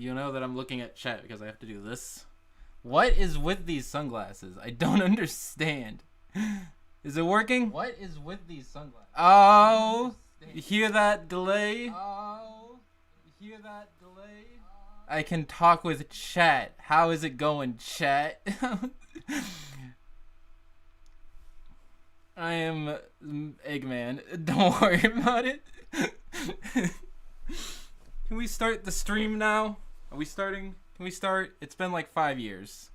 you know that I'm looking at chat because I have to do this. What is with these sunglasses? I don't understand. Is it working? What is with these sunglasses? Oh, you hear that delay? I can talk with chat. How is it going, chat? I am Eggman. Don't worry about it. Can we start the stream now? Are we starting? Can we start? It's been like 5 years.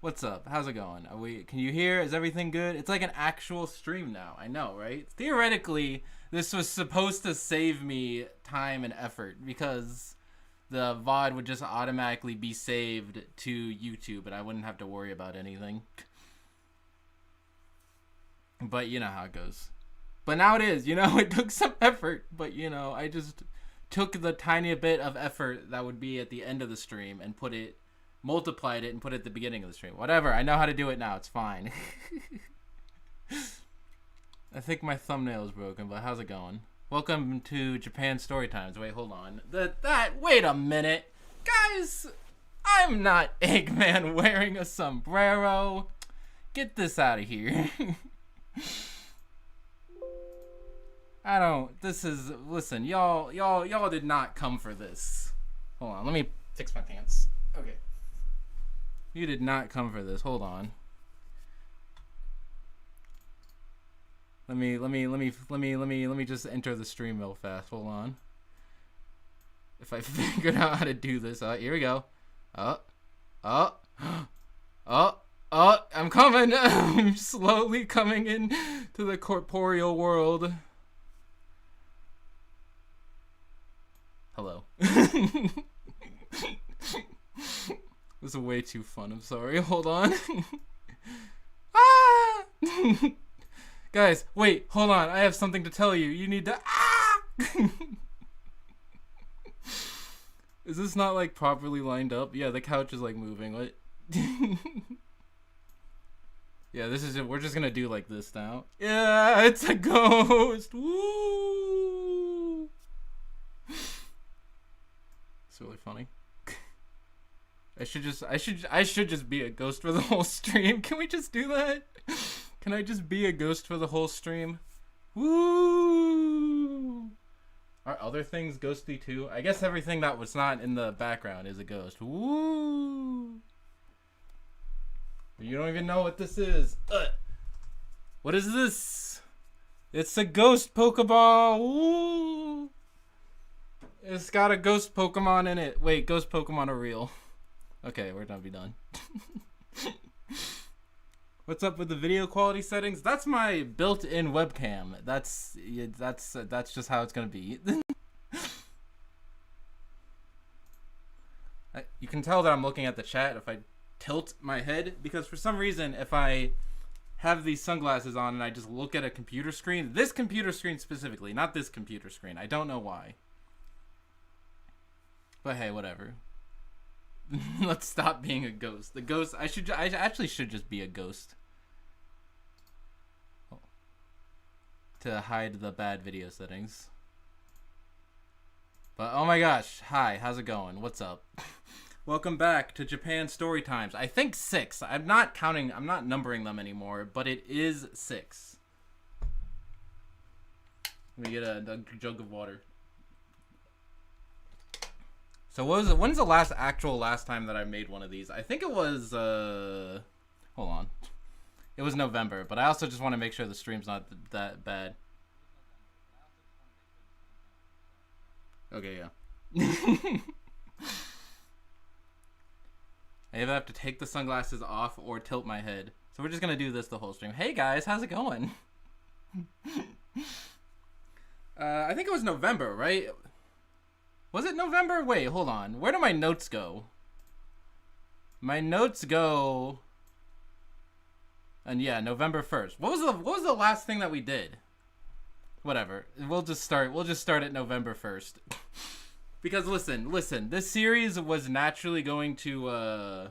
What's up? How's it going? Can you hear? Is everything good? It's like an actual stream now. I know, right? Theoretically, this was supposed to save me time and effort because the VOD would just automatically be saved to YouTube and I wouldn't have to worry about anything. But you know how it goes. But now it is, it took some effort, but I just took the tiny bit of effort that would be at the end of the stream and multiplied it and put it at the beginning of the stream. Whatever, I know how to do it now, it's fine. I think my thumbnail is broken, but how's it going? Welcome to Japan Story Times. Wait, hold on. Wait a minute. Guys, I'm not Eggman wearing a sombrero. Get this out of here. Listen, y'all did not come for this. Hold on, let me fix my pants. Okay. You did not come for this. Hold on. Let me just enter the stream real fast. Hold on. If I figured out how to do this, here we go. I'm coming. I'm slowly coming in to the corporeal world. Hello. This is way too fun. I'm sorry. Hold on. Ah! Guys, wait. Hold on. I have something to tell you. You need to. Ah! Is this not like properly lined up? Yeah, the couch is like moving. What? Yeah, this is it. We're just gonna do like this now. Yeah, it's a ghost. Woo! It's really funny. I should just be a ghost for the whole stream. Can we just do that? Can I just be a ghost for the whole stream? Woo! Are other things ghosty too? I guess everything that was not in the background is a ghost. Woo! You don't even know what this is. What is this? It's a ghost Pokeball. Woo! It's got a ghost Pokemon in it. Wait, ghost Pokemon are real. Okay, we're gonna be done. What's up with the video quality settings? That's my built-in webcam. That's just how it's gonna be. You can tell that I'm looking at the chat if I tilt my head, because for some reason if I have these sunglasses on and I just look at a computer screen, this computer screen specifically, not this computer screen, I don't know why. But hey, whatever. Let's stop being a ghost. The ghost, I actually should just be a ghost. Oh. To hide the bad video settings. But oh my gosh, hi, how's it going? What's up? Welcome back to Japan Story Times. I think 6. I'm not counting, I'm not numbering them anymore, but it is 6. Let me get a jug of water. So when's the last time that I made one of these? I think it was, hold on. It was November, but I also just want to make sure the stream's not that bad. Okay, yeah. I either have to take the sunglasses off or tilt my head. So we're just going to do this the whole stream. Hey guys, how's it going? I think it was November, right? Was it November? Wait, hold on. Where do my notes go? My notes go... And yeah, November 1st. What was the last thing that we did? Whatever. We'll just start at November 1st. Because listen, this series was naturally going to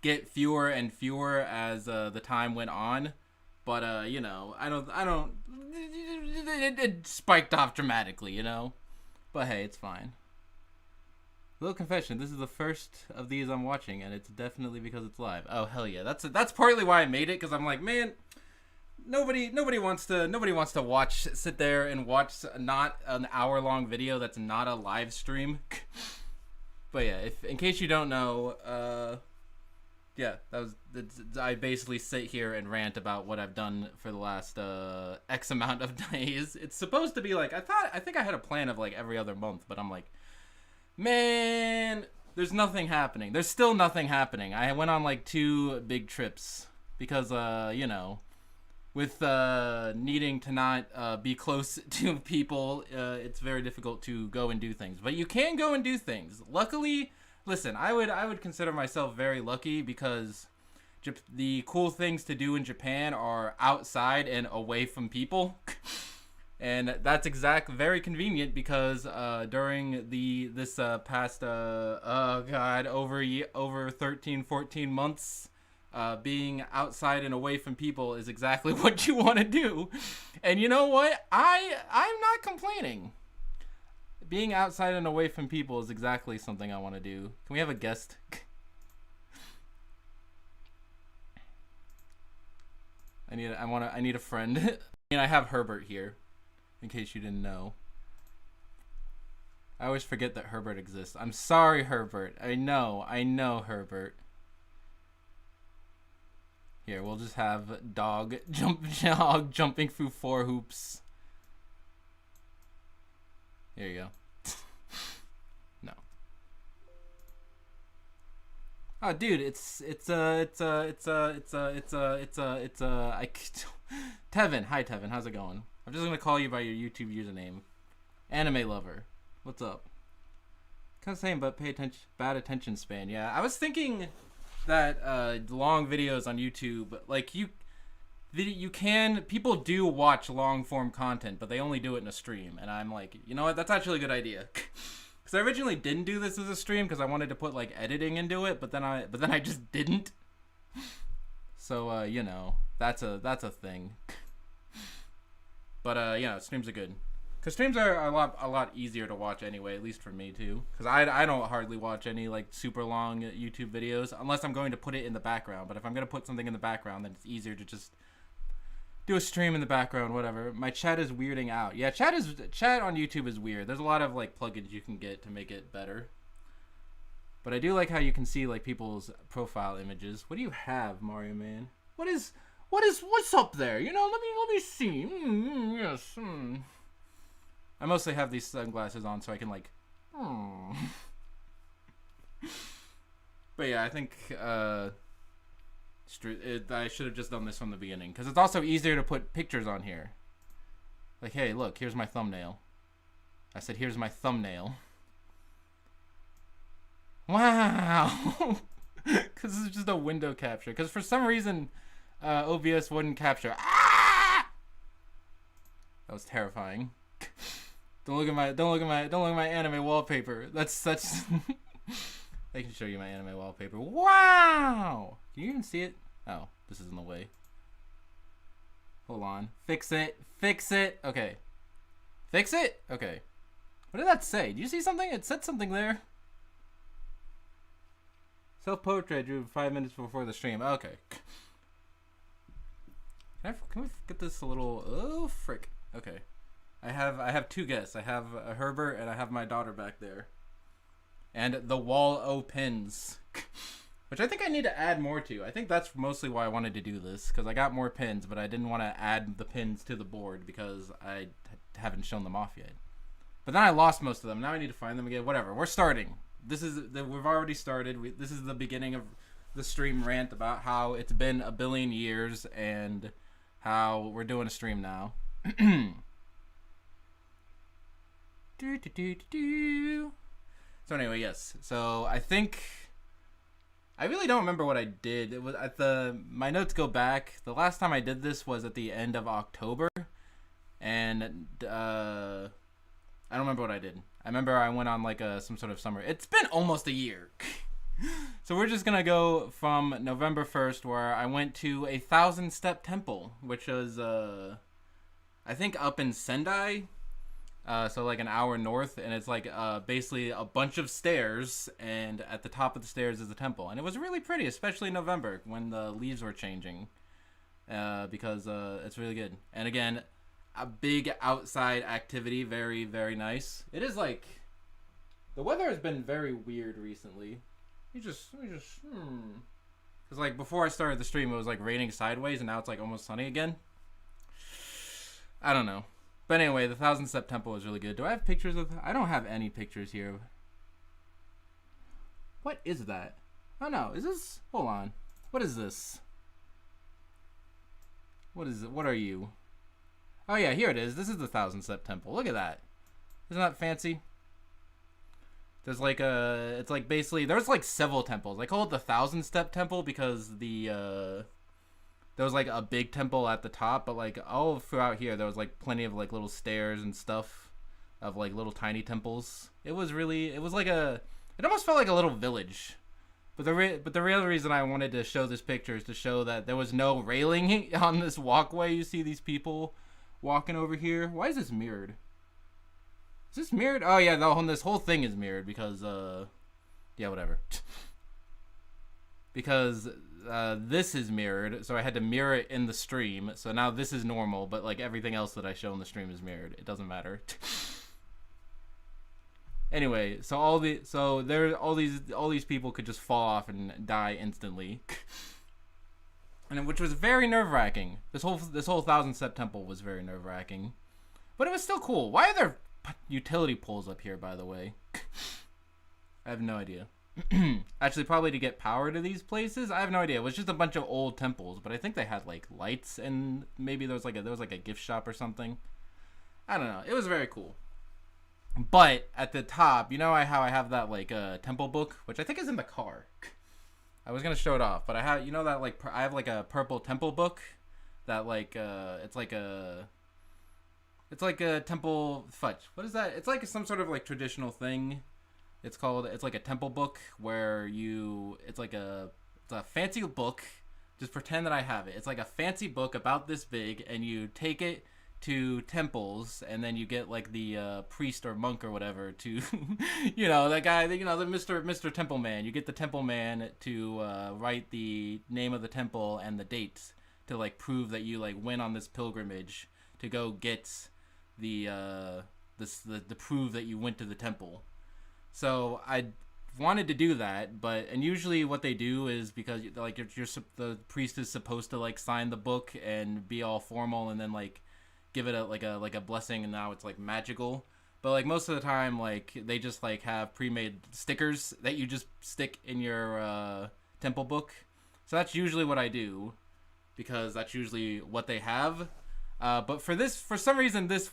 get fewer and fewer as the time went on. But it spiked off dramatically, But hey, it's fine. Little confession, this is the first of these I'm watching, and it's definitely because it's live. Oh hell yeah, that's partly why I made it, because I'm like, man, nobody wants to sit there and watch not an hour-long video that's not a live stream. But yeah, if in case you don't know, yeah, I basically sit here and rant about what I've done for the last X amount of days. It's supposed to be like, I think I had a plan of like every other month, but I'm like, man, there's nothing happening. There's still nothing happening. I went on like 2 big trips because, you know, with needing to not be close to people, it's very difficult to go and do things. But you can go and do things. Luckily, listen, I would consider myself very lucky because the cool things to do in Japan are outside and away from people. And that's very convenient because during this past over 13, 14 months, being outside and away from people is exactly what you want to do. And you know what? I'm not complaining. Being outside and away from people is exactly something I want to do. Can we have a guest? I need a friend. I have Herbert here. In case you didn't know. I always forget that Herbert exists. I'm sorry, Herbert. I know, Herbert. Here, we'll just have dog jumping through 4 hoops. There you go. No. Oh, dude, Tevin. Hi, Tevin. How's it going? I'm just gonna call you by your YouTube username. Anime lover. What's up? Kind of same, but bad attention span. Yeah, I was thinking that long videos on YouTube, like people do watch long form content, but they only do it in a stream. And I'm like, you know what? That's actually a good idea. Because I originally didn't do this as a stream because I wanted to put like editing into it, but then I just didn't. So you know, that's a thing. But yeah, streams are good. Cause streams are a lot easier to watch anyway, at least for me too. Cause I don't hardly watch any like super long YouTube videos unless I'm going to put it in the background. But if I'm gonna put something in the background, then it's easier to just do a stream in the background, whatever. My chat is weirding out. Yeah, chat on YouTube is weird. There's a lot of like plugins you can get to make it better. But I do like how you can see like people's profile images. What do you have, Mario Man? What's up there? You know, let me see. Yes. I mostly have these sunglasses on so I can like. But yeah, I think I should have just done this from the beginning because it's also easier to put pictures on here. Like, hey, look, here's my thumbnail. I said, here's my thumbnail. Wow. Because this is just a window capture. Because for some reason, OBS wouldn't capture. Ah! That was terrifying. Don't look at my anime wallpaper. That's I can show you my anime wallpaper. Wow! Can you even see it? Oh, this is in the way. Hold on. Fix it. Okay. Fix it? Okay. What did that say? Did you see something? It said something there. Self-portrait I drew 5 minutes before the stream. Okay. Can we get this a little... Oh, frick. Okay. I have 2 guests. I have Herbert and I have my daughter back there. And the wall opens. Which I think I need to add more to. I think that's mostly why I wanted to do this. Because I got more pins, but I didn't want to add the pins to the board because I haven't shown them off yet. But then I lost most of them. Now I need to find them again. Whatever. We're starting. We've already started. This is the beginning of the stream rant about how it's been a billion years and how we're doing a stream now. So anyway, yes. So I think I really don't remember what I did. It was my notes go back. The last time I did this was at the end of October, and I don't remember what I did. I remember I went on like some sort of summer. It's been almost a year. So we're just gonna go from November 1st, where I went to a 1,000-step temple, which was I think up in Sendai. So like an hour north, and it's like basically a bunch of stairs, and at the top of the stairs is a temple, and it was really pretty, especially in November when the leaves were changing, because it's really good. And again, a big outside activity, very very nice. It is like the weather has been very weird recently. Because like before I started the stream, it was like raining sideways, and now it's like almost sunny again. I don't know. But anyway, the Thousand Step Temple is really good. Do I have pictures of... I don't have any pictures here. What is that? Oh no, is this... Hold on. What is this? What is it? What are you? Oh yeah, here it is. This is the Thousand Step Temple. Look at that. Isn't that fancy? There's like a... It's like basically... There's like several temples. I call it the Thousand Step Temple because the... There was like a big temple at the top, but like all throughout here there was like plenty of like little stairs and stuff of like little tiny temples. It was like it almost felt like a little village. But the real reason I wanted to show this picture is to show that there was no railing on this walkway. You see these people walking over here. Why is this mirrored? Is this mirrored? Oh yeah, this whole thing is mirrored because yeah, whatever. Because this is mirrored, so I had to mirror it in the stream. So now this is normal, but like everything else that I show in the stream is mirrored. It doesn't matter. Anyway, so all these people could just fall off and die instantly, and which was very nerve-wracking. This whole Thousand Step Temple was very nerve-wracking, but it was still cool. Why are there utility poles up here, by the way? I have no idea. Actually, probably to get power to these places. I have no idea. It was just a bunch of old temples, but I think they had like lights, and maybe there was like a gift shop or something. I don't know. It was very cool. But at the top, you know how I have that like temple book, which I think is in the car. I was gonna show it off, but I have that like I have like a purple temple book that like it's like a temple fudge. What is that? It's like some sort of like traditional thing. It's like a temple book where it's a fancy book. Just pretend that I have it. It's like a fancy book about this big, and you take it to temples, and then you get like the priest or monk or whatever to, that guy, the Mr. Temple Man. You get the Temple Man to write the name of the temple and the dates to like prove that you like went on this pilgrimage to go get the prove that you went to the temple. So I wanted to do that, and usually what they do is because like the priest is supposed to like sign the book and be all formal and then like give it a blessing, and now it's like magical. But like most of the time, like they just like have pre-made stickers that you just stick in your temple book. So that's usually what I do because that's usually what they have. But for some reason this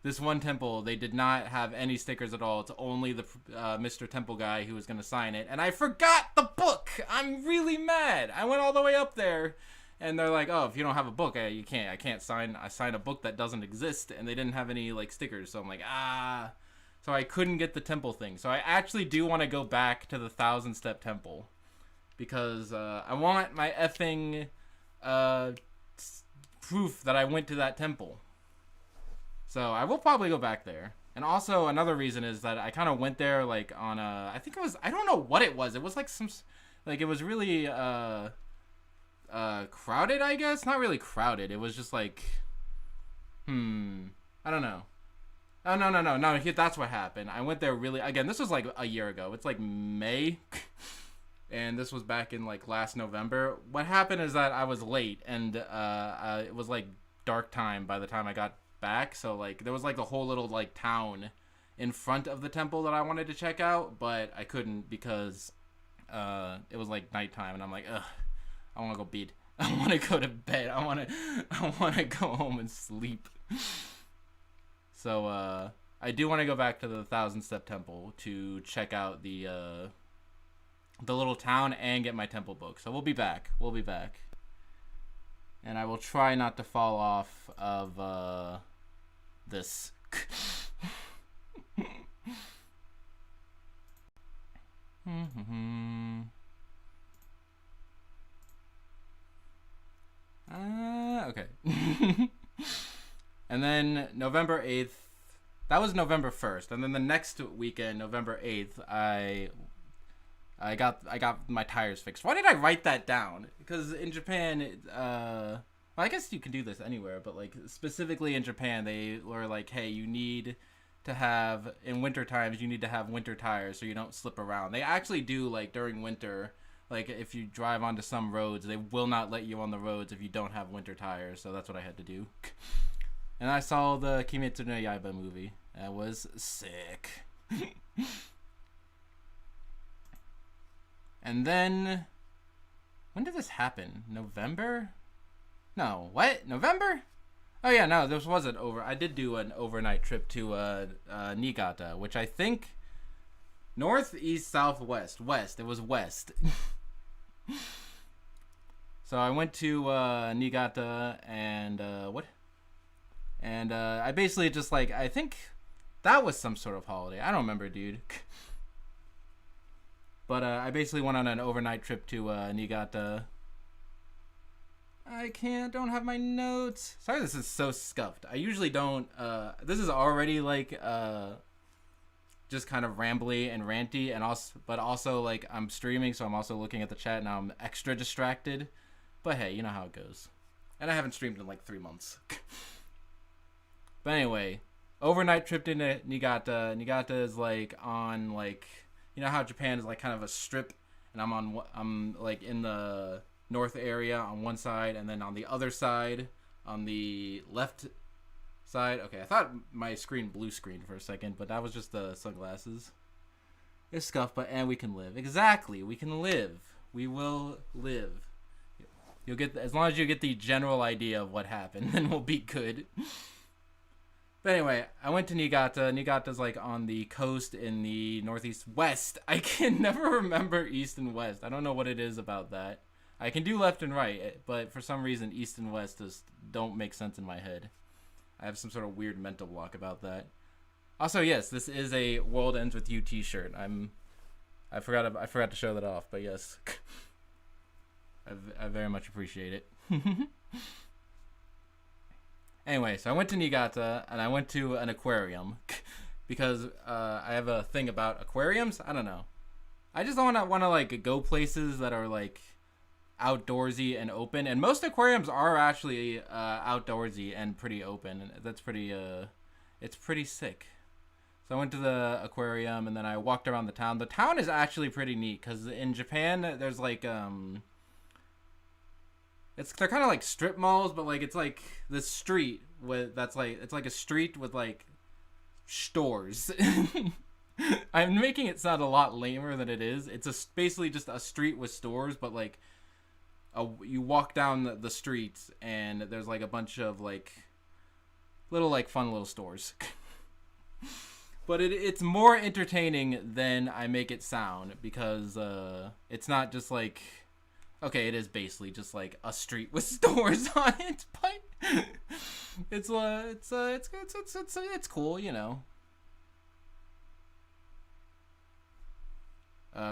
this one temple, they did not have any stickers at all. It's only the Mr. Temple guy who was going to sign it. And I forgot the book! I'm really mad! I went all the way up there, and they're like, oh, if you don't have a book, I can't sign a book that doesn't exist. And they didn't have any, like, stickers. So I'm like, So I couldn't get the temple thing. So I actually do want to go back to the Thousand Step Temple. Because I want my effing proof that I went to that temple. So I will probably go back there. And also another reason is that I kind of went there like on I don't know what it was. It was like it was really crowded, I guess. Not really crowded. It was just like I don't know. Oh no. That's what happened. I went there again, this was like a year ago. It's like May. And this was back in like last November. What happened is that I was late, and it was like dark time by the time I got back, so like there was like a whole little like town in front of the temple that I wanted to check out, but I couldn't because it was like nighttime, and I'm like, I want to go bed. I want to go to bed. I want to go home and sleep. So I do want to go back to the Thousand Step Temple to check out the little town and get my temple book. So we'll be back. And I will try not to fall off of this. Okay. And then November 8th, that was November 1st. And then the next weekend, November 8th, I got my tires fixed. Why did I write that down? Because in Japan, well, I guess you can do this anywhere, but like specifically in Japan, they were like, hey, you need to have, in winter times, you need to have winter tires so you don't slip around. They actually do, like, during winter, like, if you drive onto some roads, they will not let you on the roads if you don't have winter tires, so that's what I had to do. And I saw the Kimetsu no Yaiba movie. That was sick. And then, when did this happen? November? No, what? November? Oh yeah, no, this wasn't over. I did do an overnight trip to Niigata, which I think north, east, south, west. West. It was west. So I went to Niigata and what? And I basically just like, I think that was some sort of holiday. I don't remember, dude. But I basically went on an overnight trip to Niigata. I don't have my notes. Sorry, this is so scuffed. I usually don't, this is already like, just kind of rambly and ranty, and but also like I'm streaming, so I'm also looking at the chat, and now I'm extra distracted. But hey, you know how it goes. And I haven't streamed in like 3 months. But anyway, overnight trip to Niigata. Niigata is like on like, you know how Japan is like kind of a strip, and I'm like in the north area on one side, and then on the other side, on the left side. Okay, I thought my screen blue screened for a second, but that was just the sunglasses. It's scuffed, and we can live. Exactly, we can live. We will live. You'll get, as long as you get the general idea of what happened, then we'll be good. But anyway, I went to Niigata. Niigata's like on the coast in the northeast west. I can never remember east and west. I don't know what it is about that. I can do left and right, but for some reason, east and west just don't make sense in my head. I have some sort of weird mental block about that. Also, yes, this is a World Ends With You t-shirt. I forgot to show that off, but yes. I very much appreciate it. Anyway, so I went to Niigata, and I went to an aquarium. Because I have a thing about aquariums. I don't know. I just don't want to like go places that are like outdoorsy and open, and most aquariums are actually outdoorsy and pretty open, and that's pretty it's pretty sick. So I went to the aquarium, and then I walked around the town. The town is actually pretty neat, because in Japan there's like they're kind of like strip malls, but like it's like the street with it's like a street with like stores. I'm making it sound a lot lamer than it is. It's basically just a street with stores, but like you walk down the streets, and there's like a bunch of like little like fun little stores. But it's more entertaining than I make it sound, because it's not just like, okay, it is basically just like a street with stores on it, but it's cool, you know.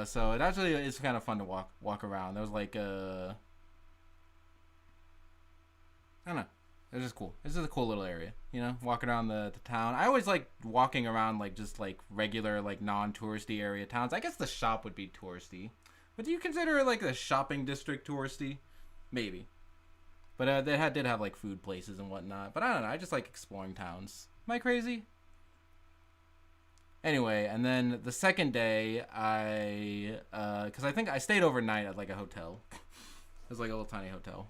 So it actually is kind of fun to walk around. There was like I don't know. It's just cool. This is a cool little area, you know, walking around the town. I always like walking around like just like regular like non-touristy area towns. I guess the shop would be touristy. But do you consider like the shopping district touristy? Maybe. But they did have like food places and whatnot. But I don't know. I just like exploring towns. Am I crazy? Anyway, and then the second day, because I think I stayed overnight at like a hotel. It was like a little tiny hotel.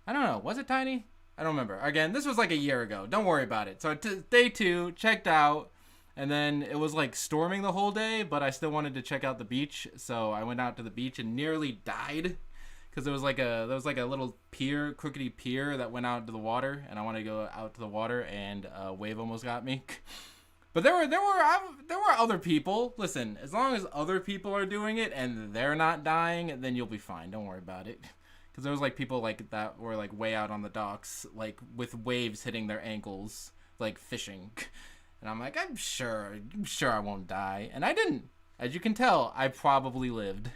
I don't know. Was it tiny? I don't remember. Again, this was like a year ago. Don't worry about it. So day 2, checked out. And then it was like storming the whole day, but I still wanted to check out the beach. So I went out to the beach and nearly died. Because there was like a little pier, crookedy pier that went out to the water. And I wanted to go out to the water, and a wave almost got me. But there were other people. Listen, as long as other people are doing it and they're not dying, then you'll be fine. Don't worry about it. Because there was like people like that were like way out on the docks, like with waves hitting their ankles, like fishing. And I'm like, I'm sure I won't die. And I didn't. As you can tell, I probably lived.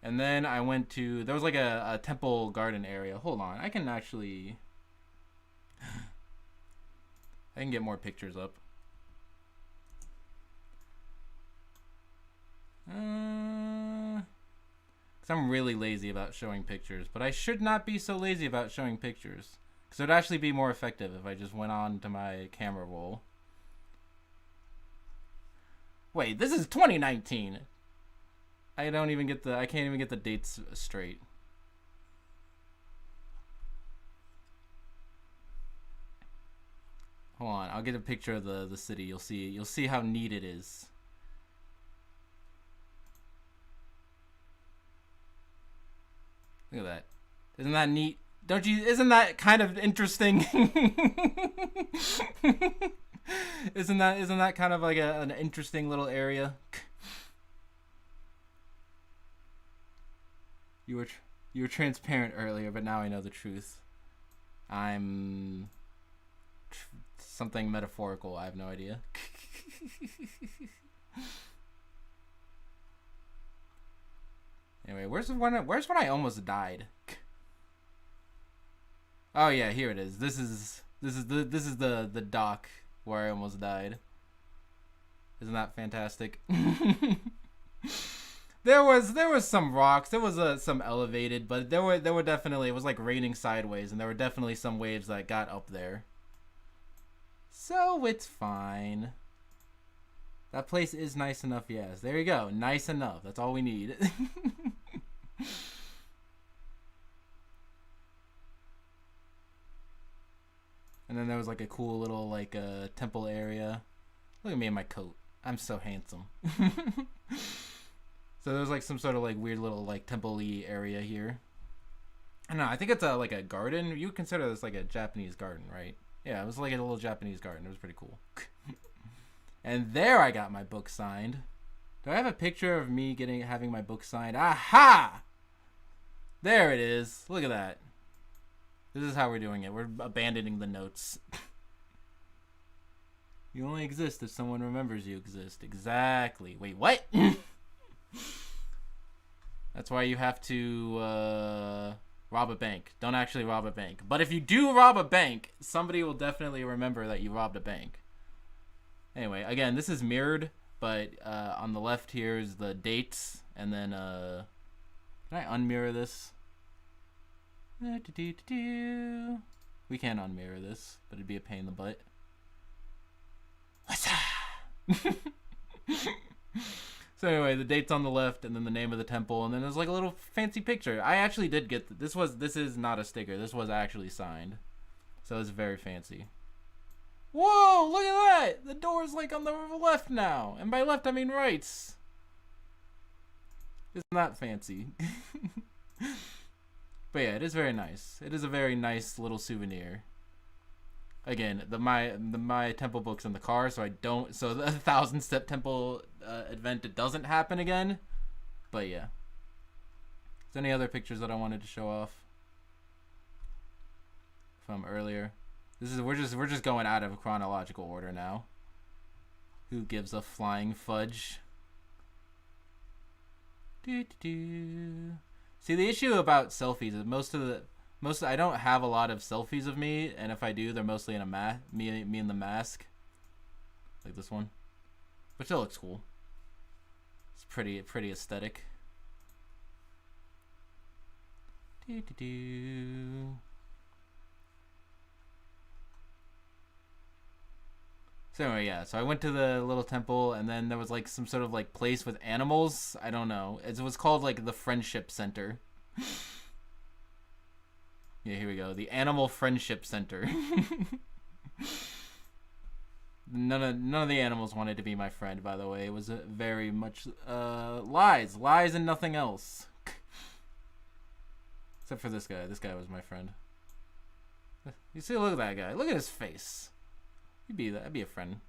And then I went to, there was like a temple garden area. Hold on, I can actually, I can get more pictures up. Because I'm really lazy about showing pictures, but I should not be so lazy about showing pictures. Because it would actually be more effective if I just went on to my camera roll. Wait, this is 2019. I can't even get the dates straight. Hold on, I'll get a picture of the city. You'll see how neat it is. Look at that. Isn't that neat? Isn't that kind of interesting? Isn't that kind of like an interesting little area? You were transparent earlier, but now I know the truth. I'm something metaphorical. I have no idea. Anyway, where's when I almost died? Oh yeah, here it is. This is the dock where I almost died. Isn't that fantastic? There was some rocks. There was some elevated, but there were definitely, it was like raining sideways, and there were definitely some waves that got up there. So it's fine. That place is nice enough, yes. There you go. Nice enough. That's all we need. And then there was like a cool little like temple area. Look at me in my coat. I'm so handsome. So there's like some sort of like weird little like temple-y area here. I don't know. I think it's like a garden. You would consider this like a Japanese garden, right? Yeah, it was like a little Japanese garden. It was pretty cool. And there I got my book signed. Do I have a picture of me having my book signed? Aha! There it is. Look at that. This is how we're doing it. We're abandoning the notes. You only exist if someone remembers you exist. Exactly. Wait, what? That's why you have to rob a bank. Don't actually rob a bank. But if you do rob a bank, somebody will definitely remember that you robbed a bank. Anyway, again, this is mirrored, but on the left here is the dates, and then can I unmirror this? We can't unmirror this, but it'd be a pain in the butt. What's up? So anyway, the date's on the left, and then the name of the temple, and then there's like a little fancy picture. I actually did get this is not a sticker. This was actually signed, so it's very fancy. Whoa! Look at that! The door's like on the left now, and by left I mean right. It's not fancy. But yeah, it is very nice. It is a very nice little souvenir. Again, my temple book's in the car, so the 1,000-step temple event, it doesn't happen again. But yeah. Is there any other pictures that I wanted to show off from earlier? We're just going out of chronological order now. Who gives a flying fudge? See, the issue about selfies is I don't have a lot of selfies of me, and if I do, they're mostly in me in the mask, like this one, which still looks cool. It's pretty aesthetic. So anyway, yeah. So I went to the little temple, and then there was like some sort of like place with animals. I don't know. It was called like the Friendship Center. Yeah, here we go. The Animal Friendship Center. None of the animals wanted to be my friend, by the way. It was very much lies and nothing else. Except for this guy. This guy was my friend. You see, look at that guy. Look at his face. I'd be a friend.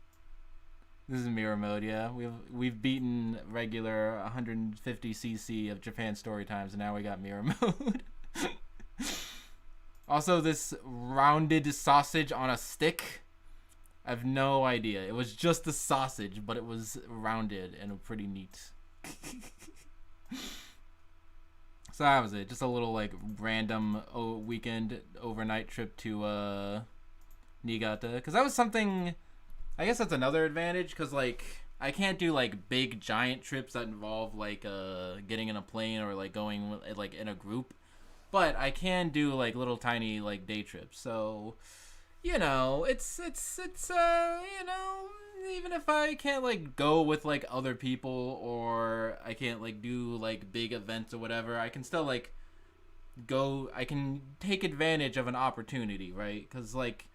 This is mirror mode, yeah. We've beaten regular 150cc of Japan story times, and now we got mirror mode. Also, this rounded sausage on a stick. I have no idea. It was just a sausage, but it was rounded and pretty neat. So that was it. Just a little like random weekend overnight trip to Niigata, because that was something. I guess that's another advantage, because like I can't do like big giant trips that involve like getting in a plane or like going like in a group, but I can do like little tiny like day trips. So it's even if I can't like go with like other people, or I can't like do like big events or whatever, I can still like go. I can take advantage of an opportunity, right? Because like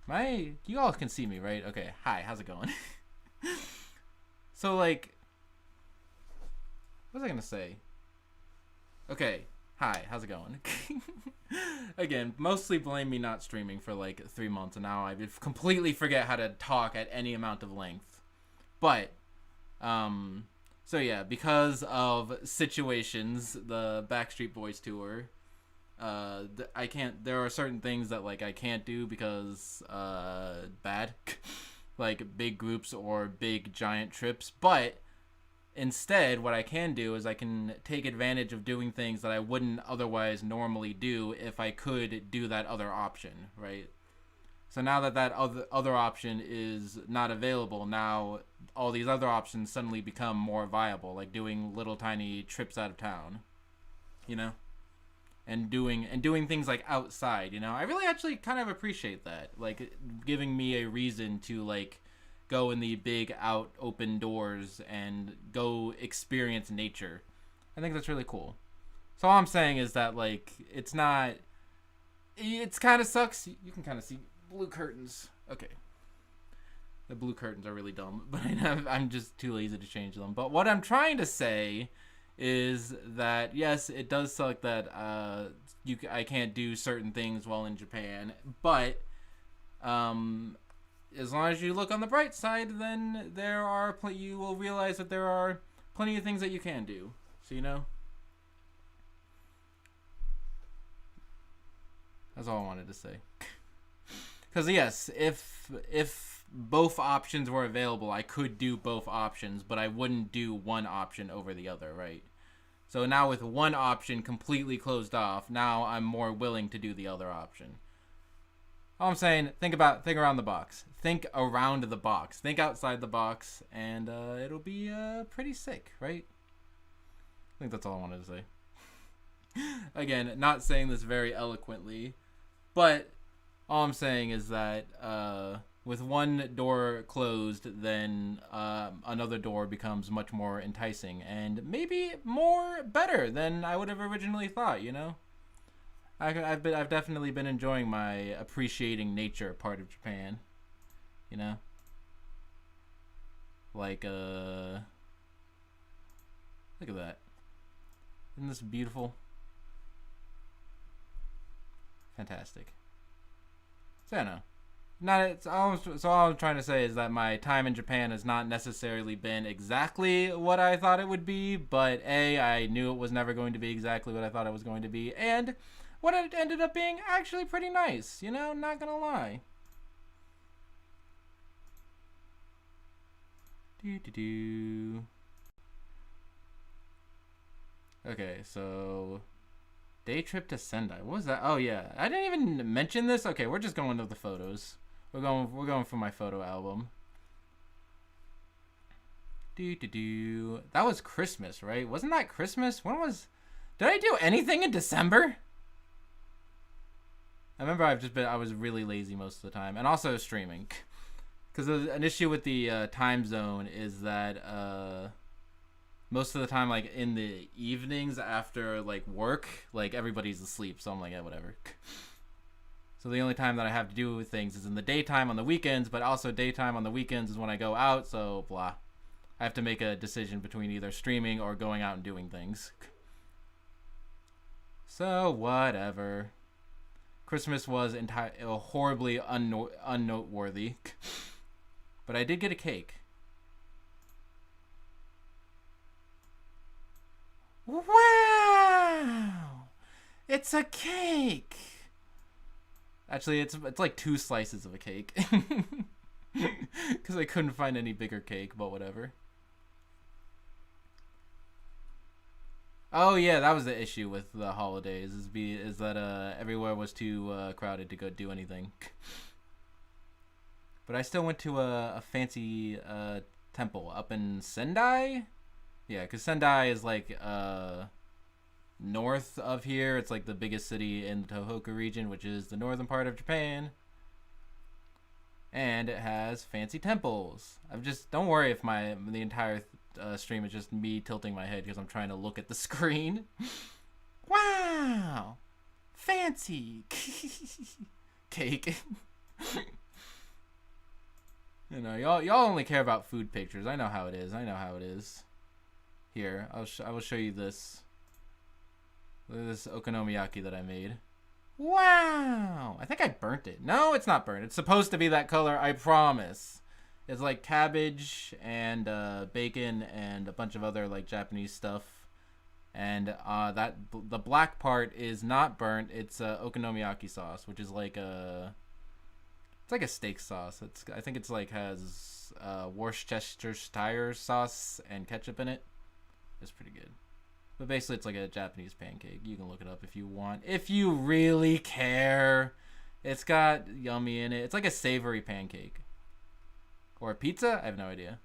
you all can see me, right? Okay, hi, how's it going? So like, what was I gonna say? Okay, hi, how's it going? Again, mostly blame me not streaming for like 3 months, and now I completely forget how to talk at any amount of length. But, so yeah, because of situations, the Backstreet Boys tour, I can't. There are certain things that like I can't do because bad, like big groups or big giant trips. But instead, what I can do is I can take advantage of doing things that I wouldn't otherwise normally do if I could do that other option, right? So now that other option is not available, now all these other options suddenly become more viable, like doing little tiny trips out of town, you know? And doing things like outside, I really actually kind of appreciate that, like giving me a reason to like go in the big out open doors and go experience nature. I think that's really cool. So all I'm saying is that like it's kind of sucks. You can kind of see blue curtains. Okay, the blue curtains are really dumb, but I'm just too lazy to change them. But what I'm trying to say is that yes, it does suck that I can't do certain things while in Japan, but as long as you look on the bright side, then you will realize that there are plenty of things that you can do. So that's all I wanted to say. Because yes, if both options were available, I could do both options, but I wouldn't do one option over the other, right? So now with one option completely closed off, now I'm more willing to do the other option. All I'm saying, think around the box. Think around the box. Think outside the box, and it'll be pretty sick, right? I think that's all I wanted to say. Again, not saying this very eloquently, but all I'm saying is that with one door closed, then another door becomes much more enticing and maybe more better than I would have originally thought. I've definitely been enjoying my appreciating nature part of Japan. Like look at that. Isn't this beautiful? Fantastic. So I don't know. So all I'm trying to say is that my time in Japan has not necessarily been exactly what I thought it would be, but I knew it was never going to be exactly what I thought it was going to be, and what it ended up being actually pretty nice, not gonna lie. Okay, so day trip to Sendai. What was that? Oh yeah, I didn't even mention this. Okay, we're just going to the photos. We're going for my photo album. That was Christmas, right? Wasn't that Christmas? Did I do anything in December? I remember I was really lazy most of the time, and also streaming. Because an issue with the time zone is that most of the time, like in the evenings after like work, like everybody's asleep, so I'm like, yeah, whatever. So the only time that I have to do things is in the daytime on the weekends, but also daytime on the weekends is when I go out, so blah. I have to make a decision between either streaming or going out and doing things. So whatever. Christmas was horribly unnoteworthy. But I did get a cake. Wow! It's a cake! Actually, it's like 2 slices of a cake. Because I couldn't find any bigger cake, but whatever. Oh yeah, that was the issue with the holidays. Is that everywhere was too crowded to go do anything. But I still went to a fancy temple up in Sendai. Yeah, because Sendai is like north of here. It's like the biggest city in the Tohoku region, which is the northern part of Japan. And it has fancy temples. Don't worry if the entire stream is just me tilting my head because I'm trying to look at the screen. Wow, fancy cake. You know, y'all only care about food pictures. I know how it is. Here, I will show you this. Look at this okonomiyaki that I made. Wow! I think I burnt it. No, it's not burnt. It's supposed to be that color, I promise. It's like cabbage and bacon and a bunch of other like Japanese stuff. And the black part is not burnt. It's okonomiyaki sauce, which is like it's like a steak sauce. I think it's like has Worcestershire sauce and ketchup in it. It's pretty good. But basically, it's like a Japanese pancake. You can look it up if you want. If you really care. It's got yummy in it. It's like a savory pancake. Or a pizza? I have no idea.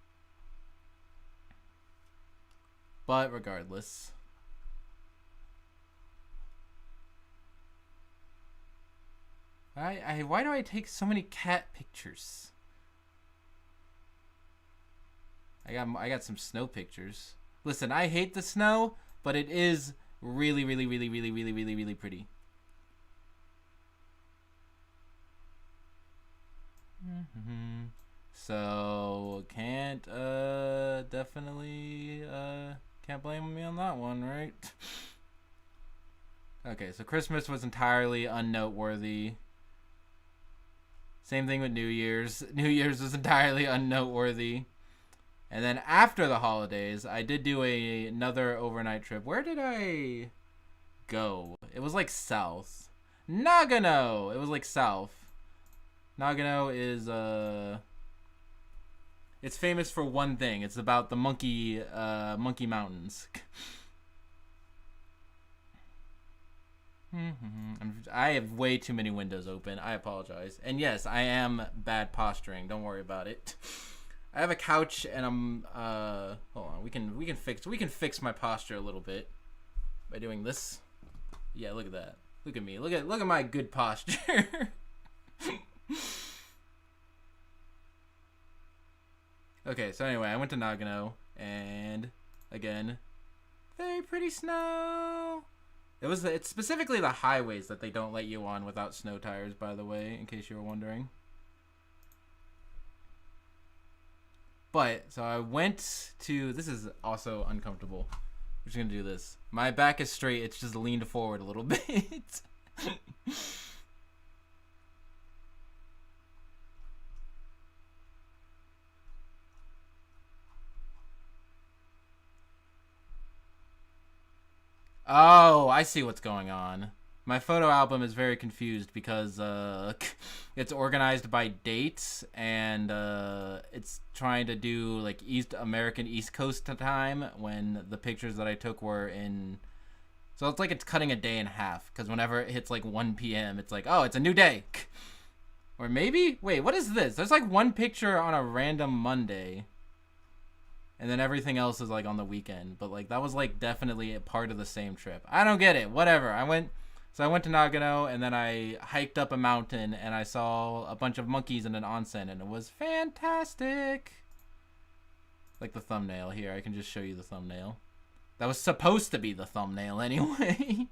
But regardless. Why do I take so many cat pictures? I got some snow pictures. Listen, I hate the snow, but it is really, really, really, really, really, really, really pretty. So definitely can't blame me on that one, right? Okay, so Christmas was entirely unnoteworthy. Same thing with New Year's. New Year's was entirely unnoteworthy. And then after the holidays, I did do another overnight trip. Where did I go? It was like south. Nagano! It was like south. Nagano is, it's famous for one thing. It's about the monkey mountains. I have way too many windows open. I apologize. And yes, I am bad posturing. Don't worry about it. I have a couch and I'm hold on. We can fix my posture a little bit by doing this. Yeah, look at that. Look at me. Look at my good posture. Okay, so anyway, I went to Nagano and again, very pretty snow. It's specifically the highways that they don't let you on without snow tires, by the way, in case you were wondering. But, so I went to, this is also uncomfortable. We're just going to do this. My back is straight, it's just leaned forward a little bit. Oh, I see what's going on. My photo album is very confused because it's organized by dates and it's trying to do like American East Coast time when the pictures that I took were in. So it's like it's cutting a day in half because whenever it hits like 1 p.m. it's like, oh, it's a new day. Or maybe? Wait, what is this? There's like one picture on a random Monday. And then everything else is like on the weekend. But like that was like definitely a part of the same trip. I don't get it. Whatever. I went to Nagano and then I hiked up a mountain and I saw a bunch of monkeys in an onsen and it was fantastic. Like the thumbnail here. I can just show you the thumbnail. That was supposed to be the thumbnail anyway.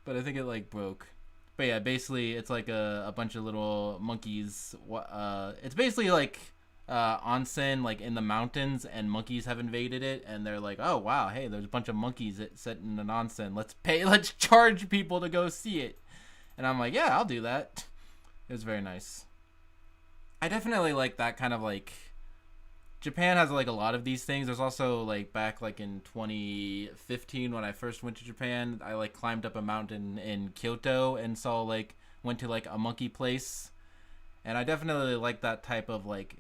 But I think it like broke. But yeah, basically it's like a bunch of little monkeys. It's basically like onsen like in the mountains and monkeys have invaded it and they're like, oh wow, hey, there's a bunch of monkeys that set in an onsen, let's charge people to go see it. And I'm like, yeah, I'll do that. It was very nice. I definitely like that kind of like, Japan has like a lot of these things. There's also like back like in 2015 when I first went to Japan, I like climbed up a mountain in Kyoto and went to like a monkey place, and I definitely like that type of like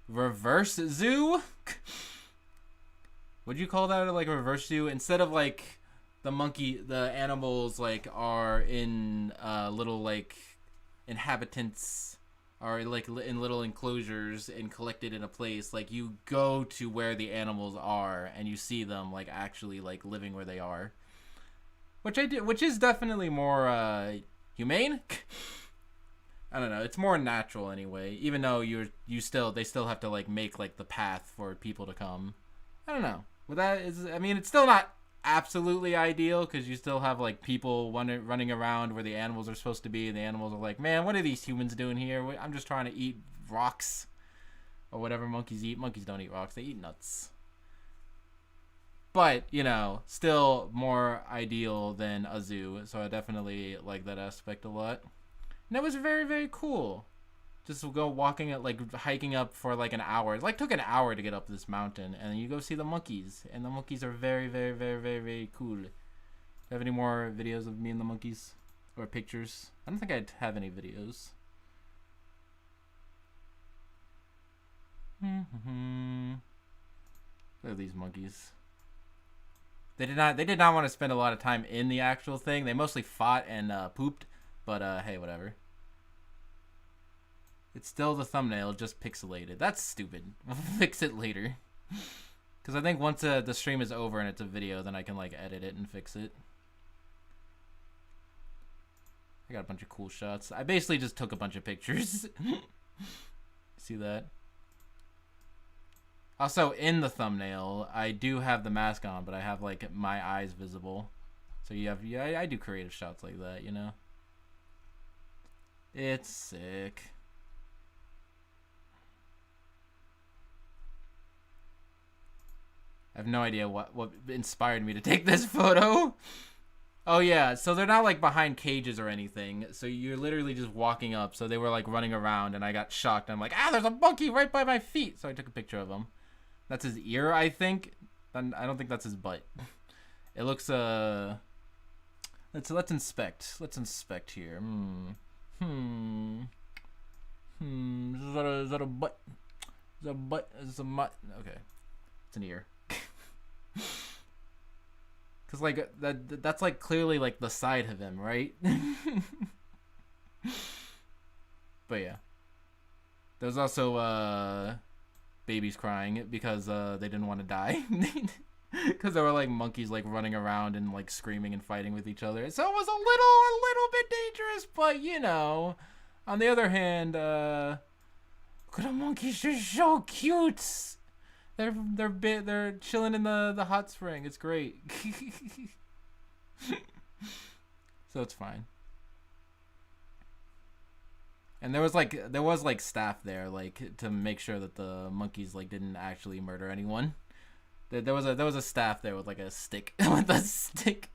reverse zoo. would you call that like a reverse zoo? Instead of like the animals like are in little like inhabitants are like in little enclosures and collected in a place, like you go to where the animals are and you see them like actually like living where they are, which is definitely more humane. I don't know, it's more natural anyway, even though they still have to like make like the path for people to come. I don't know, but I mean, it's still not absolutely ideal because you still have like people running around where the animals are supposed to be, and the animals are like, man, what are these humans doing here? I'm just trying to eat rocks or whatever monkeys eat. Monkeys don't eat rocks, they eat nuts. But you know, still more ideal than a zoo, so I definitely like that aspect a lot. And that was very, very cool. Just go walking at like hiking up for like an hour. It like took an hour to get up this mountain, and you go see the monkeys, and the monkeys are very, very, very, very, very cool. Do you have any more videos of me and the monkeys or pictures? I don't think I'd have any videos. Look at these monkeys. They did not want to spend a lot of time in the actual thing. They mostly fought and pooped, but hey, whatever. It's still the thumbnail, just pixelated. That's stupid. We'll fix it later. Because I think once the stream is over and it's a video, then I can like edit it and fix it. I got a bunch of cool shots. I basically just took a bunch of pictures. See that? Also, in the thumbnail, I do have the mask on, but I have like my eyes visible. So I do creative shots like that, you know? It's sick. I have no idea what inspired me to take this photo. Oh yeah, so they're not like behind cages or anything. So you're literally just walking up. So they were like running around, and I got shocked. I'm like, there's a monkey right by my feet. So I took a picture of him. That's his ear, I think. I don't think that's his butt. It looks let's inspect. Let's inspect here. Is that a butt? Is that a butt? Is it a mutt? Okay, it's an ear. Cause like that's like clearly like the side of him, right? But yeah, there's also babies crying because they didn't want to die. Because there were like monkeys like running around and like screaming and fighting with each other, so it was a little bit dangerous. But you know, on the other hand, the monkeys are so cute. They're chilling in the hot spring. It's great. So it's fine. And there was like staff there like to make sure that the monkeys like didn't actually murder anyone. There was a staff there with like a stick. With a stick.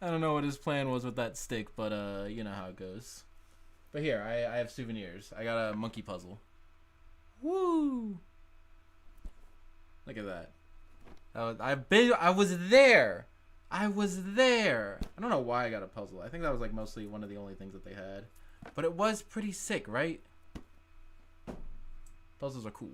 I don't know what his plan was with that stick, but you know how it goes. But here, I have souvenirs. I got a monkey puzzle. Woo! Look at that. I was there. I don't know why I got a puzzle. I think that was like mostly one of the only things that they had. But it was pretty sick, right? Puzzles are cool.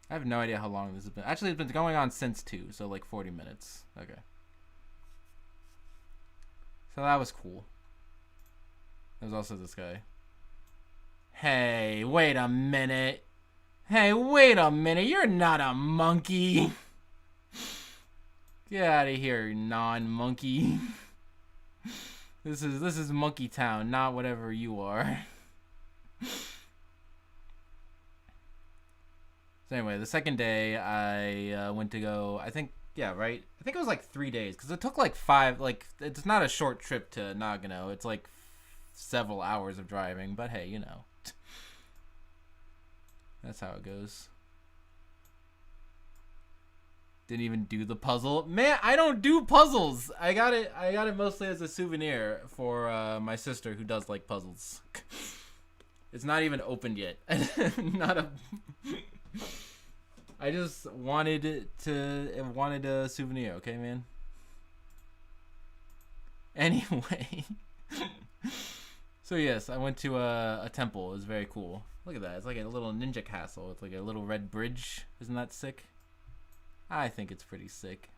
I have no idea how long this has been. Actually, it's been going on since 2, so like 40 minutes. Okay. So that was cool. There's also this guy. Hey, wait a minute. You're not a monkey. Get out of here, non-monkey. This is Monkey Town, not whatever you are. So anyway, the second day I went to go. I think right. I think it was like 3 days because it took like 5. Like it's not a short trip to Nagano. It's like several hours of driving. But hey, you know. That's how it goes. Didn't even do the puzzle. Man, I don't do puzzles. I got it mostly as a souvenir for my sister who does like puzzles. It's not even opened yet. I just wanted a souvenir, okay, man? Anyway. So yes, I went to a temple. It was very cool. Look at that. It's like a little ninja castle. It's like a little red bridge. Isn't that sick? I think it's pretty sick.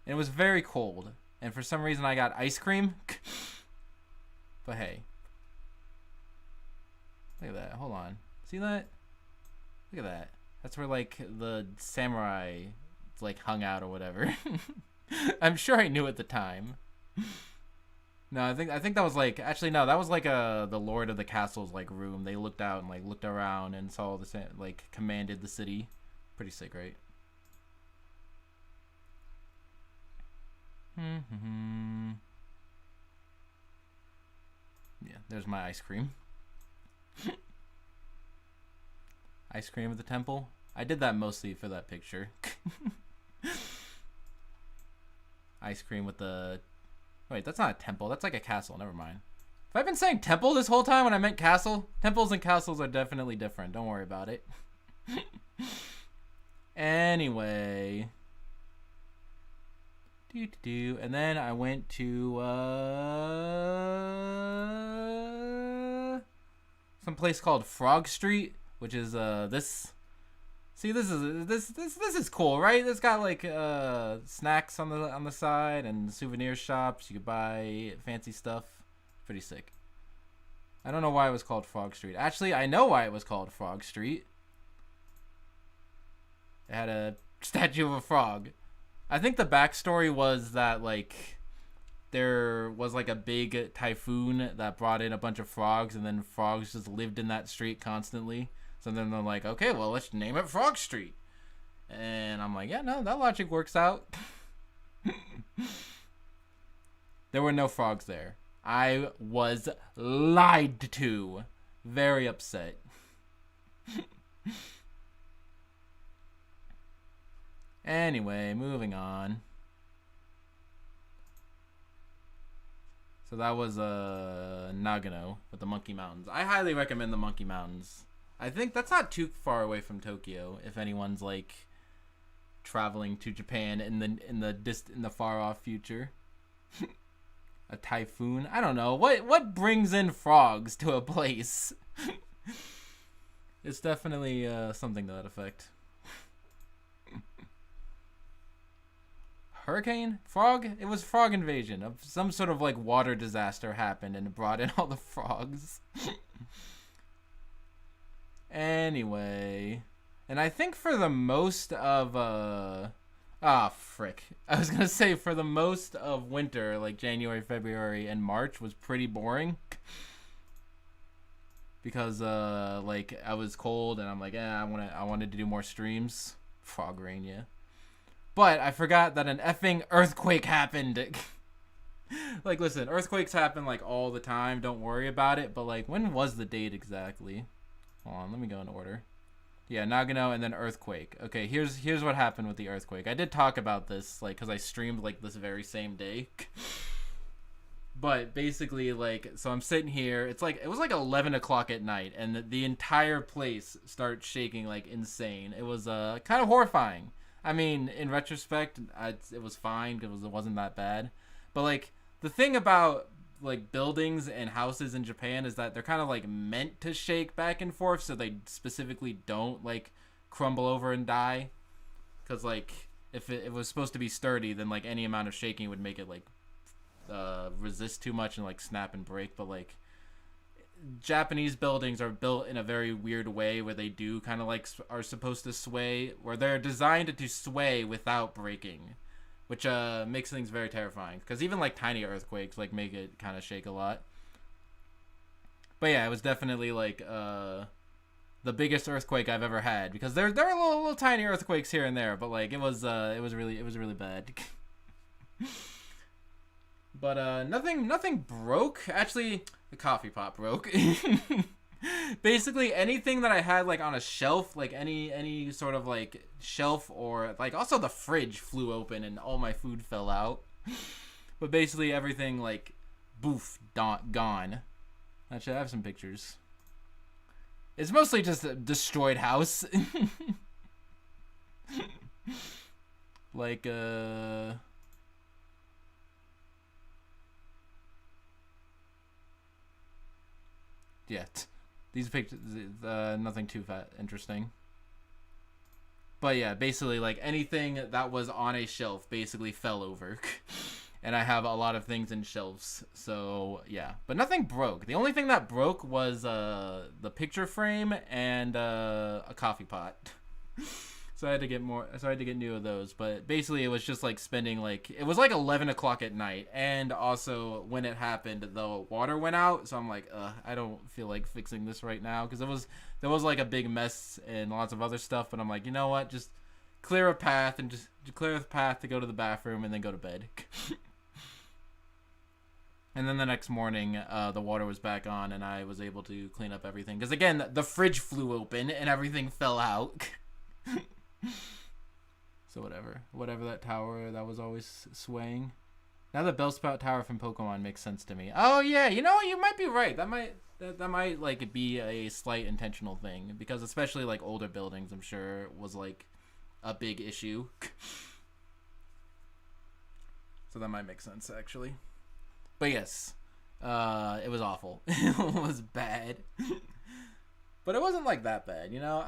And it was very cold. And for some reason I got ice cream. But hey. Look at that. Hold on. See that? Look at that. That's where like the samurai like hung out or whatever. I'm sure I knew at the time. No, I think that was like actually no, that was like the Lord of the Castle's like room. They looked out and like looked around and saw the like commanded the city. Pretty sick, right? Yeah, there's my ice cream. Ice cream at the temple. I did that mostly for that picture. Ice cream with the... Wait, that's not a temple. That's like a castle. Never mind. Have I been saying temple this whole time when I meant castle? Temples and castles are definitely different. Don't worry about it. Anyway. And then I went to some place called Frog Street, which is this. See, this is cool, right? It's got like snacks on the side and souvenir shops. You could buy fancy stuff. Pretty sick. I don't know why it was called Frog Street. Actually, I know why it was called Frog Street. It had a statue of a frog. I think the backstory was that like there was like a big typhoon that brought in a bunch of frogs, and then frogs just lived in that street constantly. So then they're like, okay, well, let's name it Frog Street. And I'm like, yeah, no, that logic works out. There were no frogs there. I was lied to. Very upset. Anyway, moving on. So that was Nagano with the Monkey Mountains. I highly recommend the Monkey Mountains. I think that's not too far away from Tokyo if anyone's like traveling to Japan in the far off future. A typhoon? I don't know. What brings in frogs to a place? It's definitely something to that effect. Hurricane? Frog? It was frog invasion. Of some sort of like water disaster happened and it brought in all the frogs. Anyway. And I think for the most of frick. I was gonna say for the most of winter, like January, February, and March was pretty boring. Because like I was cold and I'm like, I wanted to do more streams. Frog rain, yeah. But I forgot that an effing earthquake happened. Like, listen, earthquakes happen, like, all the time. Don't worry about it. But, like, when was the date exactly? Hold on, let me go in order. Yeah, Nagano and then earthquake. Okay, here's what happened with the earthquake. I did talk about this, like, because I streamed, like, this very same day. But, basically, like, so I'm sitting here. It was, like, 11 o'clock at night. And the entire place starts shaking, like, insane. It was kind of horrifying. I mean, in retrospect, it was fine because it wasn't that bad. But, like, the thing about, like, buildings and houses in Japan is that they're kind of, like, meant to shake back and forth so they specifically don't, like, crumble over and die. Because, like, if it was supposed to be sturdy, then, like, any amount of shaking would make it, like, resist too much and, like, snap and break. But, like, Japanese buildings are built in a very weird way where they do kind of like are supposed to sway, where they're designed to sway without breaking, which makes things very terrifying because even like tiny earthquakes like make it kind of shake a lot. But yeah, it was definitely like the biggest earthquake I've ever had because there are little tiny earthquakes here and there, but like it was really bad. But nothing broke. Actually, the coffee pot broke. Basically, anything that I had like on a shelf, like any sort of like shelf or like also the fridge flew open and all my food fell out. But basically everything like boof gone. Actually, I have some pictures. It's mostly just a destroyed house. Like yeah, these pictures, nothing too interesting. But yeah, basically, like, anything that was on a shelf basically fell over. And I have a lot of things in shelves, so yeah. But nothing broke. The only thing that broke was the picture frame and a coffee pot. So I had to get more. So I had to get new of those. But basically, it was just like spending like it was like 11 o'clock at night, and also when it happened, the water went out. So I'm like, I don't feel like fixing this right now because there was like a big mess and lots of other stuff. But I'm like, you know what? Just clear a path and just clear the path to go to the bathroom and then go to bed. And then the next morning, the water was back on, and I was able to clean up everything. Because, again, the fridge flew open, and everything fell out. So whatever that tower that was always swaying. Now the Bellsprout Tower from Pokemon makes sense to me. Oh yeah, you know, you might be right. That might like be a slight intentional thing because especially like older buildings, I'm sure was like a big issue. So that might make sense actually. But yes, it was awful. It was bad. But it wasn't like that bad, you know.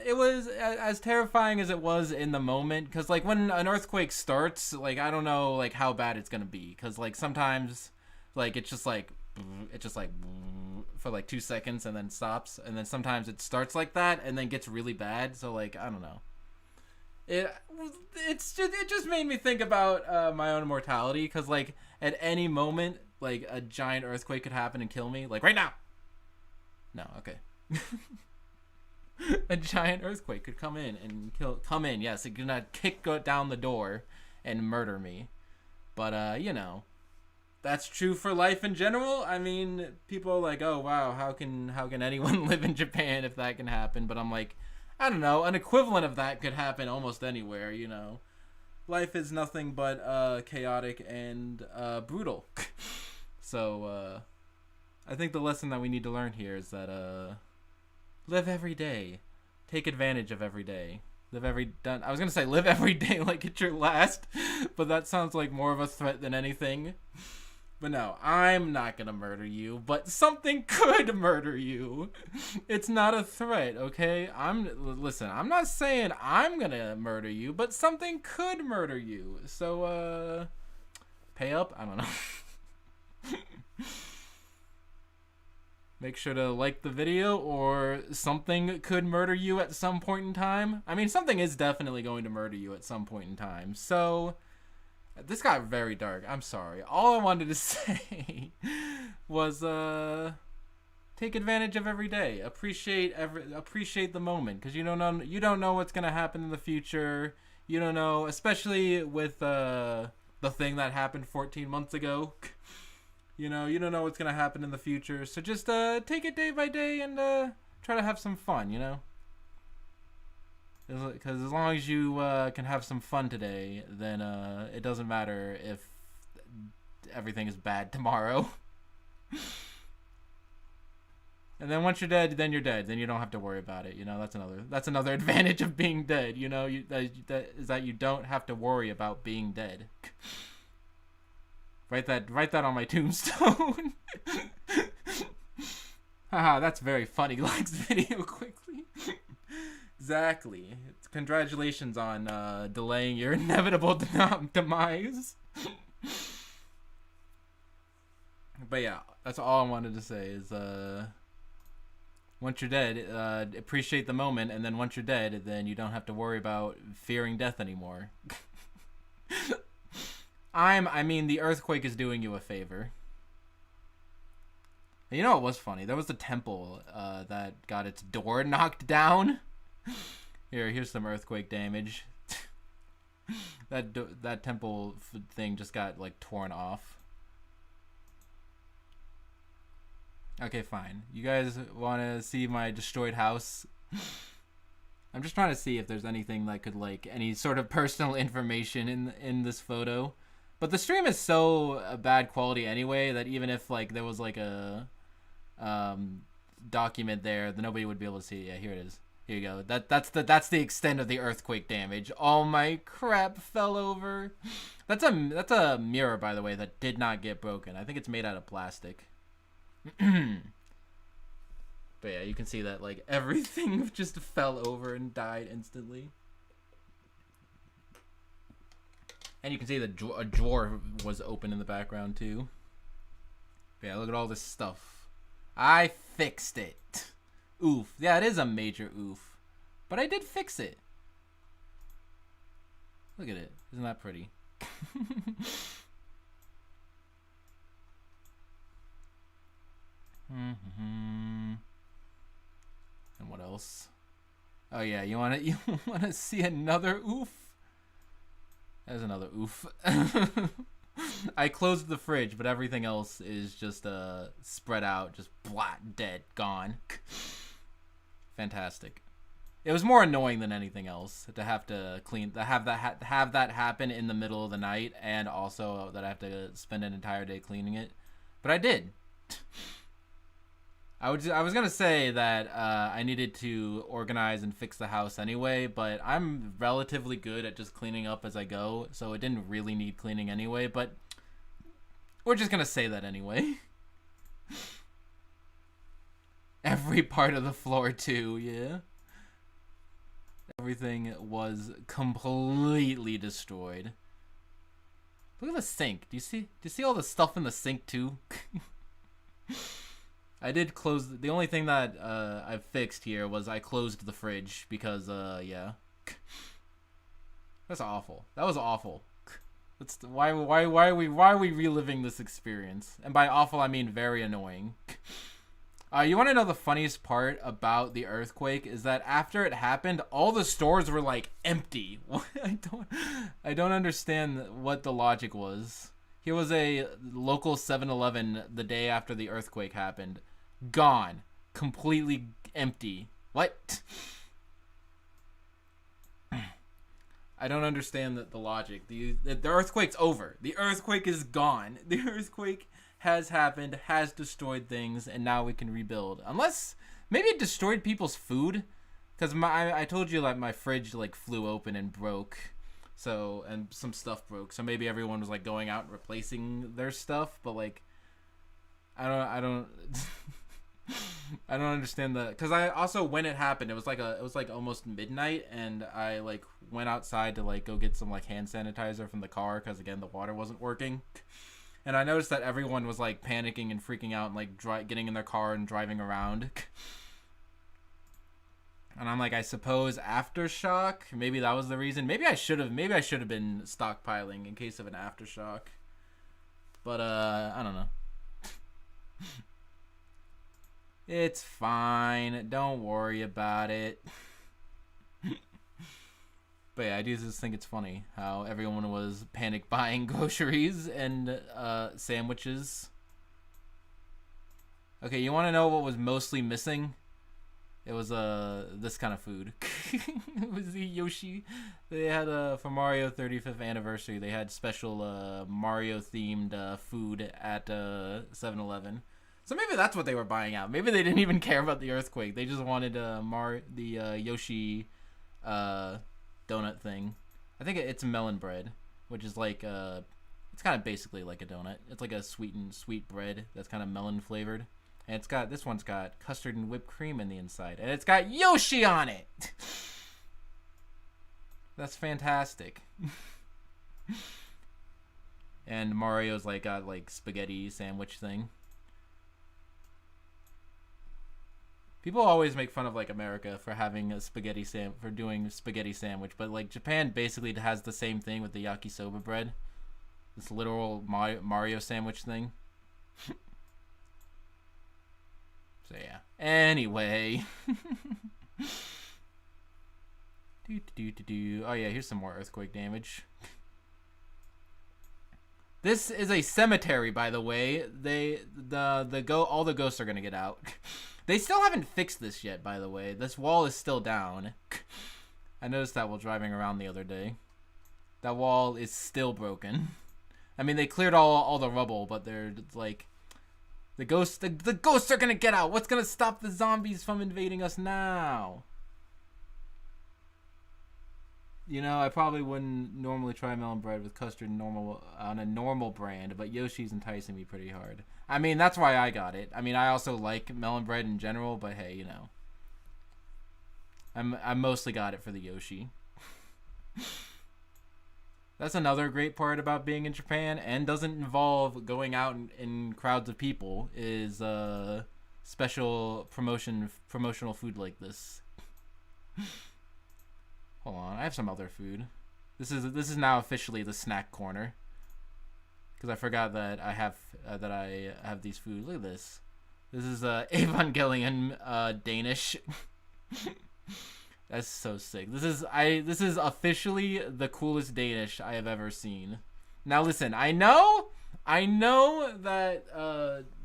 It was as terrifying as it was in the moment, because like when an earthquake starts, like I don't know like how bad it's gonna be, because like sometimes, like it's just like for like 2 seconds and then stops, and then sometimes it starts like that and then gets really bad. So like I don't know. It just made me think about my own mortality, because like at any moment like a giant earthquake could happen and kill me, like right now. No, okay. A giant earthquake could come in and come in. Yes, it could not go down the door and murder me. But you know, that's true for life in general. I mean, people are like, "Oh wow, how can anyone live in Japan if that can happen?" But I'm like, I don't know. An equivalent of that could happen almost anywhere. You know, life is nothing but chaotic and brutal. So. I think the lesson that we need to learn here is that live every day, take advantage of every day. I was gonna say live every day like it's your last, but that sounds like more of a threat than anything. But no, I'm not gonna murder you, but something could murder you. It's not a threat, okay? Listen, I'm not saying I'm gonna murder you, but something could murder you. So pay up. I don't know. Make sure to like the video, or something could murder you at some point in time. I mean, something is definitely going to murder you at some point in time. So, this got very dark. I'm sorry. All I wanted to say was, take advantage of every day. Appreciate the moment, because you don't know what's gonna happen in the future. You don't know, especially with the thing that happened 14 months ago. You know, you don't know what's going to happen in the future. So just take it day by day and try to have some fun, you know? Because as long as you can have some fun today, then it doesn't matter if everything is bad tomorrow. And then once you're dead, then you're dead. Then you don't have to worry about it. You know, that's another advantage of being dead. You know, that you don't have to worry about being dead. Write that on my tombstone. Haha, that's very funny. Likes video quickly. Exactly. Congratulations on delaying your inevitable demise. But yeah, that's all I wanted to say is once you're dead, appreciate the moment, and then once you're dead, then you don't have to worry about fearing death anymore. I mean, the earthquake is doing you a favor. You know what was funny? There was a temple that got its door knocked down. Here's some earthquake damage. That temple thing just got like torn off. Okay, fine. You guys want to see my destroyed house? I'm just trying to see if there's anything that could like any sort of personal information in this photo. But the stream is so bad quality anyway that even if like there was like a document there, then nobody would be able to see. Yeah, here it is. Here you go. That's the extent of the earthquake damage. All my crap fell over. That's a mirror, by the way, that did not get broken. I think it's made out of plastic. But yeah, you can see that like everything just fell over and died instantly. And you can see that a drawer was open in the background too. But yeah, look at all this stuff. I fixed it. Oof. Yeah, it is a major oof. But I did fix it. Look at it. Isn't that pretty? And what else? Oh yeah, you wanna see another oof? There's another oof. I closed the fridge, but everything else is just spread out, just blat, dead, gone. Fantastic. It was more annoying than anything else to have to clean, to have that happen in the middle of the night, and also that I have to spend an entire day cleaning it. But I did. I was gonna say that I needed to organize and fix the house anyway, but I'm relatively good at just cleaning up as I go, so it didn't really need cleaning anyway. But we're just gonna say that anyway. Every part of the floor too, yeah. Everything was completely destroyed. Look at the sink. Do you see all the stuff in the sink too? I did close. The only thing that I fixed here was I closed the fridge because yeah. That's awful. That was awful. Why are we reliving this experience? And by awful I mean very annoying. You want to know the funniest part about the earthquake is that after it happened, all the stores were like empty. I don't understand what the logic was. Here was a local 7-Eleven the day after the earthquake happened. Gone. Completely empty. What? I don't understand the logic. The earthquake's over. The earthquake is gone. The earthquake has happened, has destroyed things, and now we can rebuild. Unless, maybe it destroyed people's food? Because I told you like my fridge like flew open and broke. So, and some stuff broke. So maybe everyone was like going out and replacing their stuff, but like, I don't I don't understand because I also, when it happened, it was like almost midnight, and I like went outside to like go get some like hand sanitizer from the car because again the water wasn't working, and I noticed that everyone was like panicking and freaking out and like getting in their car and driving around. And I'm like, I suppose aftershock. Maybe that was the reason. Maybe I should have been stockpiling in case of an aftershock. But I don't know. It's fine. Don't worry about it. But yeah, I do just think it's funny how everyone was panic buying groceries and sandwiches. Okay, you want to know what was mostly missing? It was this kind of food. It was the Yoshi. They had for Mario 35th anniversary. They had special Mario themed food at 7-Eleven. So maybe that's what they were buying out. Maybe they didn't even care about the earthquake. They just wanted the Yoshi donut thing. I think it's melon bread, which is like it's kind of basically like a donut. It's like a sweet bread that's kind of melon flavored. And this one's got custard and whipped cream in the inside. And it's got Yoshi on it! That's fantastic. And Mario's got spaghetti sandwich thing. People always make fun of America for having a doing spaghetti sandwich, but Japan basically has the same thing with the yakisoba bread. This literal Mario sandwich thing. So yeah. Anyway. Oh yeah, here's some more earthquake damage. This is a cemetery, by the way. All the ghosts are gonna get out. They still haven't fixed this yet, by the way. This wall is still down. I noticed that while driving around the other day. That wall is still broken. I mean, they cleared all the rubble, but they're the ghosts are gonna get out. What's gonna stop the zombies from invading us now? You know, I probably wouldn't normally try melon bread with custard on a normal brand, but Yoshi's enticing me pretty hard. I mean, that's why I got it. I mean, I also like melon bread in general, but hey, you know, I mostly got it for the Yoshi. That's another great part about being in Japan, and doesn't involve going out in crowds of people. Is special promotional food like this. Hold on, I have some other food. This is now officially the snack corner. Because I forgot that I have these food. Look at this. This is Evangelion Danish. That's so sick. This is officially the coolest Danish I have ever seen. Now listen, I know that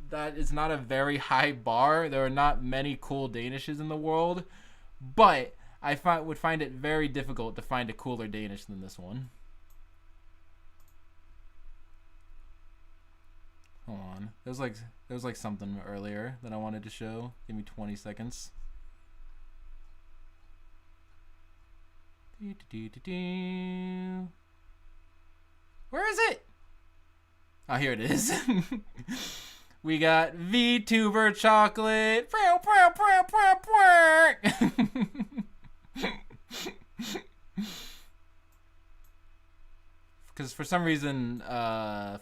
that is not a very high bar. There are not many cool Danishes in the world, but I would find it very difficult to find a cooler Danish than this one. Hold on. There was like something earlier that I wanted to show. Give me 20 seconds. Where is it? Oh, here it is. We got VTuber chocolate. Because for some reason,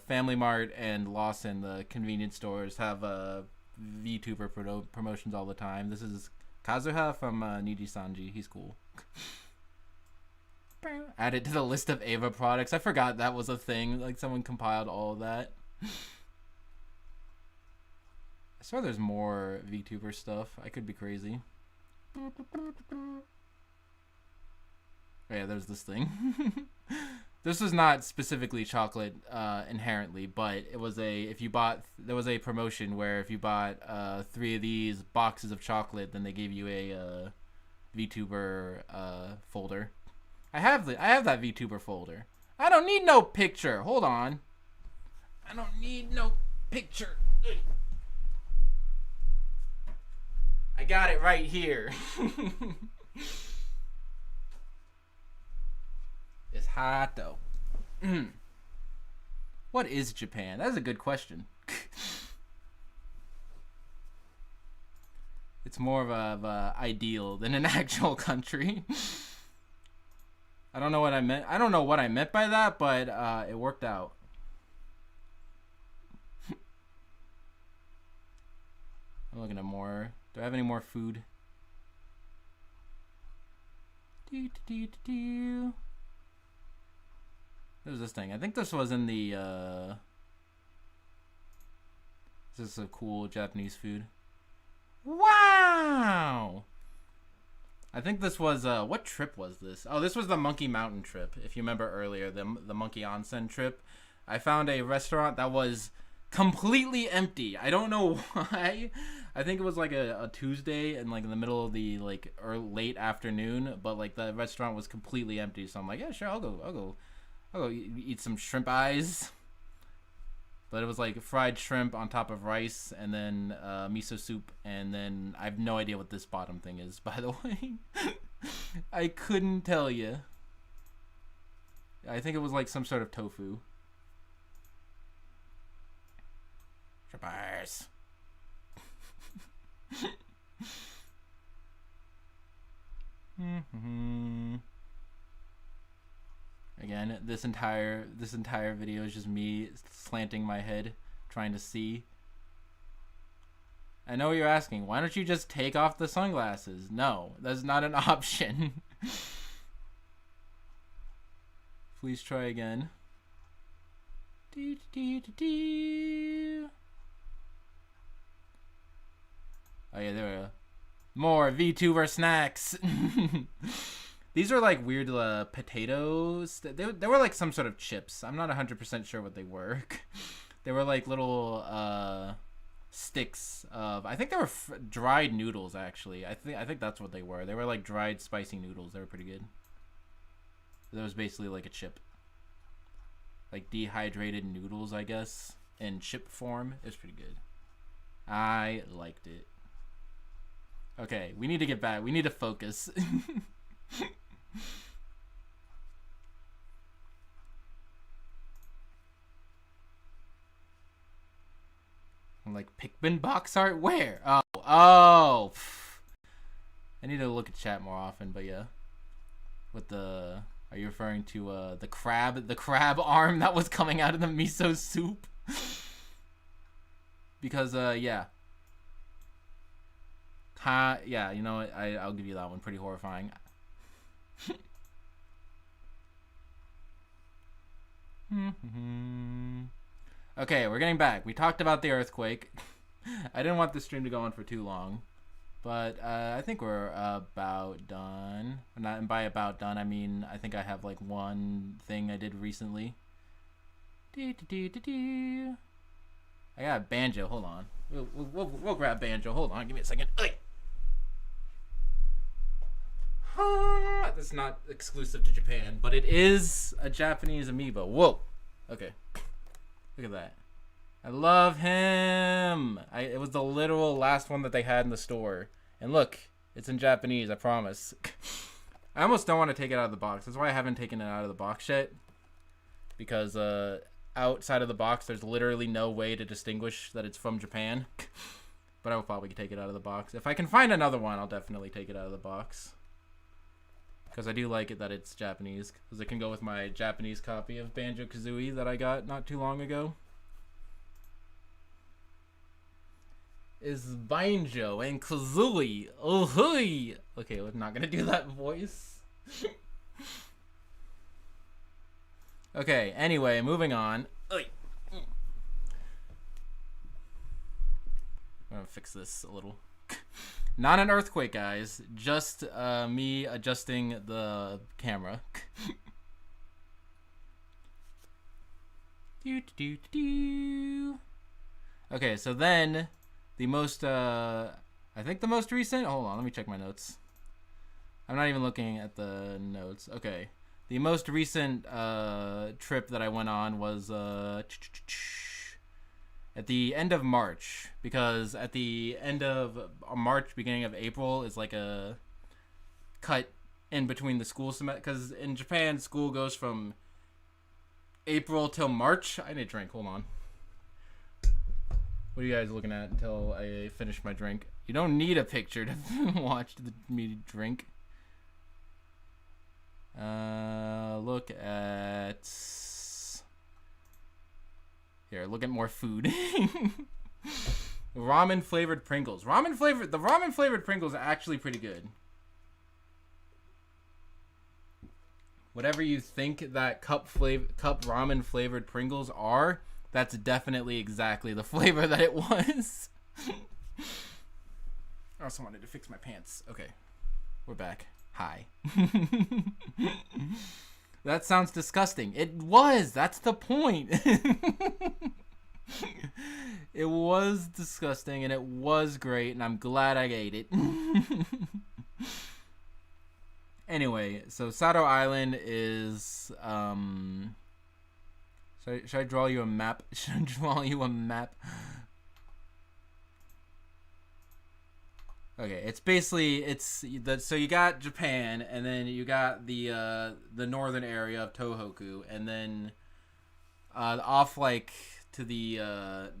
Family Mart and Lawson, the convenience stores, have VTuber promotions all the time. This is Kazuha from Niji Sanji. He's cool. Added to the list of Ava products. I forgot that was a thing. Like, someone compiled all of that. I swear there's more VTuber stuff. I could be crazy. Oh, yeah, there's this thing. This was not specifically chocolate inherently, but it was there was a promotion where if you bought 3 of these boxes of chocolate, then they gave you a VTuber folder. I have that VTuber folder. I don't need no picture. Hold on. I don't need no picture. I got it right here. It's hot though. What is Japan? That's a good question. It's more of a ideal than an actual country. I don't know what I meant. I don't know what I meant by that, but it worked out. I'm looking at more. Do I have any more food? There's this thing. I think this was in the this is a cool Japanese food. Wow! I think this was what trip was this? Oh, this was the Monkey Mountain trip. If you remember earlier, the Monkey Onsen trip. I found a restaurant that was completely empty. I don't know why. I think it was like a Tuesday and like in the middle of the like or late afternoon, but like the restaurant was completely empty. So I'm like, yeah, sure, I'll go eat some shrimp eyes. But it was like fried shrimp on top of rice and then miso soup, and then I have no idea what this bottom thing is, by the way. I couldn't tell you. I think it was like some sort of tofu. Shrimp eyes. Again, this entire video is just me slanting my head, trying to see. I know what you're asking. Why don't you just take off the sunglasses? No, that's not an option. Please try again. Oh yeah, there we go. More VTuber snacks. These are like weird potatoes. They were like some sort of chips. I'm not 100% sure what they were. They were like little sticks of. I think they were dried noodles. Actually, I think that's what they were. They were like dried spicy noodles. They were pretty good. That was basically like a chip, like dehydrated noodles, I guess, in chip form. It was pretty good. I liked it. Okay, we need to get back. We need to focus. like Pikmin box art? Where? Oh. I need to look at chat more often, but yeah. With the, are you referring to the crab arm that was coming out of the miso soup? Because yeah. Yeah, you know what? I'll give you that one. Pretty horrifying. Okay, we're getting back. We talked about the earthquake. I didn't want the stream to go on for too long, but I think we're about done. Not, and by about done, I mean I think I have like one thing I did recently. I got a banjo. Hold on. We'll grab banjo. Hold on. Give me a second. That's not exclusive to Japan, but it is a Japanese amiibo. Whoa. Okay. Look at that. I love him. It was the literal last one that they had in the store. And look, it's in Japanese, I promise. I almost don't want to take it out of the box. That's why I haven't taken it out of the box yet. Because outside of the box, there's literally no way to distinguish that it's from Japan. But I will probably take it out of the box. If I can find another one, I'll definitely take it out of the box. Because I do like it that it's Japanese. Because it can go with my Japanese copy of Banjo-Kazooie that I got not too long ago. Is Banjo and Kazooie. Oh, hooey. Okay, we're not going to do that voice. Okay, anyway, moving on. I'm going to fix this a little. Not an earthquake, guys. Just me adjusting the camera. Okay, so then the most, I think the most recent. Hold on, let me check my notes. I'm not even looking at the notes. Okay, the most recent trip that I went on was at the end of March, because at the end of March, beginning of April is like a cut in between the school semester. Because in Japan, school goes from April till March. I need a drink. Hold on. What are you guys looking at until I finish my drink? You don't need a picture to watch me drink. Look at... Here, look at more food. Ramen flavored Pringles. The ramen flavored Pringles are actually pretty good. Whatever you think that cup ramen flavored Pringles are, that's definitely exactly the flavor that it was. I also wanted to fix my pants. Okay, we're back. Hi. That sounds disgusting. It was. That's the point. It was disgusting, and it was great, and I'm glad I ate it. Anyway, so Sado Island is... Should I draw you a map? Should I draw you a map? Okay, it's basically so you got Japan, and then you got the northern area of Tohoku, and then off like to the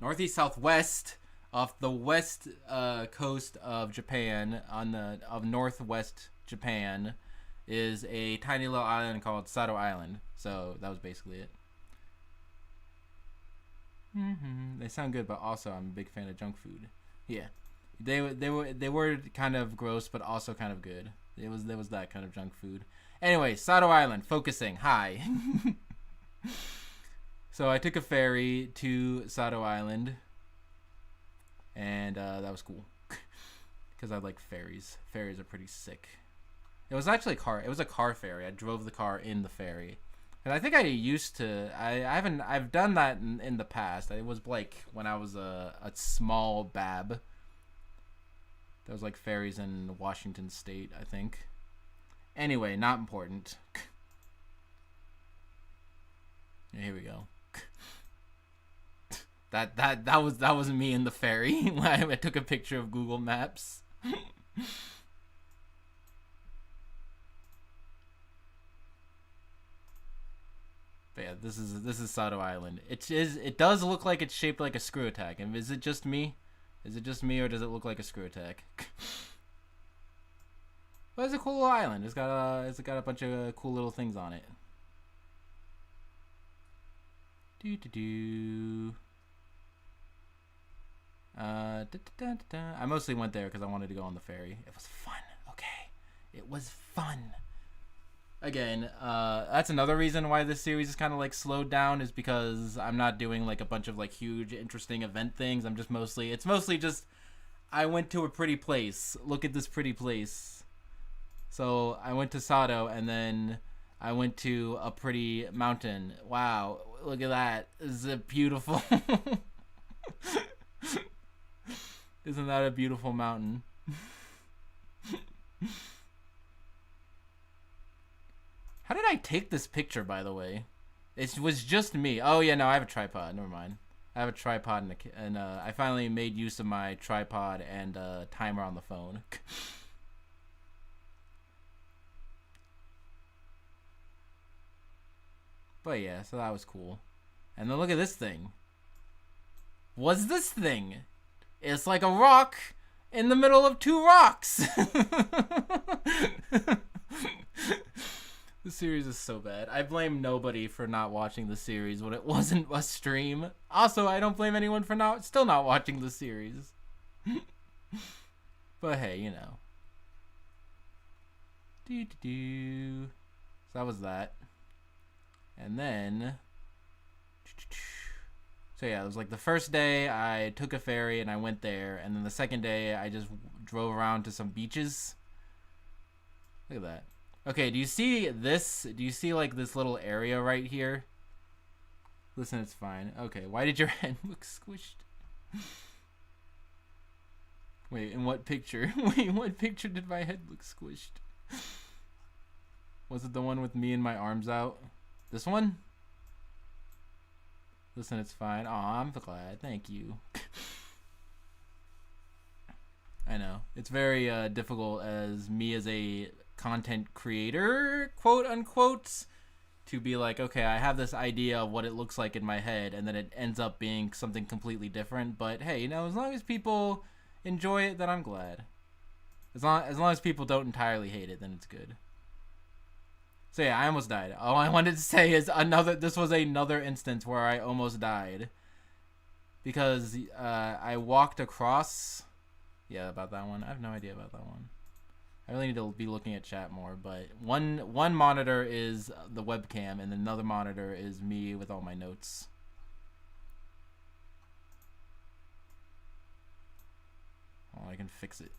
northeast southwest off the west coast of Japan of northwest Japan is a tiny little island called Sado Island. So that was basically it. They sound good, but also I'm a big fan of junk food. Yeah. They were kind of gross, but also kind of good. There was that kind of junk food. Anyway, Sado Island, focusing. Hi. So I took a ferry to Sado Island, and that was cool because I like ferries. Ferries are pretty sick. It was actually a car. It was a car ferry. I drove the car in the ferry, and I think I used to. I've done that in the past. It was like when I was a small bab. There was like ferries in Washington State, I think. Anyway, not important. Here we go. That was me in the ferry when I took a picture of Google Maps. But yeah, Yeah, this is Sato Island. It does look like it's shaped like a screw attack. And is it just me? Is it just me, or does it look like a screw attack? But it's a cool little island. It's got a bunch of cool little things on it. Do do do. I mostly went there because I wanted to go on the ferry. It was fun. Okay, it was fun. Again, that's another reason why this series is kind of like slowed down, is because I'm not doing like a bunch of like huge interesting event things. I'm just it's mostly just I went to a pretty place. Look at this pretty place. So I went to Sato, and then I went to a pretty mountain. Wow, look at that. Is it beautiful? Isn't that a beautiful mountain? How did I take this picture, by the way? It was just me. Oh, yeah, no, I have a tripod. Never mind. I have a tripod, and I finally made use of my tripod and timer on the phone. But yeah, so that was cool. And then look at this thing. What's this thing? It's like a rock in the middle of two rocks. The series is so bad. I blame nobody for not watching the series when it wasn't a stream. Also, I don't blame anyone for still not watching the series. But hey, you know. So that was that. And then, so yeah, it was like the first day I took a ferry and I went there, and then the second day I just drove around to some beaches. Look at that. Okay, do you see this? Do you see like this little area right here? Listen, it's fine. Okay, why did your head look squished? Wait, in what picture? Wait, in what picture did my head look squished? Was it the one with me and my arms out? This one? Listen, it's fine. Aw, I'm glad. Thank you. I know. It's very difficult as me as a content creator, quote unquote, to be like, okay, I have this idea of what it looks like in my head, and then it ends up being something completely different. But hey, you know, as long as people enjoy it, then I'm glad. As long as people don't entirely hate it, then it's good. So yeah, I almost died. All I wanted to say is this was another instance where I almost died. Because I walked across... Yeah, about that one. I have no idea about that one. I really need to be looking at chat more, but one monitor is the webcam, and another monitor is me with all my notes. Oh, I can fix it.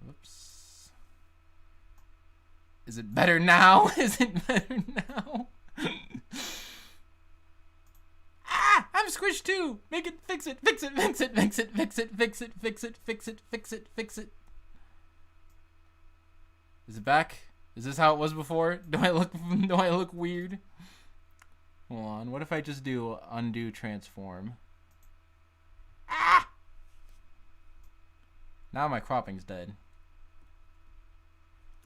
Whoops. Is it better now? Is it better now? Ah! I'm squished too! Make it, fix it, fix it, fix it, fix it, fix it, fix it, fix it, fix it, fix it, fix it. Is it back? Is this how it was before? Do I look weird? Hold on, what if I just do undo transform? Ah! Now my cropping's dead.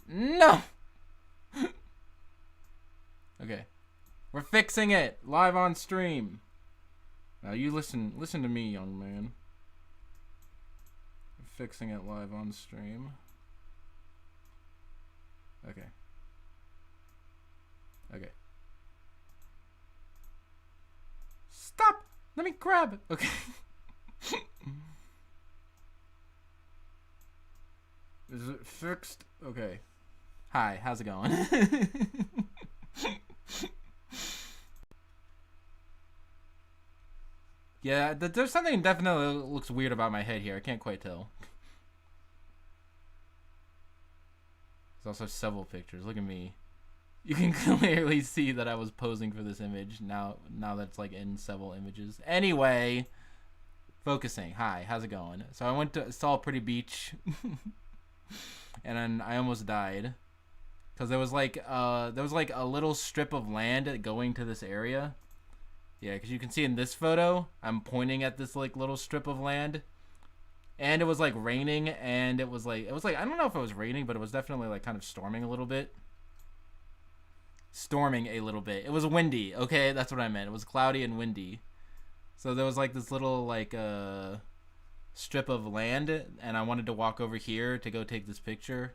No! Okay. We're fixing it live on stream. Now you listen to me, young man. We're fixing it live on stream. Okay. Okay. Stop! Let me grab. Okay. Is it fixed? Okay. Hi, how's it going? Yeah, there's something definitely looks weird about my head here. I can't quite tell. There's also several pictures. Look at me. You can clearly see that I was posing for this image. Now that's like in several images. Anyway, focusing. Hi, how's it going? So I saw a pretty beach. And then I almost died. Because there was like a little strip of land going to this area. Yeah, because you can see in this photo, I'm pointing at this like little strip of land. And it was like raining, and it was like I don't know if it was raining, but it was definitely like kind of storming a little bit. storming a little bit. It was windy, okay? That's what I meant. It was cloudy and windy. So there was like this little like strip of land, and I wanted to walk over here to go take this picture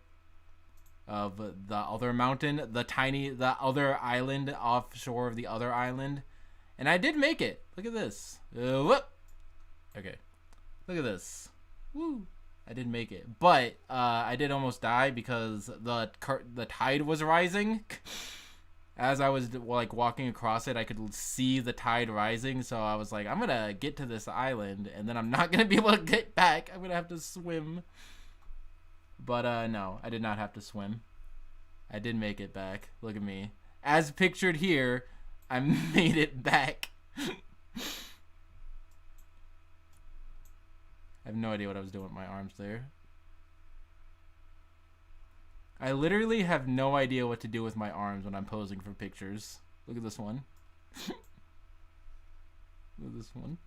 of the other mountain, the other island offshore of the other island. And I did make it. Look at this. Whoop. Okay. Look at this. Woo. I did make it. But I did almost die because the tide was rising. As I was like walking across it, I could see the tide rising. So I was like, I'm going to get to this island and then I'm not going to be able to get back. I'm going to have to swim. But no, I did not have to swim. I did make it back. Look at me. As pictured here, I made it back. I have no idea what I was doing with my arms there. I literally have no idea what to do with my arms when I'm posing for pictures. Look at this one. Look at this one.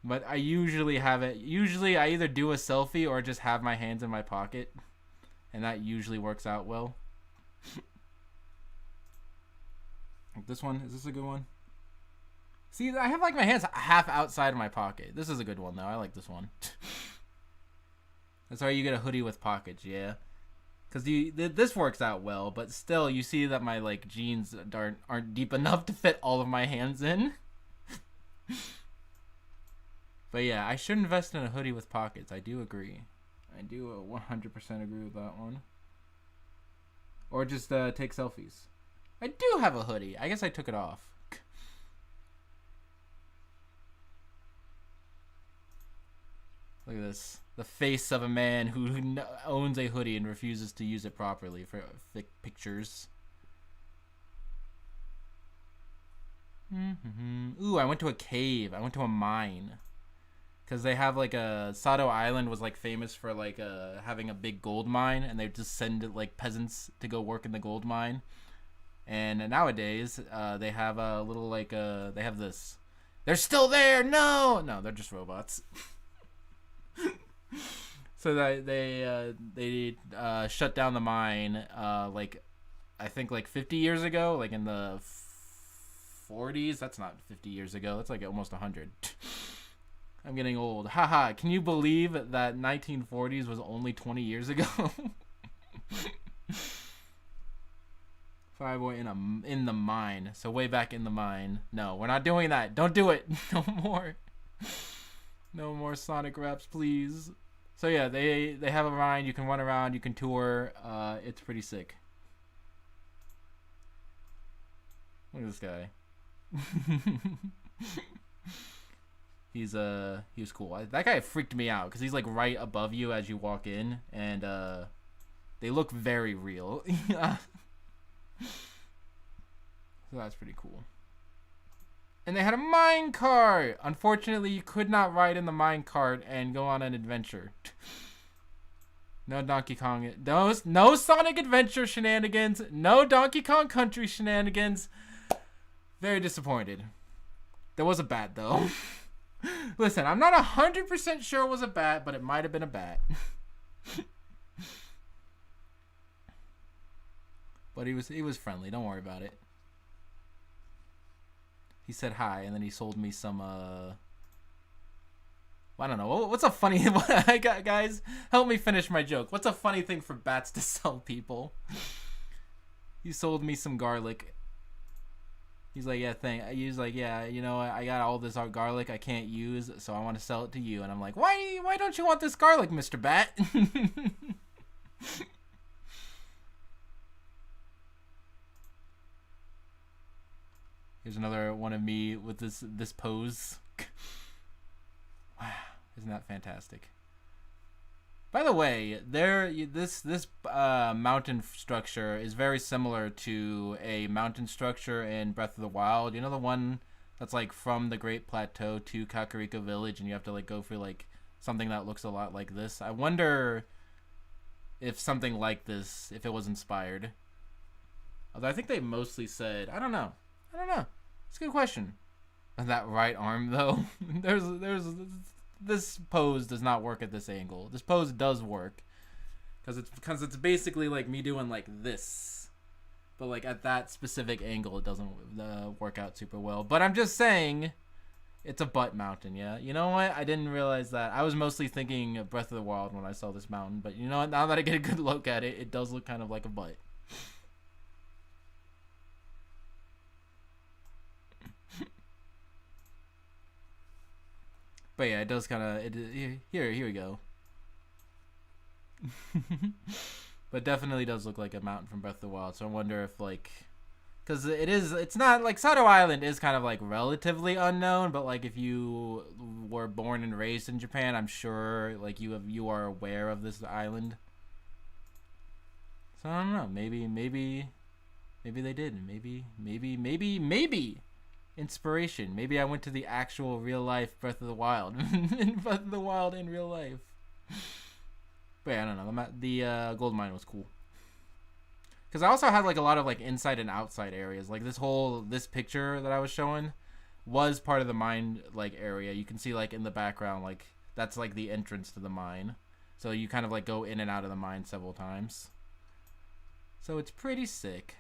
But I usually have it. Usually I either do a selfie or just have my hands in my pocket. And that usually works out well. Like this one. Is this a good one? See, I have like my hands half outside of my pocket. This is a good one though. I like this one. That's why you get a hoodie with pockets, yeah. Because this works out well, but still you see that my like jeans aren't deep enough to fit all of my hands in. But yeah, I should invest in a hoodie with pockets. I do agree. I do 100% agree with that one. Or just take selfies. I do have a hoodie. I guess I took it off. Look at this. The face of a man who owns a hoodie and refuses to use it properly for pictures. Ooh, I went to a cave. I went to a mine. Because they have like Sado Island was like famous for like having a big gold mine, and they just send like peasants to go work in the gold mine. And nowadays they have a little like they have this. They're still there. No, they're just robots. So that they shut down the mine like I think like 50 years ago, like in the 40s. That's not 50 years ago. That's like almost 100. I'm getting old. Haha, can you believe that 1940s was only 20 years ago? Fireboy in the mine. So way back in the mine. No, we're not doing that. Don't do it. No more. No more Sonic raps, please. So yeah, they have a mine. You can run around. You can tour. It's pretty sick. Look at this guy. He was cool. That guy freaked me out because he's like right above you as you walk in, and they look very real. So that's pretty cool. And they had a mine cart. Unfortunately, you could not ride in the mine cart and go on an adventure. No Donkey Kong. No Sonic Adventure shenanigans. No Donkey Kong Country shenanigans. Very disappointed. There was a bat though. Listen, I'm not 100% sure it was a bat, but it might have been a bat. But he was friendly. Don't worry about it. He said hi, and then he sold me some. I don't know. What's a funny? Guys, help me finish my joke. What's a funny thing for bats to sell people? He sold me some garlic. He's like, yeah, he's like, yeah, you know, I got all this garlic I can't use, so I want to sell it to you. And I'm like, why don't you want this garlic, Mr. Bat? Here's another one of me with this pose. Wow, isn't that fantastic? By the way, this mountain structure is very similar to a mountain structure in Breath of the Wild. You know the one that's like from the Great Plateau to Kakariko Village, and you have to like go through like something that looks a lot like this. I wonder if something like this, if it was inspired. Although I think they mostly said, I don't know. It's a good question. That right arm though, there's this pose does not work at this angle. This pose does work. Because it's basically like me doing like this, but like at that specific angle, it doesn't work out super well. But I'm just saying, it's a butt mountain. Yeah, you know what? I didn't realize that. I was mostly thinking of Breath of the Wild when I saw this mountain, but you know what? Now that I get a good look at it, it does look kind of like a butt. But yeah, it does kind of. Here we go. But definitely does look like a mountain from Breath of the Wild. So I wonder if like, because it's not like Sato Island is kind of like relatively unknown, but like if you were born and raised in Japan, I'm sure like you are aware of this island. So I don't know. Maybe they did. Maybe inspiration. Maybe I went to the actual real life Breath of the Wild, Breath of the Wild in real life. But yeah, I don't know. The gold mine was cool. Because I also had like a lot of like inside and outside areas. Like this picture that I was showing was part of the mine like area. You can see like in the background, like that's like the entrance to the mine. So you kind of like go in and out of the mine several times. So it's pretty sick.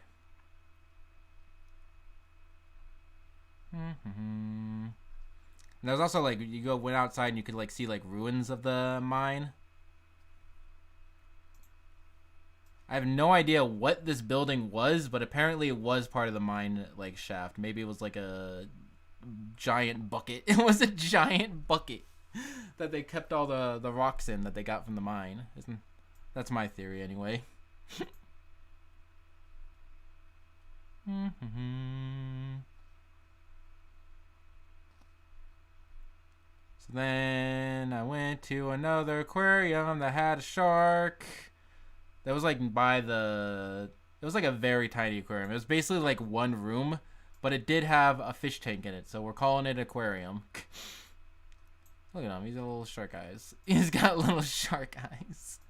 And there's also like went outside and you could like see like ruins of the mine. I have no idea what this building was, but apparently it was part of the mine like shaft. Maybe it was like a giant bucket. It was a giant bucket that they kept all the rocks in that they got from the mine. That's my theory anyway. So then I went to another aquarium that had a shark. That was like it was like a very tiny aquarium. It was basically like one room, but it did have a fish tank in it, so we're calling it an aquarium. Look at him, he's got little shark eyes. He's got little shark eyes.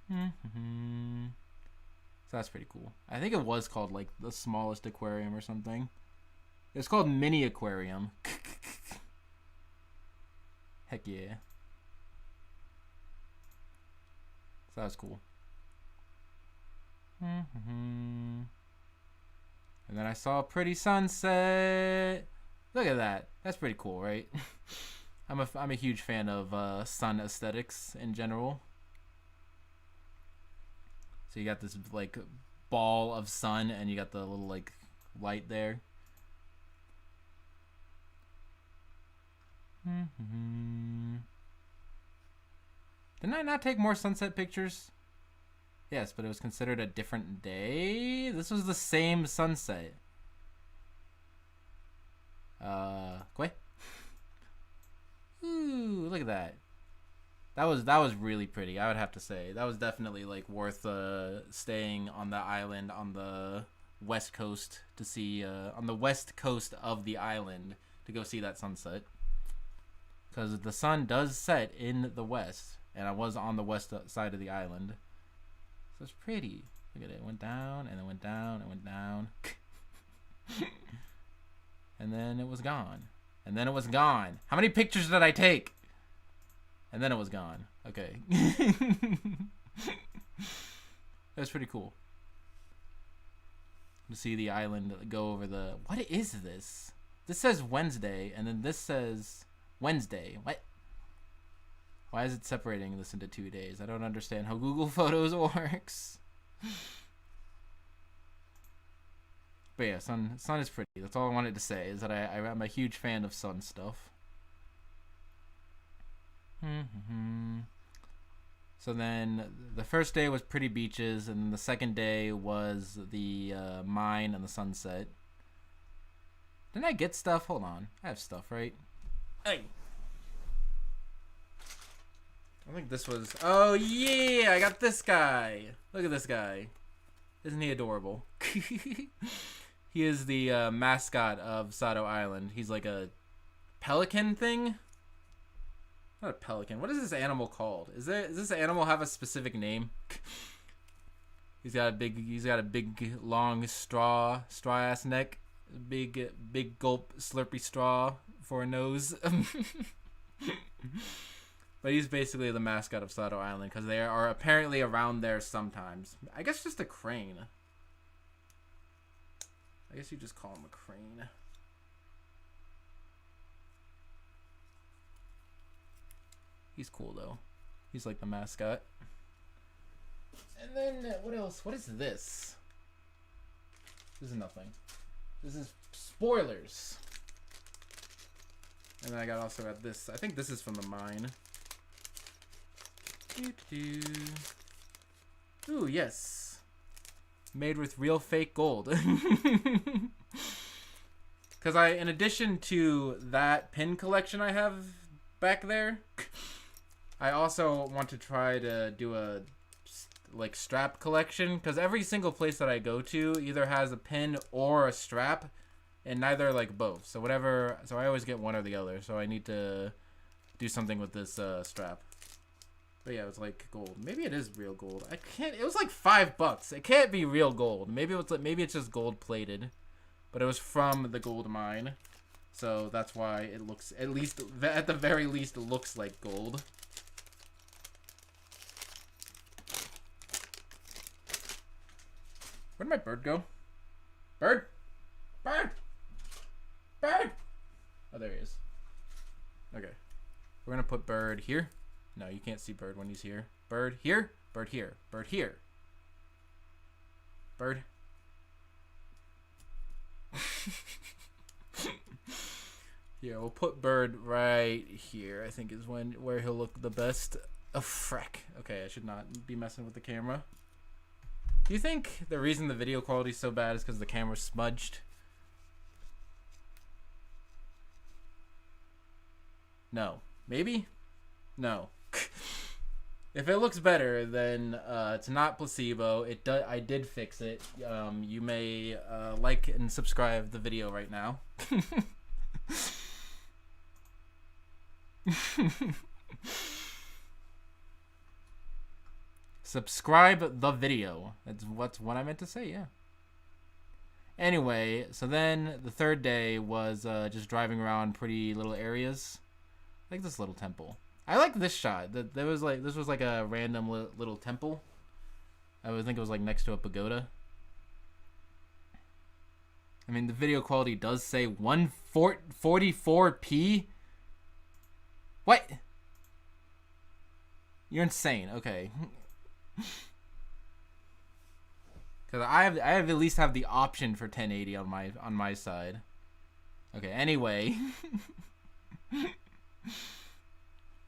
So that's pretty cool. I think it was called like the smallest aquarium or something. It's called mini aquarium. Heck yeah. So that was cool. And then I saw a pretty sunset. Look at that. That's pretty cool, right? I'm a huge fan of sun aesthetics in general. So you got this like ball of sun, and you got the little like light there. Didn't I not take more sunset pictures? Yes, but it was considered a different day. This was the same sunset. Quay? Ooh, look at that. That was really pretty, I would have to say. That was definitely like worth staying on the island on the west coast to see on the west coast of the island to go see that sunset. Because the sun does set in the west, and I was on the west side of the island. So it's pretty. Look at it. It went down, and it went down, and went down. And then it was gone. And then it was gone. How many pictures did I take? And then it was gone. Okay. That's pretty cool. To see the island go over the... What is this? This says Wednesday, and then this says Wednesday. What? Why is it separating this into 2 days? I don't understand how Google Photos works. But yeah, sun is pretty. That's all I wanted to say, is that I'm a huge fan of sun stuff. So then the first day was pretty beaches, and the second day was the mine and the sunset. Didn't I get stuff? Hold on. I have stuff, right? Hey. I think this was... Oh, yeah! I got this guy! Look at this guy. Isn't he adorable? He is the mascot of Sato Island. He's like a pelican thing? Not a pelican. What is this animal called? Does this animal have a specific name? He's got a big long straw ass neck. Big gulp slurpy straw for a nose. But he's basically the mascot of Sato Island because they are apparently around there sometimes. I guess just a crane. I guess you just call him a crane. He's cool though. He's like the mascot. And then what else? What is this? This is nothing. This is spoilers. And then I got also got this. I think this is from the mine. Ooh, yes. Made with real fake gold. Because in addition to that pin collection I have back there, I also want to try to do a like strap collection. Because every single place that I go to either has a pin or a strap, and neither like both. So whatever. So I always get one or the other. So I need to do something with this strap. But yeah, it was like gold. Maybe it is real gold. I can't. It was like $5. It can't be real gold. Maybe it's like it's just gold plated, but it was from the gold mine, so that's why it looks at the very least it looks like gold. Where'd my bird go? Bird, bird, bird. Oh, there he is. Okay, we're gonna put bird here. No, you can't see bird when he's here. Bird here, bird here, bird here. Bird. Yeah, we'll put bird right here. I think is where he'll look the best. Oh, frack. Okay, I should not be messing with the camera. Do you think the reason the video quality is so bad is because the camera's smudged? No. Maybe? No. If it looks better, then it's not placebo. I did fix it. You may like and subscribe the video right now. Subscribe the video. That's what I meant to say, yeah. Anyway, so then the third day was just driving around pretty little areas. Like this little temple. I like this shot. This was like a random little temple. I would think it was like next to a pagoda. I mean, the video quality does say 144p. What? You're insane. Okay. Because I have at least have the option for 1080 on my side. Okay. Anyway.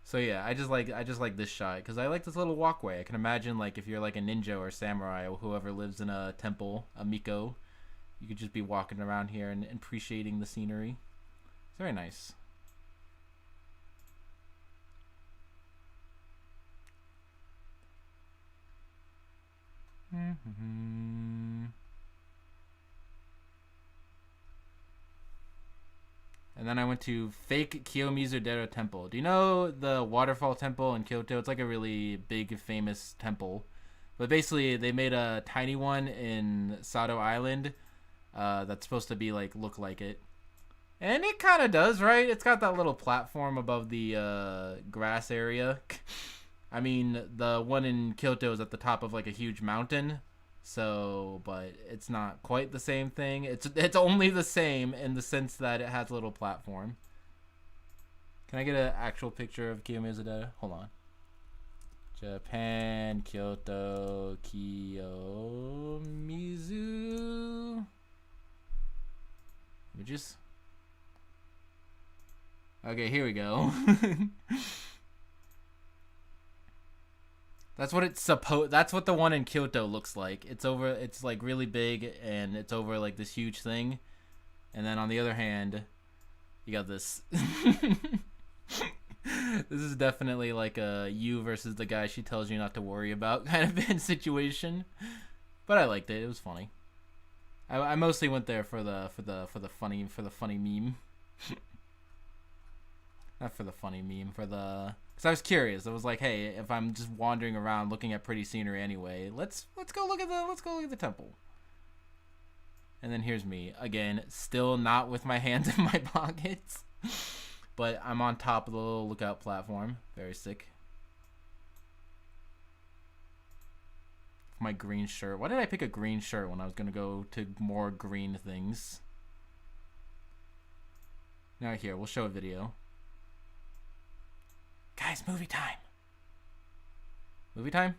So yeah, I just like this shot because I like this little walkway. I can imagine like if you're like a ninja or samurai or whoever lives in a temple, a miko, you could just be walking around here and appreciating the scenery. It's very nice. And then I went to fake Kiyomizu-dera Temple. Do you know the waterfall temple in Kyoto? It's like a really big, famous temple. But basically, they made a tiny one in Sato Island that's supposed to be like look like it. And it kind of does, right? It's got that little platform above the grass area. I mean, the one in Kyoto is at the top of like a huge mountain. So, but it's not quite the same thing. It's only the same in the sense that it has a little platform. Can I get an actual picture of Kiyomizu-dera? Hold on. Japan, Kyoto, Kiyomizu. Images. Okay, here we go. That's what that's what the one in Kyoto looks like. It's like really big and it's over like this huge thing. And then on the other hand, you got this. This is definitely like a you versus the guy she tells you not to worry about kind of situation. But I liked it. It was funny. I mostly went there for the funny meme. Not for the funny meme, because I was curious. I was like, hey, if I'm just wandering around looking at pretty scenery anyway, let's go look at the temple. And then here's me again, still not with my hands in my pockets. but I'm on top of the little lookout platform. Very sick. My green shirt. Why did I pick a green shirt when I was gonna go to more green things? Now here, we'll show a video. Guys, movie time. Movie time?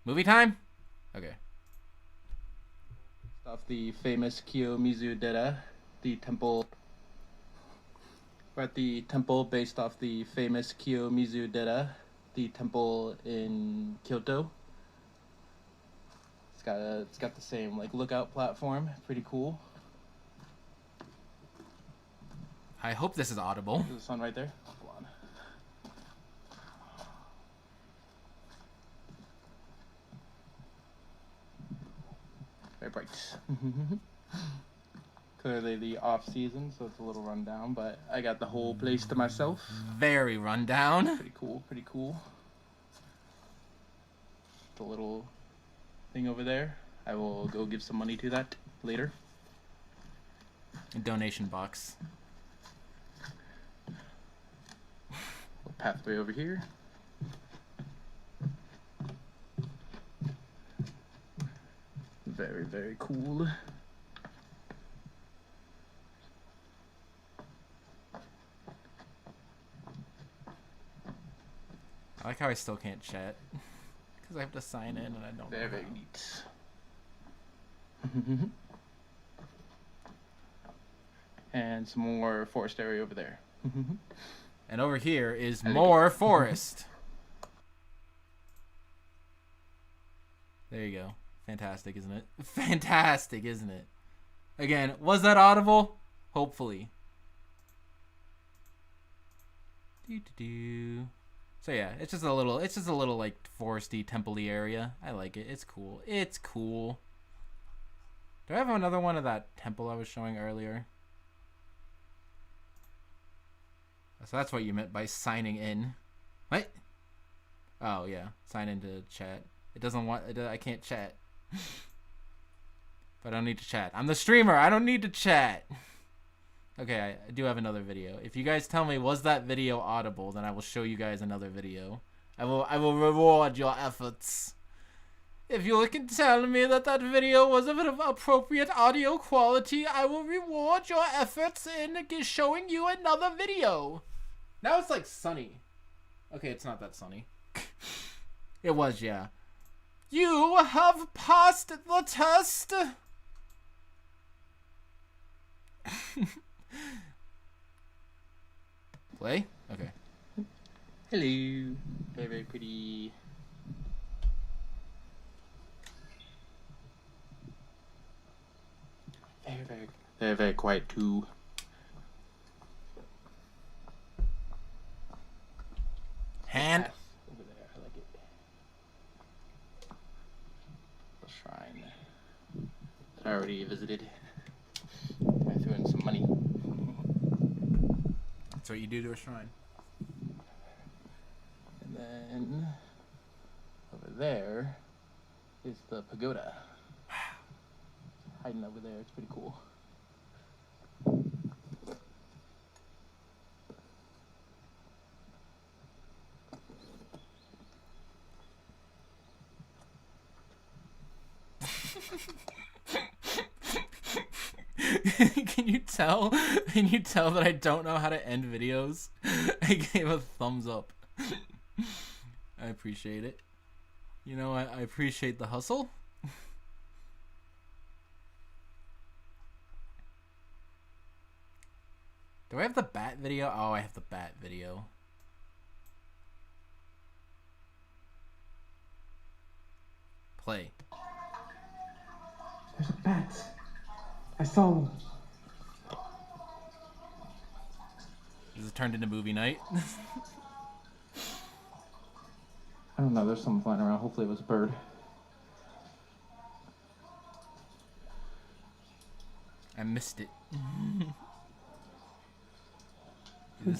Movie time? Okay. Off the famous Kiyomizu-dera, the temple. We're at the temple based off the famous Kiyomizu-dera, the temple in Kyoto. It's got the same like lookout platform. Pretty cool. I hope this is audible. There's the sun right there. Hold on. Very bright. Clearly the off season, so it's a little run down, but I got the whole place to myself. Very run down. Pretty cool, pretty cool. The little thing over there, I will go give some money to that later. A donation box. Little pathway over here. Very, very cool. I like how I still can't chat. Because I have to sign in and I don't know. Very neat. And some more forest area over there. And over here is more forest. There you go. Fantastic, isn't it? Fantastic, isn't it? Again, was that audible? Hopefully. So yeah, it's just a little like foresty, temple-y area. I like it. It's cool. It's cool. Do I have another one of that temple I was showing earlier? So that's what you meant by signing in. What? Oh yeah, sign into chat. It doesn't want. I can't chat. But I don't need to chat. I'm the streamer. I don't need to chat. Okay, I do have another video. If you guys tell me was that video audible, then I will show you guys another video. I will reward your efforts. If you can tell me that that video was of appropriate audio quality, I will reward your efforts in showing you another video. Now it's like sunny. Okay, it's not that sunny. It was, yeah. You have passed the test. Play? Okay. Hello. Very, very pretty. Very, very, very, very quiet too. Hand. Over there, I like it. The shrine that I already visited. I threw in some money. That's what you do to a shrine. And then over there is the pagoda. Hiding over there, it's pretty cool. Can you tell? Can you tell that I don't know how to end videos? I gave a thumbs up. I appreciate it. You know, I appreciate the hustle. Do I have the bat video? Oh, I have the bat video. Play. There's a bat. I saw him. Is it turned into movie night? I don't know, there's something flying around. Hopefully it was a bird. I missed it.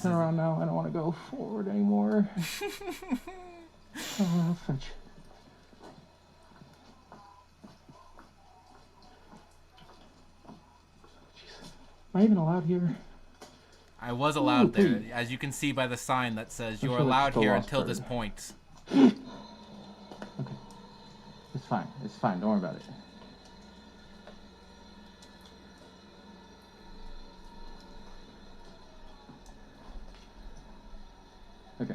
Turn around now. I don't want to go forward anymore. Oh, fetch. Am I even allowed here? I was allowed there, please. as you can see by the sign that says I you're feel like allowed it's a here lost until bird. this point. Okay. It's fine. It's fine. Don't worry about it. Okay.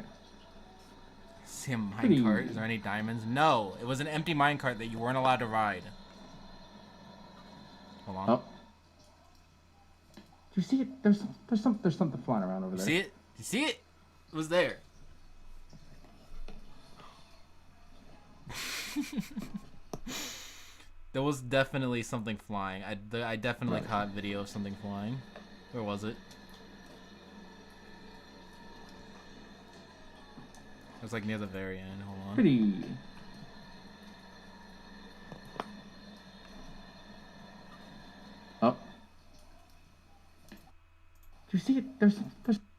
See a minecart? Pretty. Is there any diamonds? No, it was an empty minecart that you weren't allowed to ride. Hold on. Oh. Do you see it? There's something flying around over there. See it? You see it? It was there. There was definitely something flying. I definitely caught video of something flying. Where was it? It was like near the very end. Hold on. Pretty. Oh. Do you see it? There's.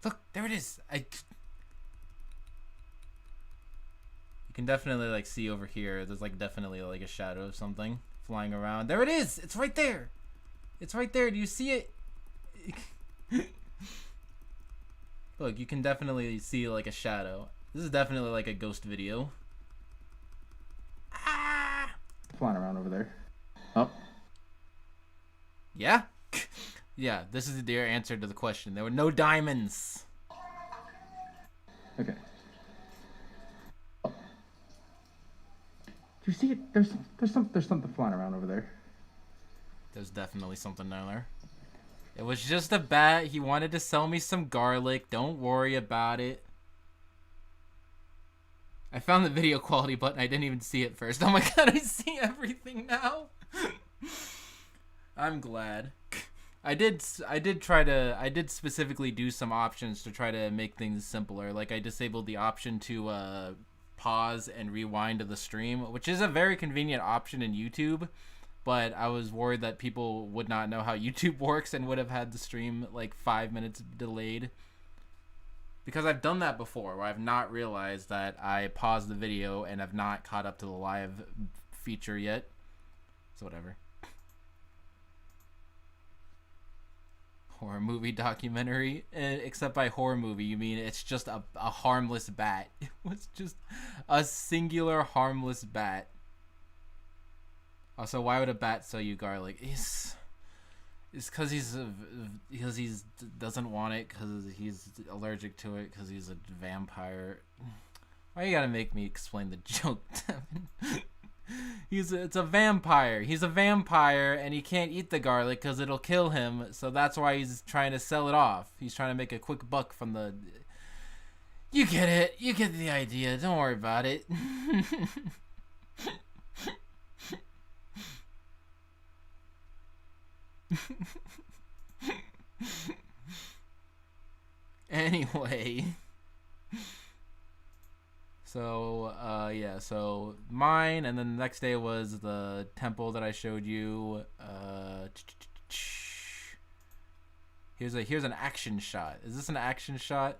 Look, there it is. You can definitely like see over here. There's like definitely like a shadow of something flying around. There it is. It's right there. It's right there. Do you see it? Look, you can definitely see like a shadow. This is definitely like a ghost video. Ah! Flying around over there. Oh. Yeah? Yeah, this is the answer to the question. There were no diamonds. Okay. Oh. Do you see it? There's something flying around over there. There's definitely something down there. It was just a bat. He wanted to sell me some garlic. Don't worry about it. I found the video quality button. I didn't even see it first. Oh my god, I see everything now. I'm glad. I did specifically do some options to try to make things simpler. Like I disabled the option to pause and rewind to the stream, which is a very convenient option in YouTube, but I was worried that people would not know how YouTube works and would have had the stream like 5 minutes delayed. Because I've done that before, where I've not realized that I paused the video and have not caught up to the live feature yet. So whatever. Horror movie documentary. Except by horror movie, you mean it's just a harmless bat. It was just a singular harmless bat. Also, why would a bat sell you garlic? It's because he doesn't want it, because he's allergic to it, because he's a vampire. Why you gotta make me explain the joke, Devin? It's a vampire. He's a vampire, and he can't eat the garlic because it'll kill him. So that's why he's trying to sell it off. He's trying to make a quick buck from the. You get it. You get the idea. Don't worry about it. Anyway, so yeah, so mine, and then the next day was the temple that I showed you. Here's an action shot. Is this an action shot?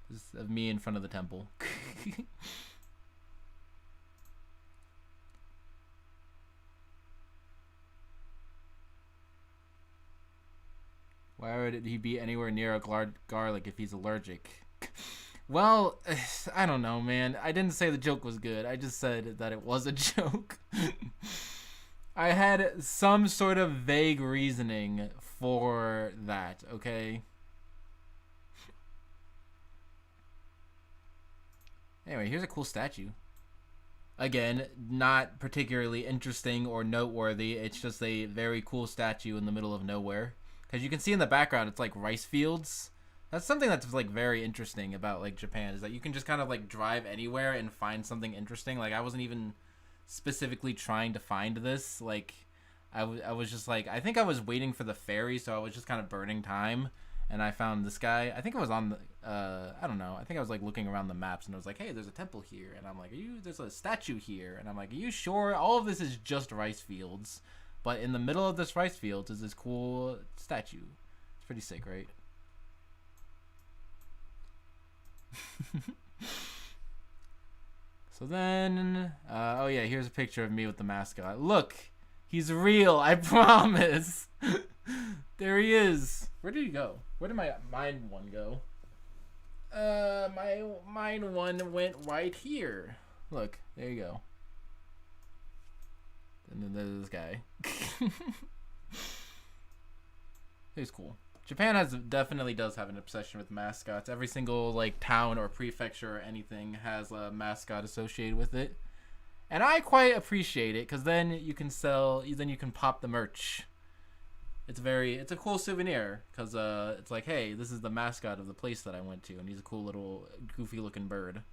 This is of me in front of the temple. Why would he be anywhere near a garlic if he's allergic? Well, I don't know, man. I didn't say the joke was good. I just said that it was a joke. I had some sort of vague reasoning for that, okay? Anyway, here's a cool statue. Again, not particularly interesting or noteworthy. It's just a very cool statue in the middle of nowhere. Because you can see in the background, it's like rice fields. That's something that's like very interesting about like Japan, is that you can just kind of like drive anywhere and find something interesting. Like I wasn't even specifically trying to find this. Like I was just like, I think I was waiting for the ferry, so I was just kind of burning time. And I found this guy. I think it was on the, I don't know. I think I was like looking around the maps and I was like, hey, there's a temple here. And I'm like, there's a statue here. And I'm like, are you sure? All of this is just rice fields. But in the middle of this rice field is this cool statue. It's pretty sick, right? So then, oh yeah, here's a picture of me with the mascot. Look, he's real, I promise. There he is. Where did he go? Where did my mine one go? My mine one went right here. Look, there you go. And then there's this guy. He's cool. Japan definitely does have an obsession with mascots. Every single like town or prefecture or anything has a mascot associated with it, and I quite appreciate it because then you can pop the merch. It's a cool souvenir because it's like, hey, this is the mascot of the place that I went to, and he's a cool little goofy looking bird.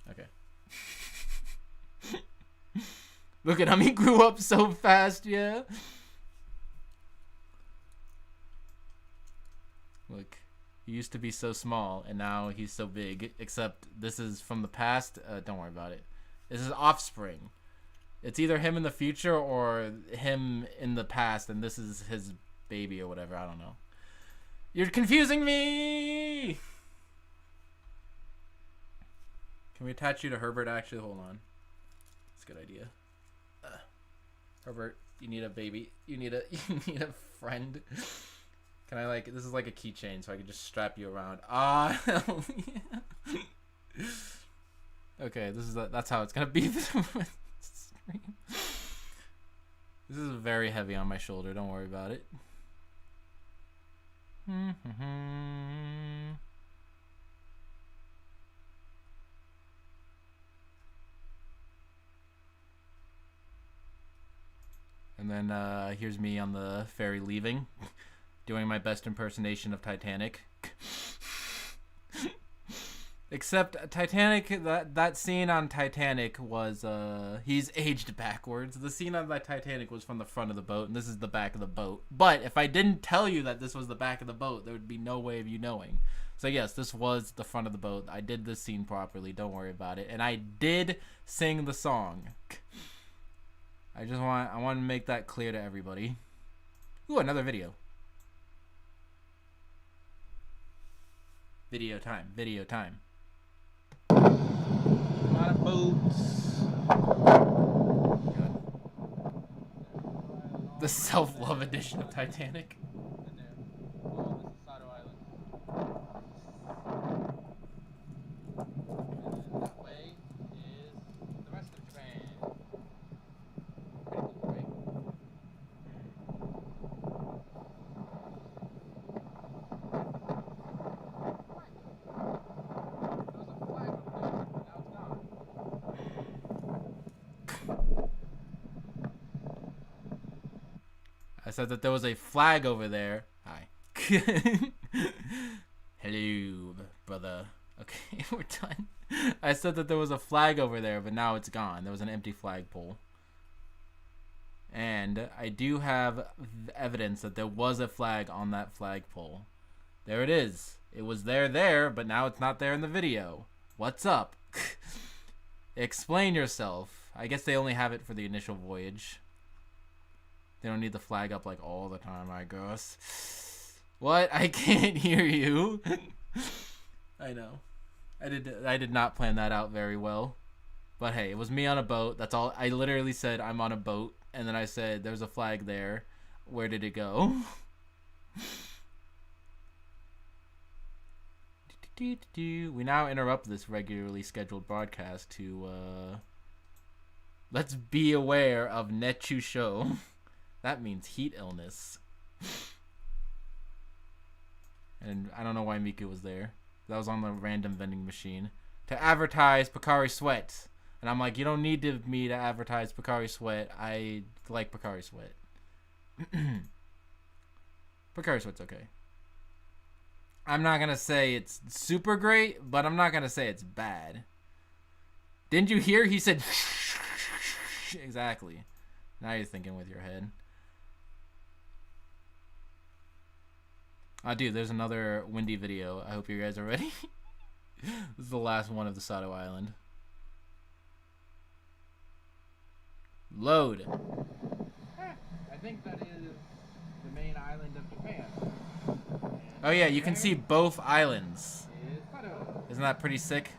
Okay. Look at him, he grew up so fast, yeah. Look, he used to be so small, and now he's so big. Except this is from the past. Don't worry about it. This is offspring. It's either him in the future or him in the past, and this is his baby or whatever. I don't know. You're confusing me! Can we attach you to Herbert, actually? Hold on. That's a good idea. Herbert, you need a baby. You need a friend. Can I this is like a keychain, so I can just strap you around. Ah, hell yeah. Okay, that's how it's gonna be. This is very heavy on my shoulder. Don't worry about it. And then here's me on the ferry leaving. Doing my best impersonation of Titanic. Except Titanic, that scene on Titanic was, he's aged backwards. The scene on the Titanic was from the front of the boat, and this is the back of the boat. But if I didn't tell you that this was the back of the boat, there would be no way of you knowing. So yes, this was the front of the boat. I did this scene properly, don't worry about it. And I did sing the song. I want to make that clear to everybody. Ooh, another video. Video time. A lot of boats. Good. The self-love edition of Titanic. That way is the rest of Japan. Pretty cool, right? I said that there was a flag over there. Hi. Hello, brother. Okay, we're done. I said that there was a flag over there, but now it's gone. There was an empty flagpole. And I do have evidence that there was a flag on that flagpole. There it is. It was there, but now it's not there in the video. What's up? Explain yourself. I guess they only have it for the initial voyage. They don't need the flag up like all the time, I guess. What? I can't hear you. I know. I did not plan that out very well. But hey, it was me on a boat. That's all. I literally said I'm on a boat, and then I said there's a flag there. Where did it go? We now interrupt this regularly scheduled broadcast to let's be aware of Netchusho. That means heat illness. And I don't know why Miku was there. That was on the random vending machine. To advertise Pocari Sweat. And I'm like, you don't need me to advertise Pocari Sweat. I like Pocari Sweat. Pocari Sweat's okay. I'm not going to say it's super great, but I'm not going to say it's bad. Didn't you hear? He said... Exactly. Now you're thinking with your head. Dude, there's another windy video. I hope you guys are ready. This is the last one of the Sato Island. Load. I think that is the main island of Japan. Oh yeah, you can see both islands. Isn't that pretty sick?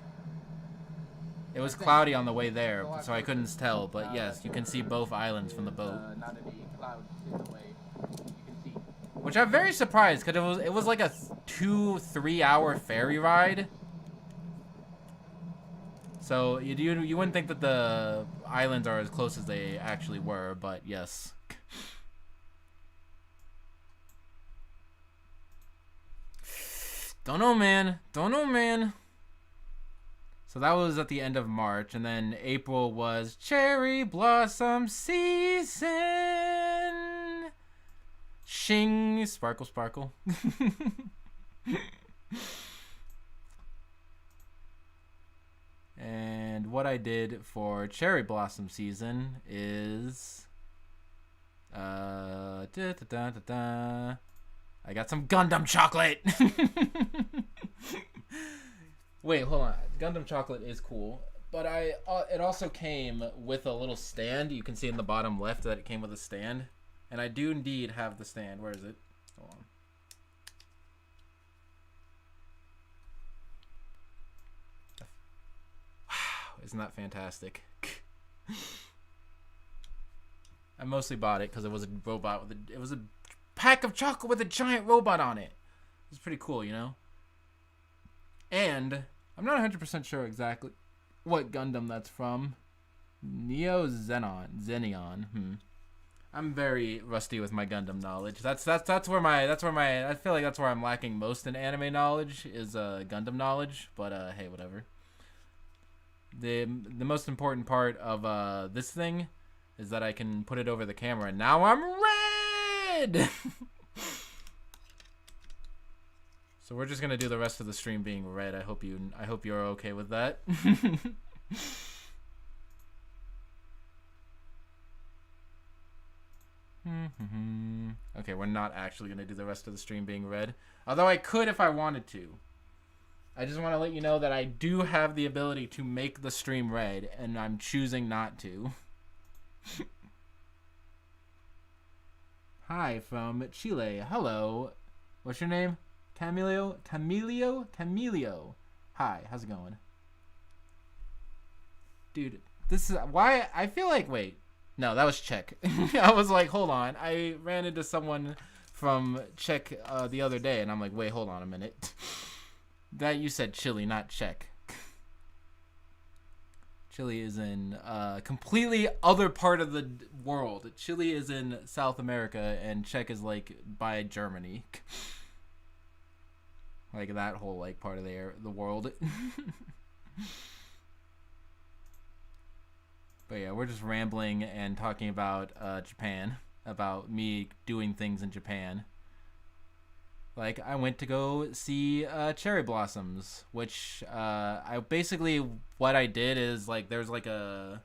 It was cloudy on the way there, so I couldn't tell, but yes, you can see both islands from the boat. Not any clouds in the way. You can see. Which I'm very surprised, because it was like a 2-3 hour ferry ride. So you wouldn't think that the islands are as close as they actually were, but yes. Don't know, man. Don't know, man. So that was at the end of March, and then April was cherry blossom season. Shing, sparkle, sparkle. And what I did for cherry blossom season is I got some Gundam chocolate. Wait, hold on. Gundam chocolate is cool, but it also came with a little stand. You can see in the bottom left that it came with a stand, and I do indeed have the stand. Where is it? Hold on. Wow, isn't that fantastic? I mostly bought it because it was a robot it was a pack of chocolate with a giant robot on it. It's pretty cool, you know. And I'm not 100% sure exactly what Gundam that's from. Neo Xenon. I'm very rusty with my Gundam knowledge. That's where my I feel like that's where I'm lacking most in anime knowledge is Gundam knowledge. But hey, whatever. The most important part of this thing is that I can put it over the camera, and now I'm red. So we're just gonna do the rest of the stream being red. I hope you're okay with that. Okay, we're not actually gonna do the rest of the stream being red. Although I could if I wanted to. I just want to let you know that I do have the ability to make the stream red, and I'm choosing not to. Hi from Chile. Hello. What's your name? Camilio? Hi, how's it going? Dude, this is why I feel like, wait. No, that was Czech. I was like, hold on. I ran into someone from Czech the other day, and I'm like, wait, hold on a minute. That you said Chile, not Czech. Chile is in a completely other part of the world. Chile is in South America, and Czech is like by Germany. Like that whole like part of the world. But yeah, we're just rambling and talking about Japan, about me doing things in Japan. Like I went to go see cherry blossoms, which I basically what I did is like there's like a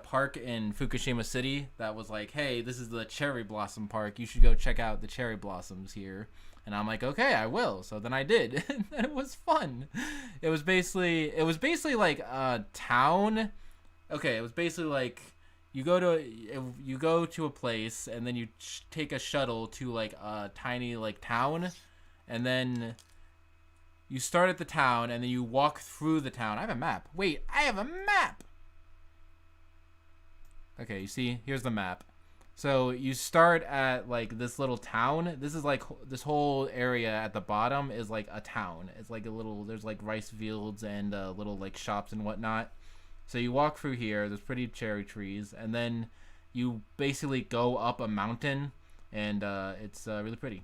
park in Fukushima City that was like, hey, this is the cherry blossom park. You should go check out the cherry blossoms here. And I'm like, okay, I will. So then I did. And it was fun. It was basically like a town. Okay, it was basically like you go to a place and then you take a shuttle to like a tiny like town, and then you start at the town and then you walk through the town. I have a map. Wait, I have a map. Okay, you see, here's the map. So you start at like this little town. This is like this whole area at the bottom is like a town. It's like a little, there's like rice fields and little like shops and whatnot. So you walk through here, there's pretty cherry trees, and then you basically go up a mountain, and it's really pretty.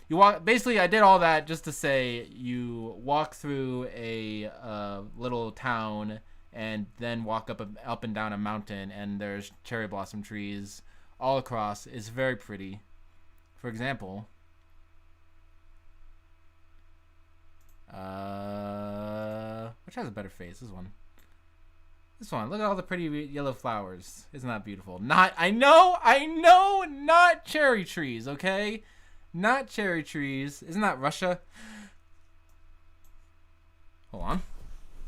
You walk, basically I did all that just to say you walk through a little town and then walk up and down a mountain, and there's cherry blossom trees all across. It's very pretty. For example, which has a better face? This one. This one, look at all the pretty yellow flowers. Isn't that beautiful? I know, not cherry trees, okay? Not cherry trees. Isn't that Russia? Hold on.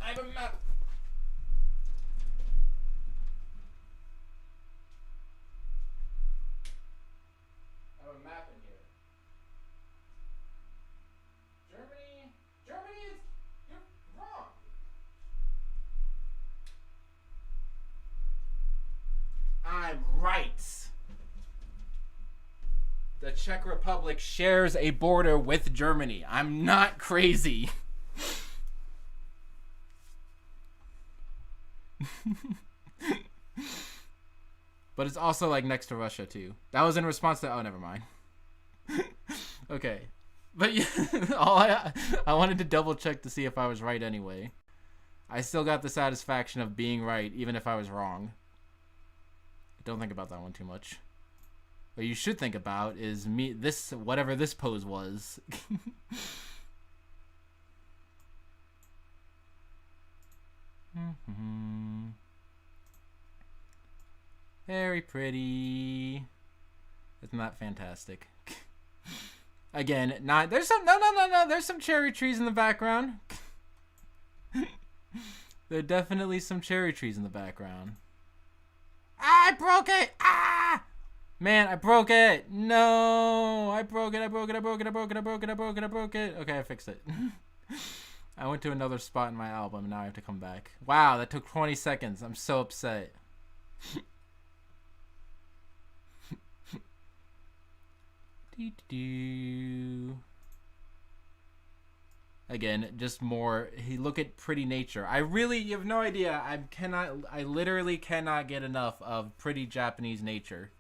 I have a map. I have a map in here. Germany is, you're wrong. I'm right. Czech Republic shares a border with Germany. I'm not crazy. But it's also like next to Russia too. That was in response to, oh, never mind. Okay. But yeah, I wanted to double check to see if I was right anyway. I still got the satisfaction of being right, even if I was wrong. Don't think about that one too much. What you should think about is whatever this pose was. Very pretty. Isn't that fantastic? Again, there's some there's some cherry trees in the background. There are definitely some cherry trees in the background. Ah, I broke it! Ah! Man, I broke it! No! I broke it. Okay, I fixed it. I went to another spot in my album, and now I have to come back. Wow, that took 20 seconds. I'm so upset. Again, just more. Look at pretty nature. You have no idea. I literally cannot get enough of pretty Japanese nature.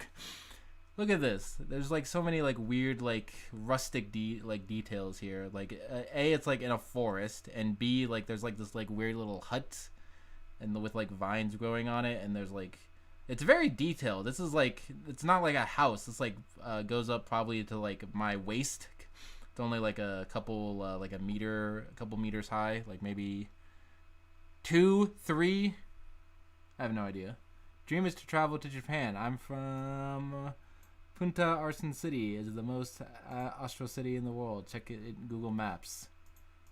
Look at this. There's like so many like weird like rustic details here. Like A, it's like in a forest, and B, like there's like this like weird little hut, and with like vines growing on it, and there's like, it's very detailed. This is like, it's not like a house. It's like goes up probably to like my waist. It's only like a couple like a couple meters high, like maybe 2, 3. I have no idea. Dream is to travel to Japan. I'm from Punta Arson City. Is the most austral city in the world. Check it in Google Maps.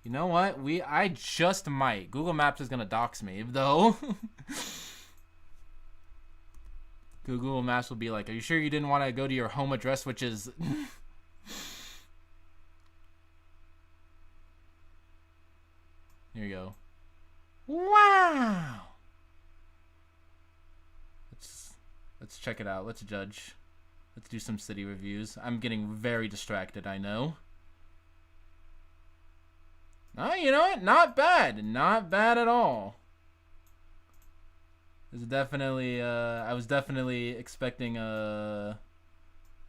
You know what? I just might. Google Maps is gonna dox me though. Google Maps will be like, "Are you sure you didn't want to go to your home address, which is?" Here you go. Wow. Let's check it out. Let's judge. Let's do some city reviews. I'm getting very distracted, I know. Oh, you know what? Not bad. Not bad at all. This is definitely I was definitely expecting I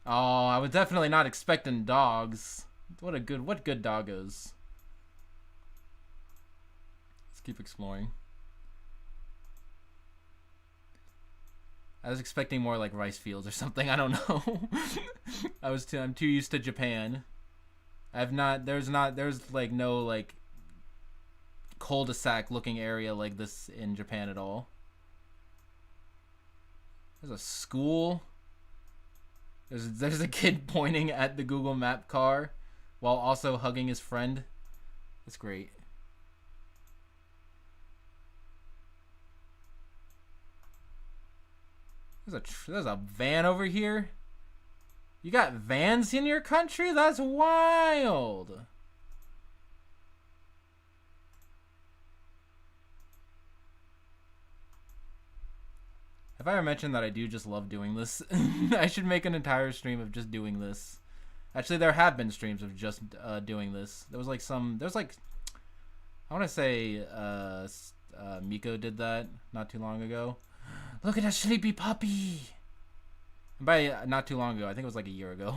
was definitely not expecting dogs. What good doggos. Let's keep exploring. I was expecting more like rice fields or something. I don't know. I'm too used to Japan. There's like no like cul-de-sac looking area like this in Japan at all. There's a school. There's a kid pointing at the Google Map car while also hugging his friend. That's great. There's a van over here. You got vans in your country? That's wild. Have I ever mentioned that I do just love doing this? I should make an entire stream of just doing this. Actually, there have been streams of just doing this. There's like, I want to say Miko did that not too long ago. Look at that sleepy puppy. And by not too long ago, I think it was like a year ago.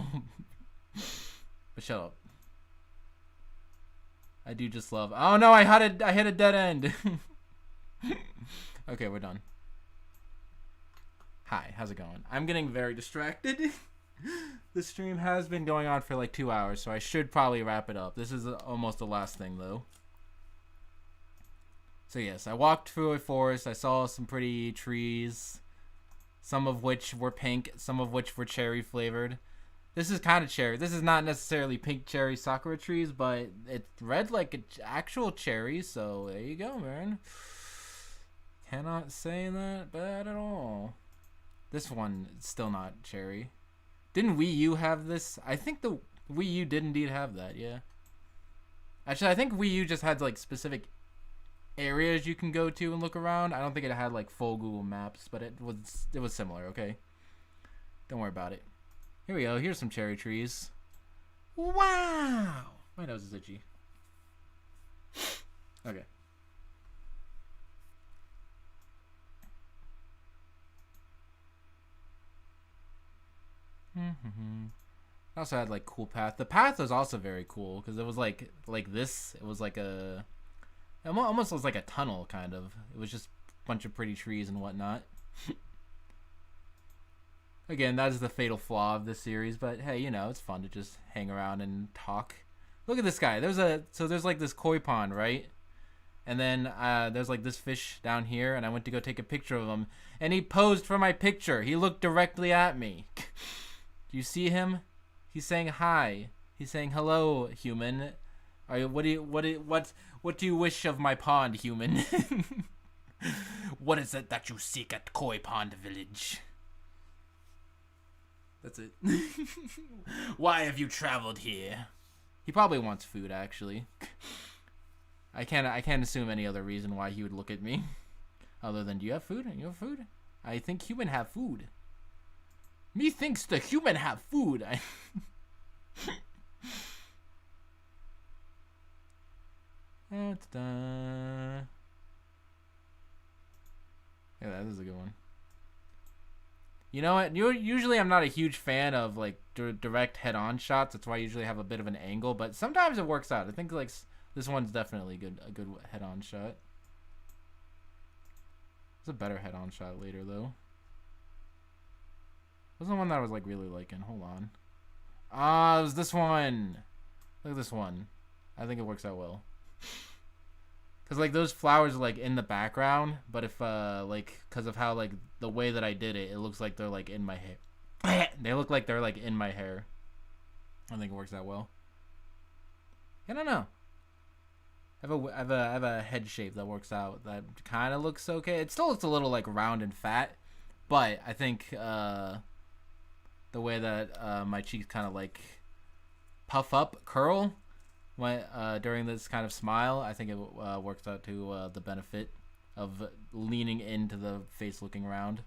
But shut up. I do just love. Oh no, I hit a dead end. Okay, we're done. Hi, how's it going? I'm getting very distracted. The stream has been going on for like 2 hours, so I should probably wrap it up. This is almost the last thing though. So yes, I walked through a forest. I saw some pretty trees, some of which were pink, some of which were cherry flavored. This is kind of cherry. This is not necessarily pink cherry sakura trees, but it's red like an actual cherry. So there you go, man. Cannot say that bad at all. This one is still not cherry. Didn't Wii U have this? I think the Wii U did indeed have that, yeah. Actually, I think Wii U just had like specific areas you can go to and look around. I don't think it had like full Google Maps, but it was similar, okay? Don't worry about it. Here we go. Here's some cherry trees. Wow. My nose is itchy. Okay. I also had like cool path. The path was also very cool because it was like this. It was like a almost was like a tunnel kind of. It was just a bunch of pretty trees and whatnot. Again, that is the fatal flaw of this series, but hey, you know, it's fun to just hang around and talk. Look at this guy. There's like this koi pond, right? And then there's like this fish down here, and I went to go take a picture of him, and he posed for my picture. He looked directly at me. Do you see him? He's saying hi. He's saying hello, human. What do you wish of my pond, human? What is it that you seek at Koi Pond Village? That's it. Why have you traveled here? He probably wants food, actually. I can't assume any other reason why he would look at me, other than, do you have food? You have food? I think human have food. Me thinks the human have food. That's done. Yeah, that is a good one. You know what? Usually I'm not a huge fan of like direct head-on shots. That's why I usually have a bit of an angle, but sometimes it works out. I think like this one's definitely a good head-on shot. It's a better head-on shot later though. What's the one that I was like really liking? Hold on. Ah, it was this one. Look at this one. I think it works out well. Cause like those flowers are like in the background, but if like cause of how like the way that I did it, it looks like they're like in my hair. They look like they're like in my hair. I think it works out well. I don't know. I have a head shape that works out that kind of looks okay. It still looks a little like round and fat, but I think the way that my cheeks kind of like puff up, curl. During this kind of smile, I think it works out to the benefit of leaning into the face looking round.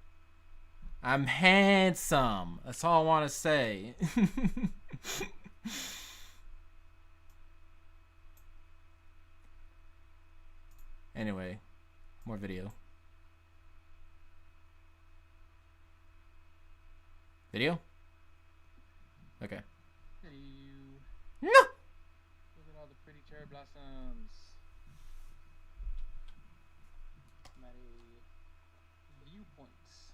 I'm handsome. That's all I want to say. Anyway, more video. Video? Okay. No! All the pretty cherry blossoms. I'm at a viewpoints.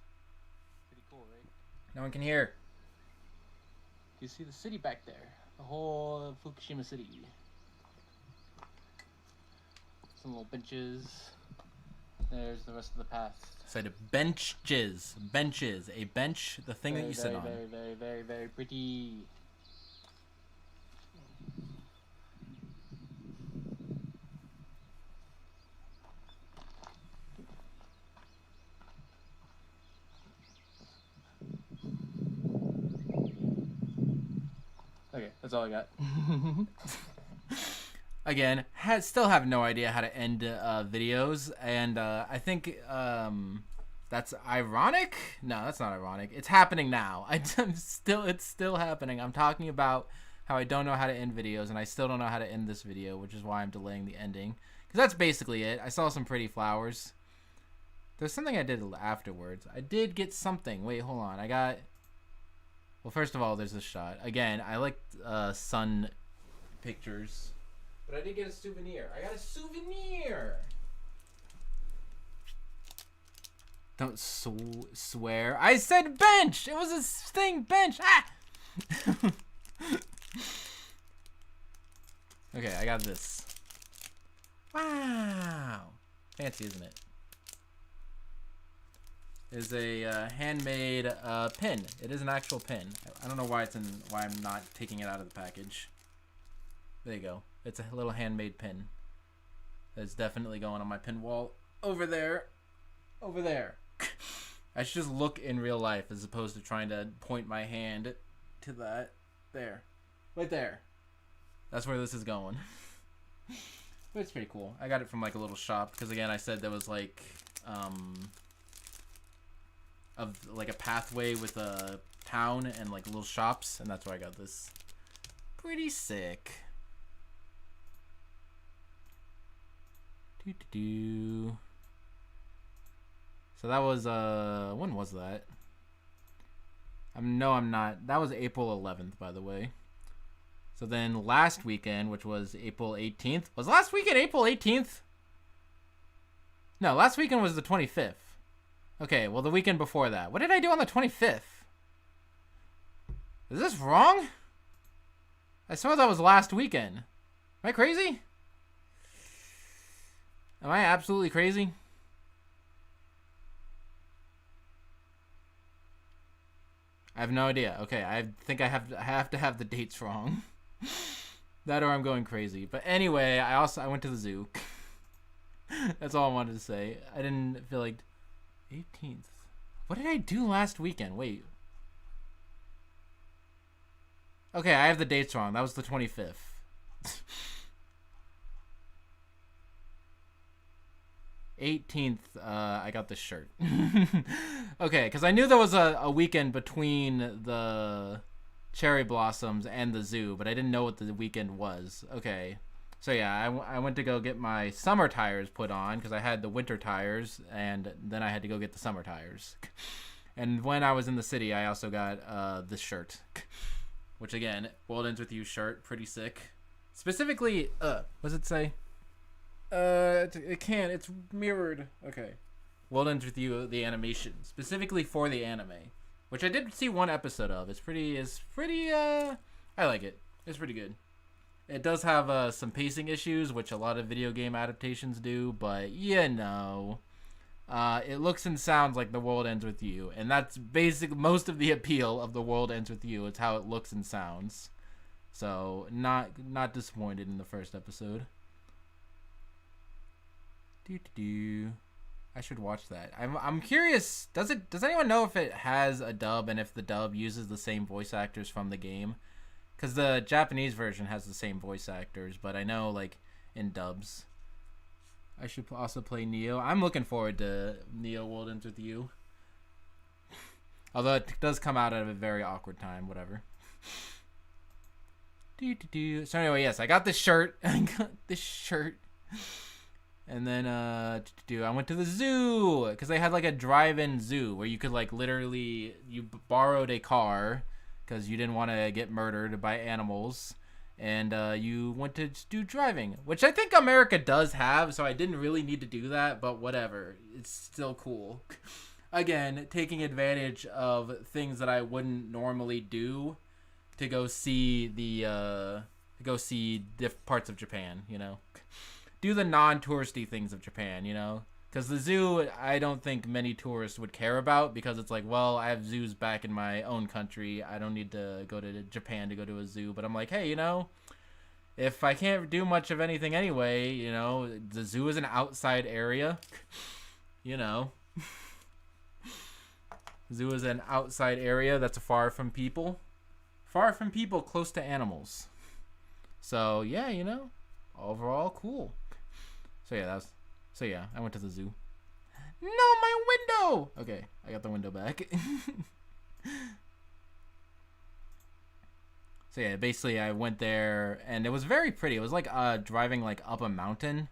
Pretty cool, right? No one can hear. You see the city back there. The whole Fukushima city. Some little benches. There's the rest of the path. Said benches. Benches. A bench, the thing that you sit on. Very pretty. Okay, that's all I got. Again, still have no idea how to end videos, and I think that's ironic. No, that's not ironic. It's happening now. It's still happening. I'm talking about how I don't know how to end videos, and I still don't know how to end this video, which is why I'm delaying the ending. Because that's basically it. I saw some pretty flowers. There's something I did afterwards. I did get something. Wait, hold on. I got... Well, first of all, there's this shot. Again, I like sun pictures. But I did get a souvenir. I got a souvenir! Don't swear. I said bench! It was a thing, bench! Ah! Okay, I got this. Wow! Fancy, isn't it? It is a handmade pin. It is an actual pin. I don't know why why I'm not taking it out of the package. There you go. It's a little handmade pin. That's definitely going on my pin wall over there. Over there. I should just look in real life as opposed to trying to point my hand to that. There. Right there. That's where this is going. But it's pretty cool. I got it from like a little shop because again I said there was like of like a pathway with town and like little shops, and that's where I got this. Pretty sick. Doo-doo-doo. So that was when was that? No, I'm not. That was April 11th, by the way. So then last weekend, which was April 18th, was last weekend April 18th? No, last weekend was the 25th. Okay, well the weekend before that. What did I do on the 25th? Is this wrong? I swear that was last weekend. Am I crazy? Am I absolutely crazy? I have no idea. Okay, I think I have to have the dates wrong. That or I'm going crazy. But anyway, I went to the zoo. That's all I wanted to say. I didn't feel like 18th. What did I do last weekend? Wait. Okay, I have the dates wrong. That was the 25th. 18th, I got this shirt. Okay, because I knew there was a weekend between the cherry blossoms and the zoo, but I didn't know what the weekend was. Okay, so yeah, I went to go get my summer tires put on because I had the winter tires, and then I had to go get the summer tires. And when I was in the city, I also got this shirt, which again, World Ends With You shirt, pretty sick. Specifically, what does it say? It can't. It's mirrored. Okay. World Ends With You, the animation, specifically for the anime, which I did see one episode of. It's pretty. I like it. It's pretty good. It does have some pacing issues, which a lot of video game adaptations do, but you know, it looks and sounds like The World Ends With You, and that's basically most of the appeal of The World Ends With You. It's how it looks and sounds. So not disappointed in the first episode. I should watch that. I'm curious. Does anyone know if it has a dub and if the dub uses the same voice actors from the game? Because the Japanese version has the same voice actors, but I know like in dubs. I should also play Neo. I'm looking forward to Neo World Ends With You. Although it does come out at a very awkward time. Whatever. So anyway, yes, I got this shirt. And then I went to the zoo because they had like a drive-in zoo where you could like literally you borrowed a car because you didn't want to get murdered by animals, and you went to just do driving, which I think America does have, so I didn't really need to do that, but whatever, it's still cool. Again, taking advantage of things that I wouldn't normally do to go see different parts of Japan, you know. Do the non-touristy things of Japan, you know? Because the zoo, I don't think many tourists would care about because it's like, well, I have zoos back in my own country. I don't need to go to Japan to go to a zoo. But I'm like, hey, you know, if I can't do much of anything anyway, you know, the zoo is an outside area. You know. Zoo is an outside area that's far from people. Far from people, close to animals. So, yeah, you know, overall, cool. So yeah, I went to the zoo. No, my window! Okay, I got the window back. So yeah, basically I went there, and it was very pretty. It was like driving like up a mountain.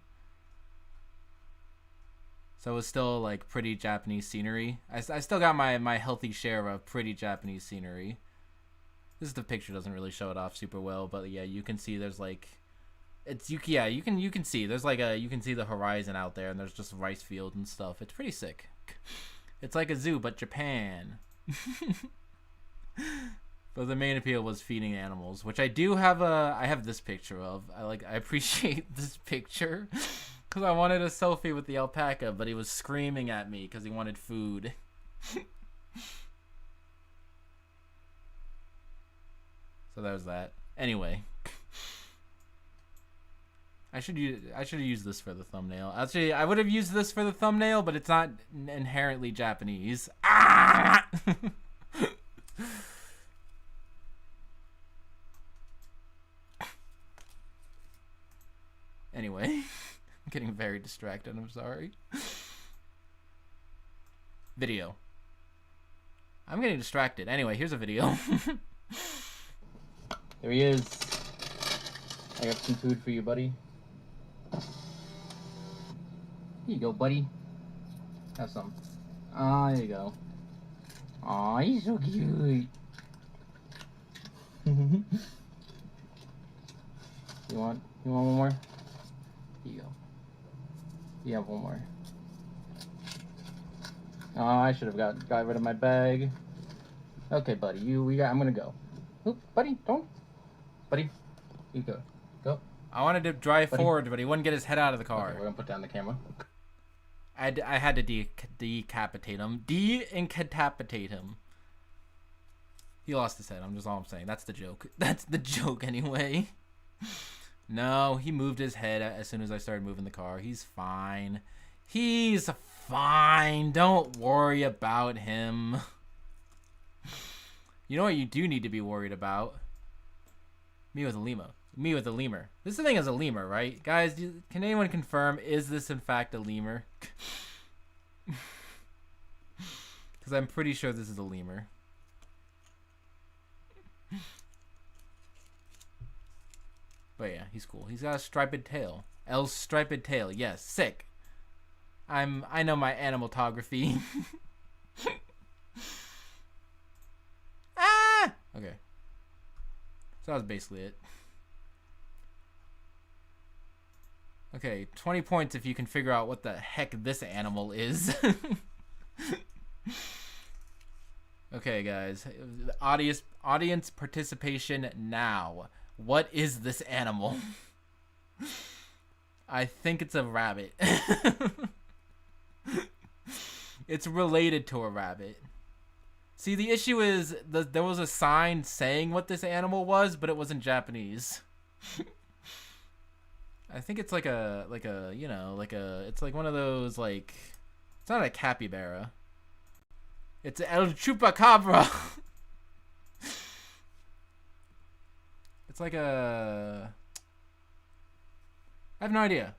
So it was still like pretty Japanese scenery. I still got my healthy share of pretty Japanese scenery. The picture doesn't really show it off super well, but yeah, you can see there's like... you can see there's like you can see the horizon out there, and there's just rice fields and stuff. It's pretty sick. It's like a zoo but Japan. But the main appeal was feeding animals, which I do have I have this picture of. I appreciate this picture because I wanted a selfie with the alpaca, but he was screaming at me because he wanted food. So that was that. Anyway, I should have used this for the thumbnail. Actually, I would have used this for the thumbnail, but it's not inherently Japanese. Ah! Anyway, I'm getting very distracted. I'm sorry. Video. I'm getting distracted. Anyway, here's a video. There he is. I got some food for you, buddy. Here you go, buddy. Have some. Ah, there you go. Aw, he's so cute. You want one more? Here you go. You have one more. Oh, I should have got rid of my bag. Okay, buddy, I'm gonna go. Oop, buddy, don't. Buddy, you go. Go. I wanted to drive Buddy. forward, but he wouldn't get his head out of the car. Okay, we're gonna put down the camera. I had to decapitate him. De-incapacitate him. He lost his head. All I'm saying. That's the joke. That's the joke anyway. No, he moved his head as soon as I started moving the car. He's fine. He's fine. Don't worry about him. You know what you do need to be worried about? Me with a lima. Me with a lemur. This thing is a lemur, right? Guys, can anyone confirm, is this in fact a lemur? Because I'm pretty sure this is a lemur. But yeah, he's cool. He's got a striped tail. L's striped tail. Yes, sick. I know my animaltography. Ah! Okay. So that was basically it. Okay, 20 points if you can figure out what the heck this animal is. Okay, guys. Audience participation now. What is this animal? I think it's a rabbit. It's related to a rabbit. See, the issue is there was a sign saying what this animal was, but it wasn't Japanese. I think it's like a it's like one of those, like, it's not a capybara. It's El Chupacabra. It's like a, I have no idea.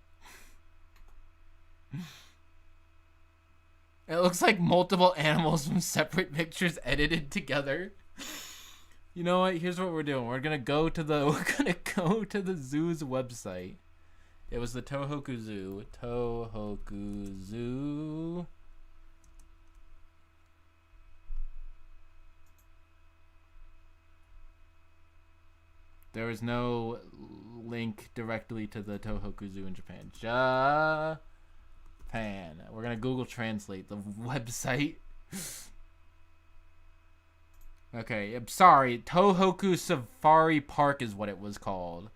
It looks like multiple animals from separate pictures edited together. You know what? Here's what we're doing. We're gonna go to the zoo's website. It was the Tohoku Zoo. Tohoku Zoo. There is no link directly to the Tohoku Zoo in Japan. Japan. We're gonna Google Translate the website. Okay, I'm sorry. Tohoku Safari Park is what it was called.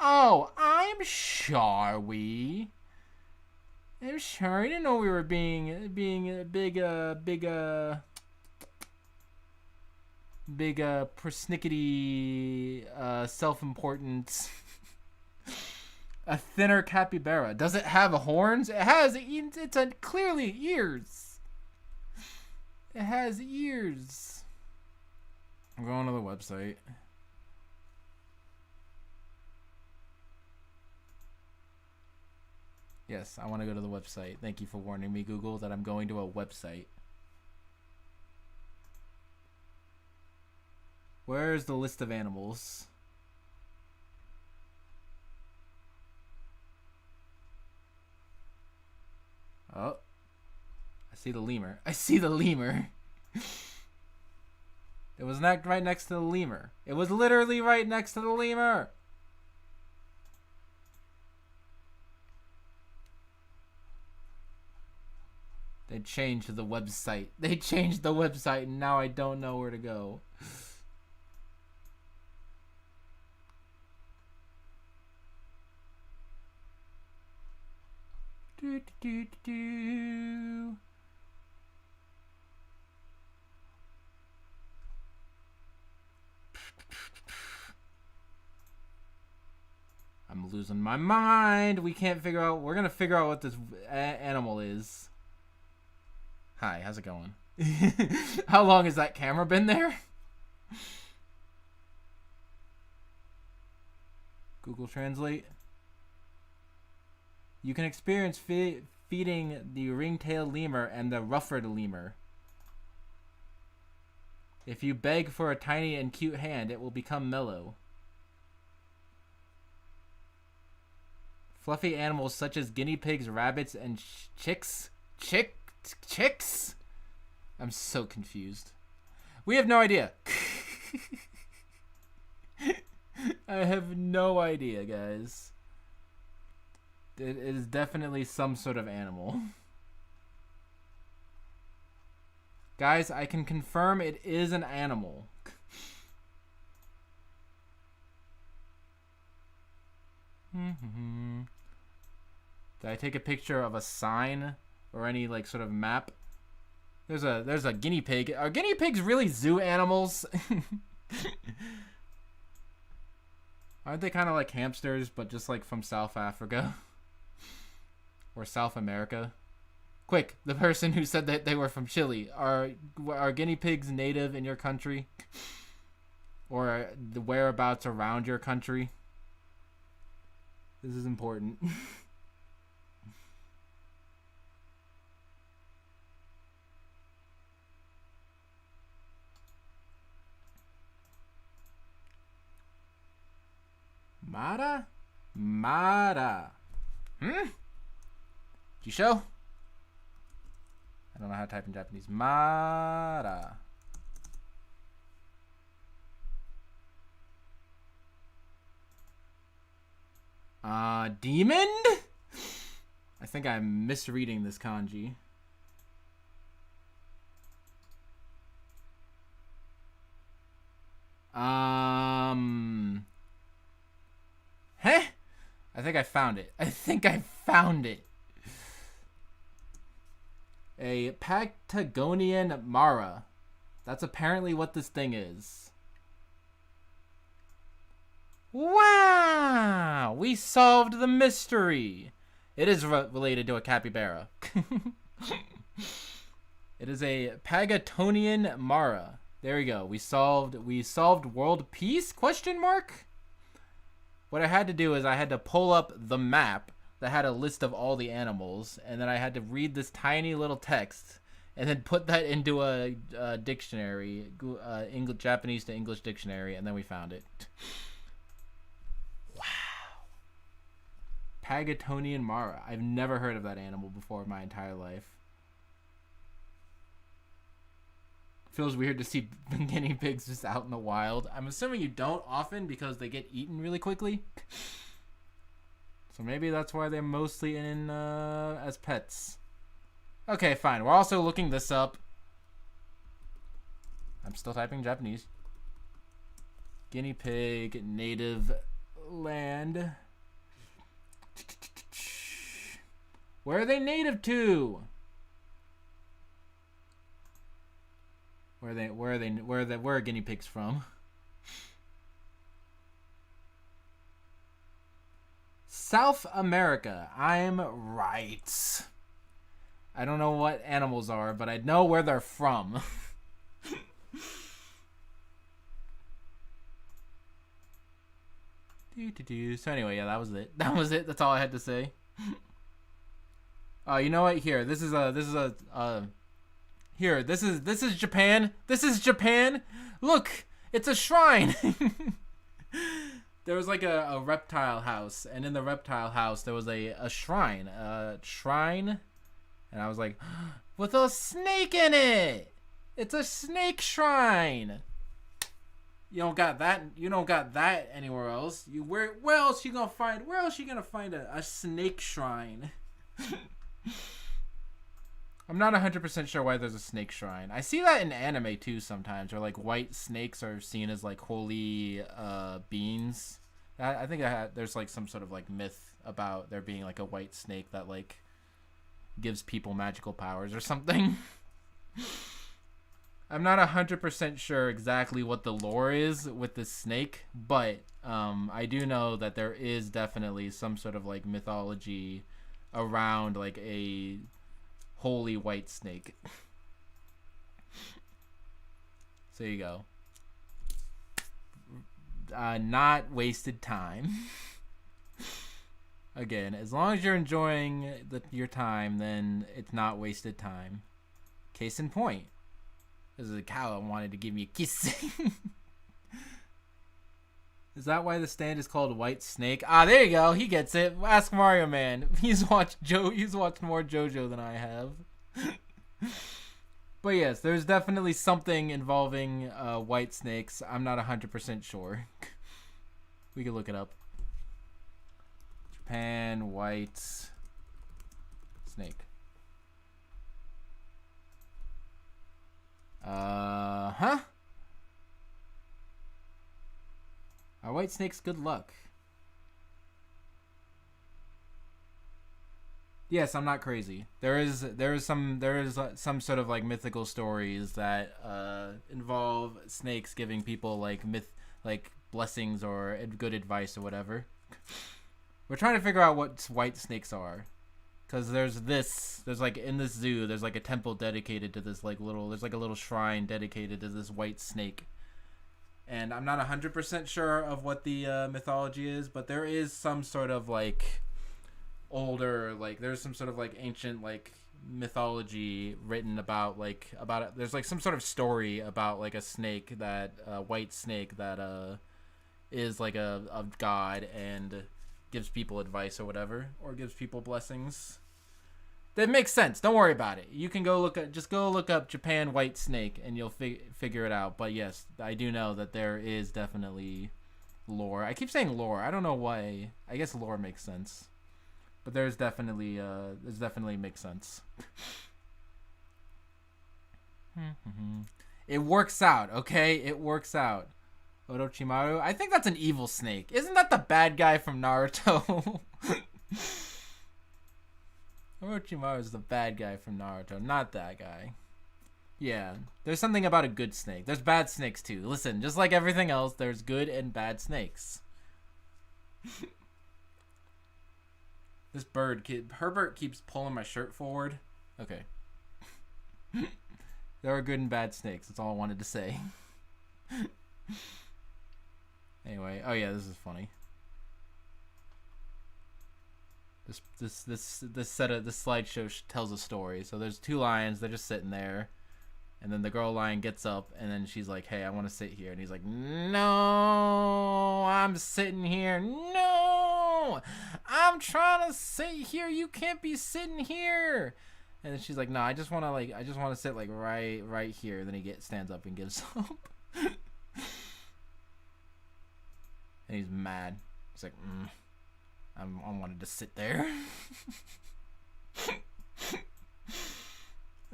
Oh, I'm sorry. I'm sorry. I didn't know we were being a big persnickety self-important. A thinner capybara. Does it have horns? It has. It's clearly ears. It has ears. I'm going to the website. Yes, I want to go to the website. Thank you for warning me, Google, that I'm going to a website. Where's the list of animals? Oh. I see the lemur. I see the lemur. It was not right next to the lemur. It was literally right next to the lemur. They changed the website. They changed the website and now I don't know where to go. Do, do, do, do. I'm losing my mind. We can't figure out. We're gonna figure out what this animal is. Hi, how's it going? How long has that camera been there? Google Translate. You can experience feeding the ring-tailed lemur and the ruffed lemur. If you beg for a tiny and cute hand, it will become mellow. Fluffy animals such as guinea pigs, rabbits, and chicks? Chicks? I'm so confused. We have no idea. I have no idea, guys. It is definitely some sort of animal. Guys, I can confirm it is an animal. Did I take a picture of a sign or any like sort of map? There's a guinea pig. Are guinea pigs really zoo animals? Aren't they kind of like hamsters, but just like from South Africa or South America? Quick, the person who said that they were from Chile. Are guinea pigs native in your country? Or the whereabouts around your country? This is important. Mara? Mara. Did you show? I don't know how to type in Japanese. Mara. Demon? I think I'm misreading this kanji. Huh? I think I found it. A Patagonian Mara. That's apparently what this thing is. Wow! We solved the mystery. It is related to a capybara. It is a Patagonian Mara. There we go. We solved world peace? Question mark? What I had to do is I had to pull up the map that had a list of all the animals, and then I had to read this tiny little text and then put that into a dictionary, Japanese to English dictionary, and then we found it. Wow. Patagonian Mara. I've never heard of that animal before in my entire life. Feels weird to see guinea pigs just out in the wild. I'm assuming you don't often because they get eaten really quickly. So maybe that's why they're mostly in as pets. Okay, fine. We're also looking this up. I'm still typing Japanese. Guinea pig native land. Where are they native to? Where are guinea pigs from? South America. I'm right. I don't know what animals are, but I know where they're from. So anyway, yeah, that was it. That's all I had to say. You know what? Here, this is Japan. This is Japan. Look, it's a shrine. There was like a reptile house, and in the reptile house there was a shrine. And I was like, with a snake in it. It's a snake shrine. You don't got that anywhere else. Where else you gonna find a snake shrine? I'm not 100% sure why there's a snake shrine. I see that in anime too sometimes, where like white snakes are seen as like holy beings. I think there's like some sort of like myth about there being like a white snake that like gives people magical powers or something. I'm not 100% sure exactly what the lore is with this snake, but I do know that there is definitely some sort of like mythology around like a holy white snake. So there you go. Not wasted time. Again, as long as you're enjoying your time, then it's not wasted time. Case in point. This is a cow that wanted to give me a kiss. Is that why the stand is called White Snake? Ah, there you go. He gets it. Ask Mario Man. He's watched more JoJo than I have. But yes, there's definitely something involving white snakes. I'm not 100% sure. We can look it up. Japan white snake. Huh? Are white snakes good luck? Yes, I'm not crazy. There is some sort of like mythical stories that involve snakes giving people like blessings or good advice or whatever. We're trying to figure out what white snakes are. Cause there's like in this zoo, there's like a temple dedicated to this there's like a little shrine dedicated to this white snake. And I'm not 100% sure of what the mythology is, but there is some sort of like older, like there's some sort of like ancient like mythology written about it. There's like some sort of story about like a snake that white snake that is like a god and gives people advice or whatever, or gives people blessings. That makes sense. Don't worry about it. You can go look up Japan white snake and you'll figure it out. But yes, I do know that there is definitely lore. I keep saying lore. I don't know why. I guess lore makes sense. But there's definitely makes sense. It works out, okay? It works out. Orochimaru? I think that's an evil snake. Isn't that the bad guy from Naruto? Orochimaru is the bad guy from Naruto, not that guy. Yeah, there's something about a good snake. There's bad snakes too. Listen, just like everything else, there's good and bad snakes. This Herbert keeps pulling my shirt forward. Okay. There are good and bad snakes. That's all I wanted to say. Anyway, oh yeah, this is funny. This slideshow tells a story. So there's two lions. They're just sitting there, and then the girl lion gets up, and then she's like, "Hey, I want to sit here," and he's like, "No, I'm sitting here. No, I'm trying to sit here. You can't be sitting here." And then she's like, "No, I just want to sit like right here." Then he stands up and gives up. And he's mad. He's like, I wanted to sit there.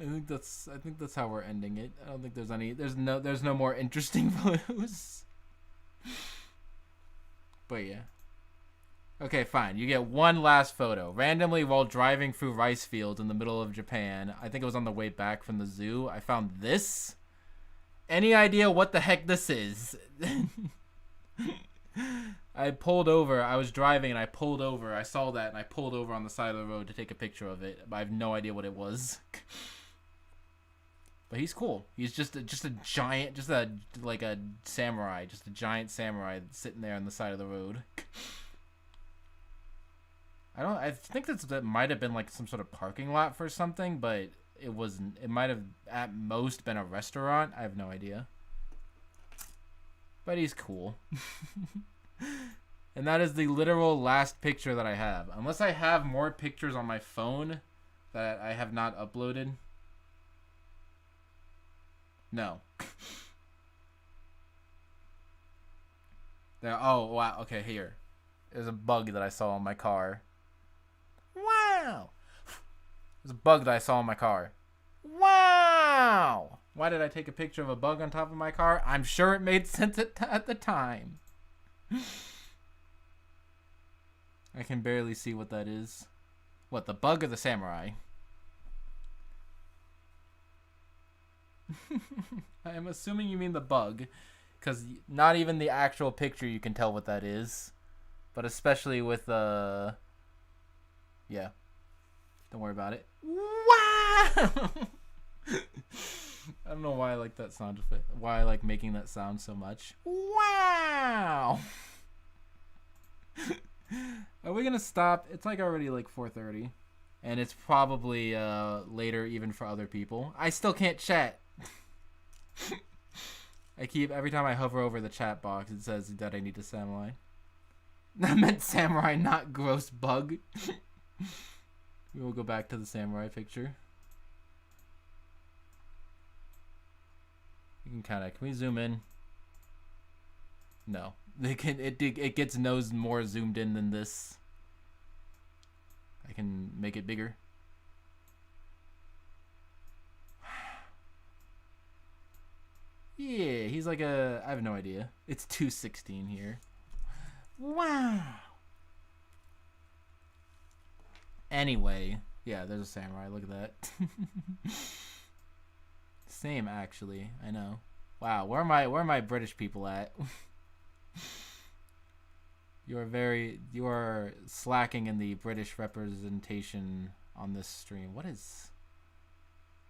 I think that's how we're ending it. I don't think there's no more interesting photos. But yeah. Okay, fine. You get one last photo. Randomly while driving through rice fields in the middle of Japan, I think it was on the way back from the zoo, I found this. Any idea what the heck this is? I pulled over. I was driving and I pulled over. I saw that and I pulled over on the side of the road to take a picture of it. But I have no idea what it was. But he's cool. He's just a giant, just a samurai, just a giant samurai sitting there on the side of the road. I think that might have been like some sort of parking lot for something, but it wasn't. It might have at most been a restaurant. I have no idea. But he's cool. And that is the literal last picture that I have. Unless I have more pictures on my phone that I have not uploaded. No. There. Oh, wow. Okay, here. There's a bug that I saw on my car. Wow. There's a bug that I saw on my car. Wow. Why did I take a picture of a bug on top of my car? I'm sure it made sense at the time. I can barely see what that is. What, the bug or the samurai? I am assuming you mean the bug, because not even the actual picture you can tell what that is. But especially with yeah. Don't worry about it. Wow! I don't know why I like that sound effect. Why I like making that sound so much. Wow! Are we gonna stop? It's like already like 4:30. And it's probably later even for other people. I still can't chat. Every time I hover over the chat box, it says that I need a samurai. I meant samurai, not gross bug. We will go back to the samurai picture. You can we zoom in? No. It gets nose more zoomed in than this. I can make it bigger. Yeah, he's like I have no idea. It's 216 here. Wow. Anyway, yeah, there's a samurai. Look at that. Same, actually. I know. Wow, where are my British people at? You are slacking in the British representation on this stream. What is?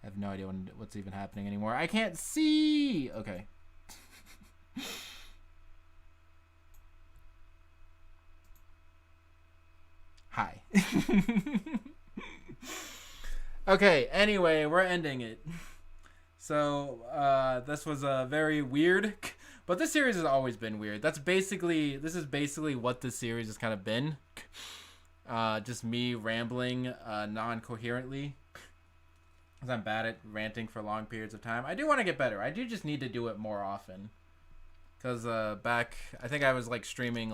I have no idea what's even happening anymore. I can't see. Okay. Hi. Okay, anyway, we're ending it. So, this was very weird, but this series has always been weird. This is basically what this series has kind of been. Just me rambling non-coherently. Because I'm bad at ranting for long periods of time. I do want to get better. I do just need to do it more often. Because I think I was like streaming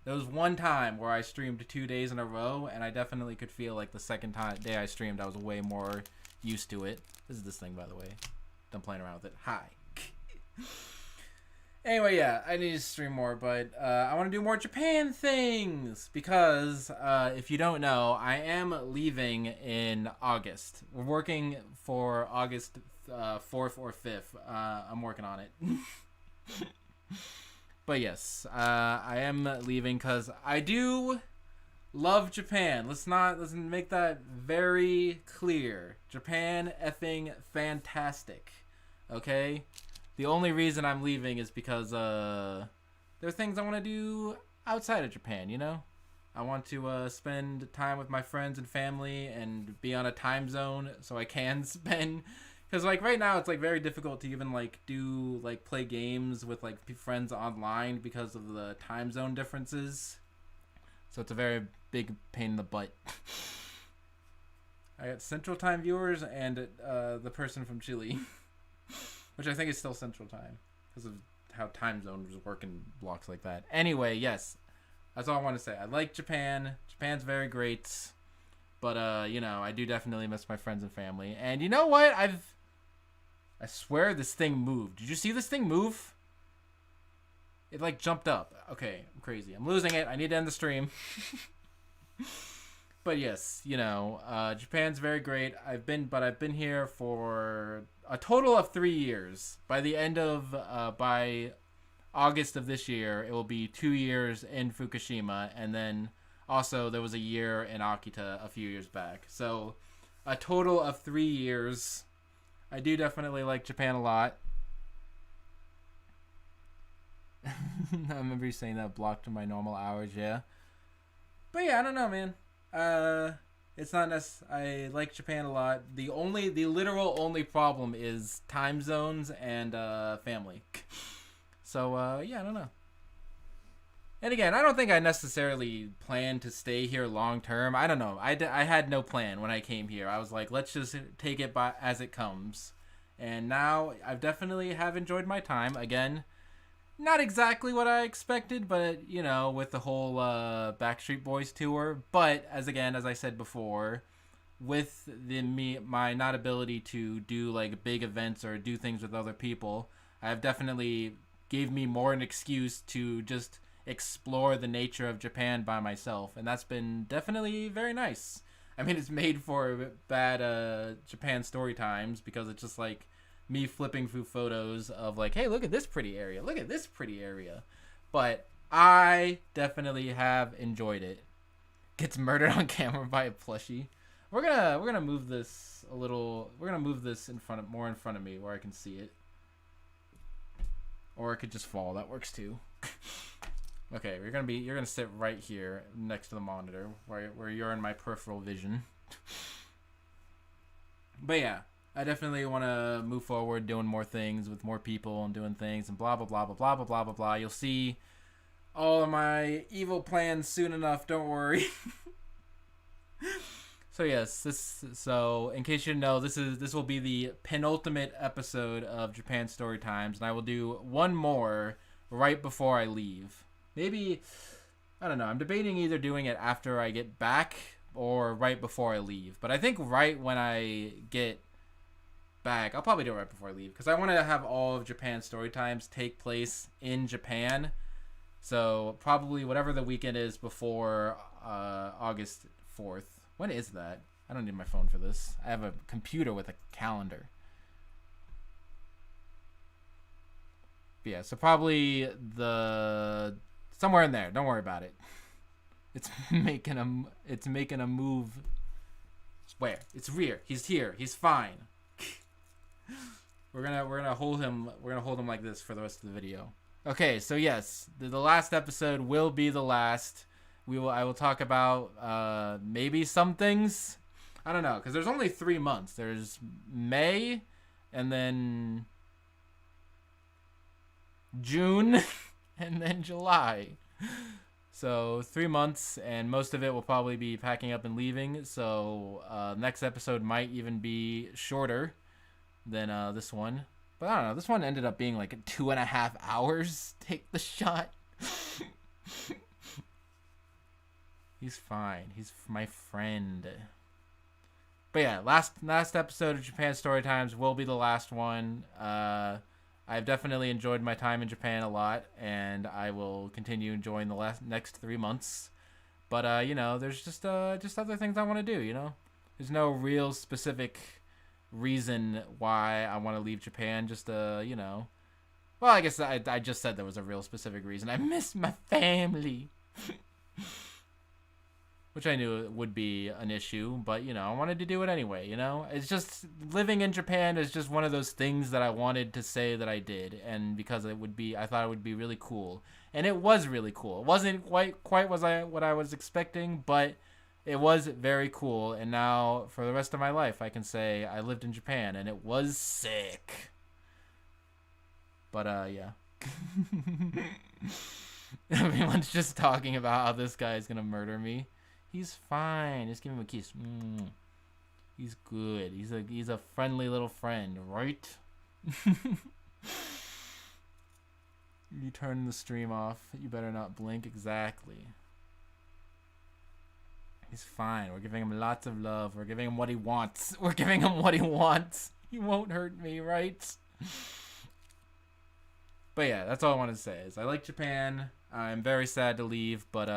there was one time where I streamed 2 days in a row, and I definitely could feel like the second day I streamed, I was way more used to it. This is this thing, by the way. Don't playing around with it. Hi. Anyway, yeah, I need to stream more, but I want to do more Japan things because if you don't know, I am leaving in August. We're working for August 4th or 5th. I'm working on it. But yes, I am leaving because I do love Japan. Let's make that very clear. Japan effing fantastic. Okay? The only reason I'm leaving is because there are things I want to do outside of Japan, you know? I want to spend time with my friends and family and be on a time zone so I can spend... Because, right now, it's, very difficult to even, play games with, friends online because of the time zone differences. So it's a very big pain in the butt. I got Central Time viewers and the person from Chile. Which I think is still Central Time. Because of how time zones work in blocks like that. Anyway, yes. That's all I want to say. I like Japan. Japan's very great. But, I do definitely miss my friends and family. And you know what? I swear this thing moved. Did you see this thing move? It jumped up. Okay, I'm crazy. I'm losing it. I need to end the stream. But yes, Japan's very great. I've been here for a total of 3 years. By August of this year, it will be 2 years in Fukushima, and then also there was a year in Akita a few years back. So a total of 3 years. I do definitely like Japan a lot. I remember you saying that blocked my normal hours, yeah. But yeah, I don't know, man. It's not I like Japan a lot. The literal only problem is time zones and family. So yeah, I don't know. And again, I don't think I necessarily plan to stay here long term. I don't know. I had no plan when I came here. I was like, let's just take it as it comes. And now I've definitely have enjoyed my time. Again, not exactly what I expected, but, with the whole Backstreet Boys tour. But, as I said before, with my not ability to do, big events or do things with other people, I've definitely gave me more an excuse to just explore the nature of Japan by myself, and that's been definitely very nice. I mean, it's made for bad Japan story times because it's just me flipping through photos of hey, look at this pretty area, look at this pretty area. But I definitely have enjoyed it. Gets murdered on camera by a plushie. We're gonna move this a little. We're gonna move this more in front of me where I can see it, or it could just fall. That works too. Okay, you're gonna sit right here next to the monitor where you're in my peripheral vision. But yeah, I definitely want to move forward, doing more things with more people and doing things and blah blah blah blah blah blah blah blah blah. You'll see all of my evil plans soon enough. Don't worry. So yes, so in case you didn't know, this will be the penultimate episode of Japan Story Times, and I will do one more right before I leave. Maybe, I don't know. I'm debating either doing it after I get back or right before I leave. But I think right when I get back, I'll probably do it right before I leave because I want to have all of Japan Story Times take place in Japan. So probably whatever the weekend is before August 4th. When is that? I don't need my phone for this. I have a computer with a calendar. But yeah, so probably the somewhere in there. Don't worry about it. It's making a move. Where? It's rear. He's here. He's fine. We're gonna hold him. We're gonna hold him like this for the rest of the video. Okay, so yes, the last episode will be the last. I will talk about maybe some things. I don't know, because there's only 3 months. There's May, and then June, and then July. So 3 months, and most of it will probably be packing up and leaving. So next episode might even be shorter than this one. But I don't know. This one ended up being like 2.5 hours. Take the shot. He's fine. He's my friend. But yeah, last episode of Japan Story Times will be the last one. I've definitely enjoyed my time in Japan a lot, and I will continue enjoying the next 3 months. But there's just other things I want to do. There's no real specific reason why I want to leave Japan. Just well, I guess I just said there was a real specific reason. I miss my family. Which I knew would be an issue, but, I wanted to do it anyway, It's just, living in Japan is just one of those things that I wanted to say that I did, and because I thought it would be really cool. And it was really cool. It wasn't quite what I was expecting, but it was very cool, and now, for the rest of my life, I can say I lived in Japan, and it was sick. But, yeah. Everyone's just talking about how this guy is gonna murder me. He's fine. Just give him a kiss. He's good. He's a friendly little friend, right? You turn the stream off. You better not blink. Exactly. He's fine. We're giving him lots of love. We're giving him what he wants. He won't hurt me, right? But yeah, that's all I want to say is I like Japan. I'm very sad to leave, but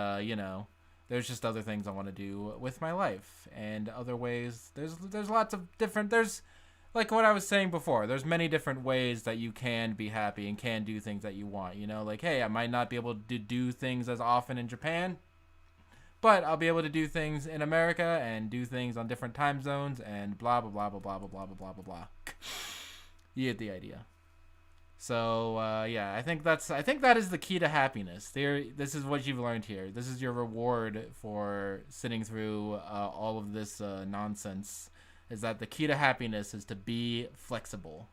there's just other things I want to do with my life and other ways. There's lots of different, there's like what I was saying before, there's many different ways that you can be happy and can do things that you want, like, hey, I might not be able to do things as often in Japan, but I'll be able to do things in America and do things on different time zones and blah, blah, blah, blah, blah, blah, blah, blah, blah, blah. You get the idea. So, yeah, I think that is the key to happiness. This is what you've learned here. This is your reward for sitting through all of this nonsense, is that the key to happiness is to be flexible.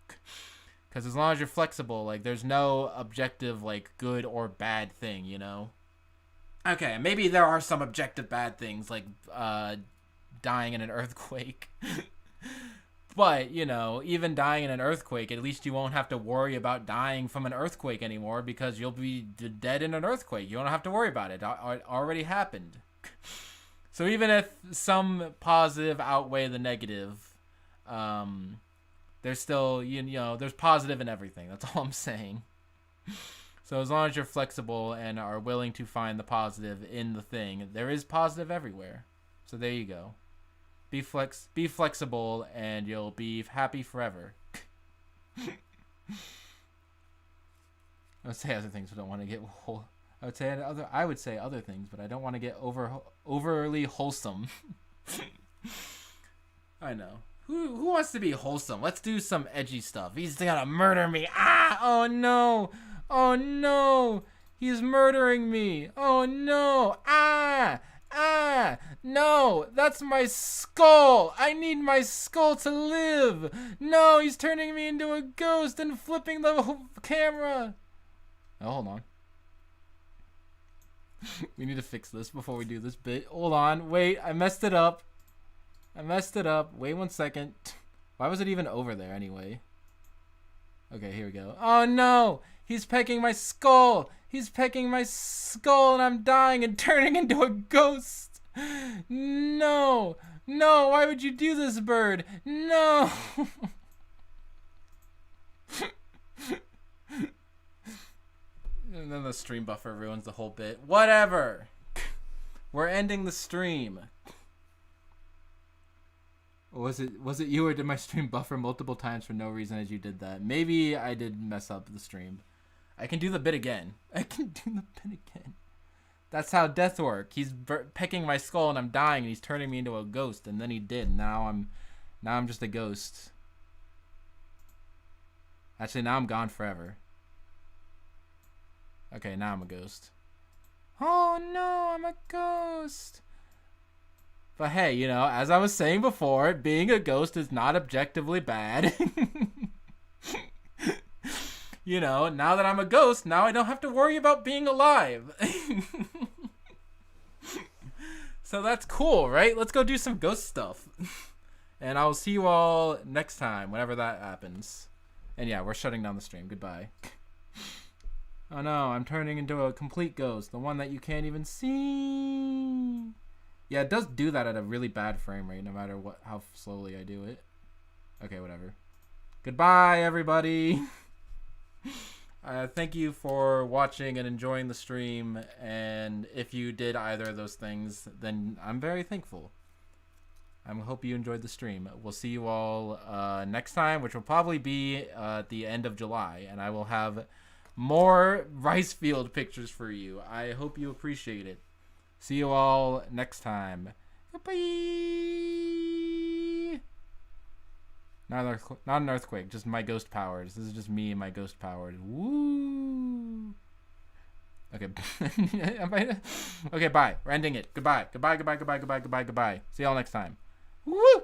Because as long as you're flexible, like, there's no objective, like, good or bad thing, Okay, maybe there are some objective bad things, like dying in an earthquake. But, even dying in an earthquake, at least you won't have to worry about dying from an earthquake anymore because you'll be dead in an earthquake. You don't have to worry about it. It already happened. So even if some positive outweigh the negative, there's still, there's positive in everything. That's all I'm saying. So as long as you're flexible and are willing to find the positive in the thing, there is positive everywhere. So there you go. Be flexible, and you'll be happy forever. I would say other things, but I don't want to get I would say other things, but I don't want to get overly wholesome. I know. Who wants to be wholesome? Let's do some edgy stuff. He's gonna murder me. Ah! Oh no! Oh no! He's murdering me. Oh no! Ah! Ah! No! That's my skull! I need my skull to live! No! He's turning me into a ghost and flipping the camera! Oh, hold on. We need to fix this before we do this bit. Hold on. Wait, I messed it up. Wait 1 second. Why was it even over there anyway? Okay, here we go. Oh no! He's pecking my skull! He's pecking my skull and I'm dying and turning into a ghost! No! No! Why would you do this, bird? No! And then the stream buffer ruins the whole bit. Whatever! We're ending the stream. Was it you, or did my stream buffer multiple times for no reason as you did that? Maybe I did mess up the stream. I can do the bit again. That's how death works. He's pecking my skull and I'm dying and he's turning me into a ghost, and then he did. Now I'm just a ghost. Actually, now I'm gone forever. Okay, now I'm a ghost. Oh no, I'm a ghost. But hey, you know, as I was saying before, being a ghost is not objectively bad. You know, now that I'm a ghost, now I don't have to worry about being alive. So that's cool, right? Let's go do some ghost stuff. And I'll see you all next time, whenever that happens. And yeah, we're shutting down the stream. Goodbye. Oh no, I'm turning into a complete ghost. The one that you can't even see. Yeah, it does do that at a really bad frame rate, no matter how slowly I do it. Okay, whatever. Goodbye, everybody. Thank you for watching and enjoying the stream. And if you did either of those things, then I'm very thankful. I hope you enjoyed the stream. We'll see you all next time, which will probably be at the end of July. And I will have more rice field pictures for you. I hope you appreciate it. See you all next time. Goodbye. Not an earthquake, just my ghost powers. This is just me and my ghost powers. Woo. Okay. Okay, bye. We're ending it. Goodbye. Goodbye. See you all next time. Woo.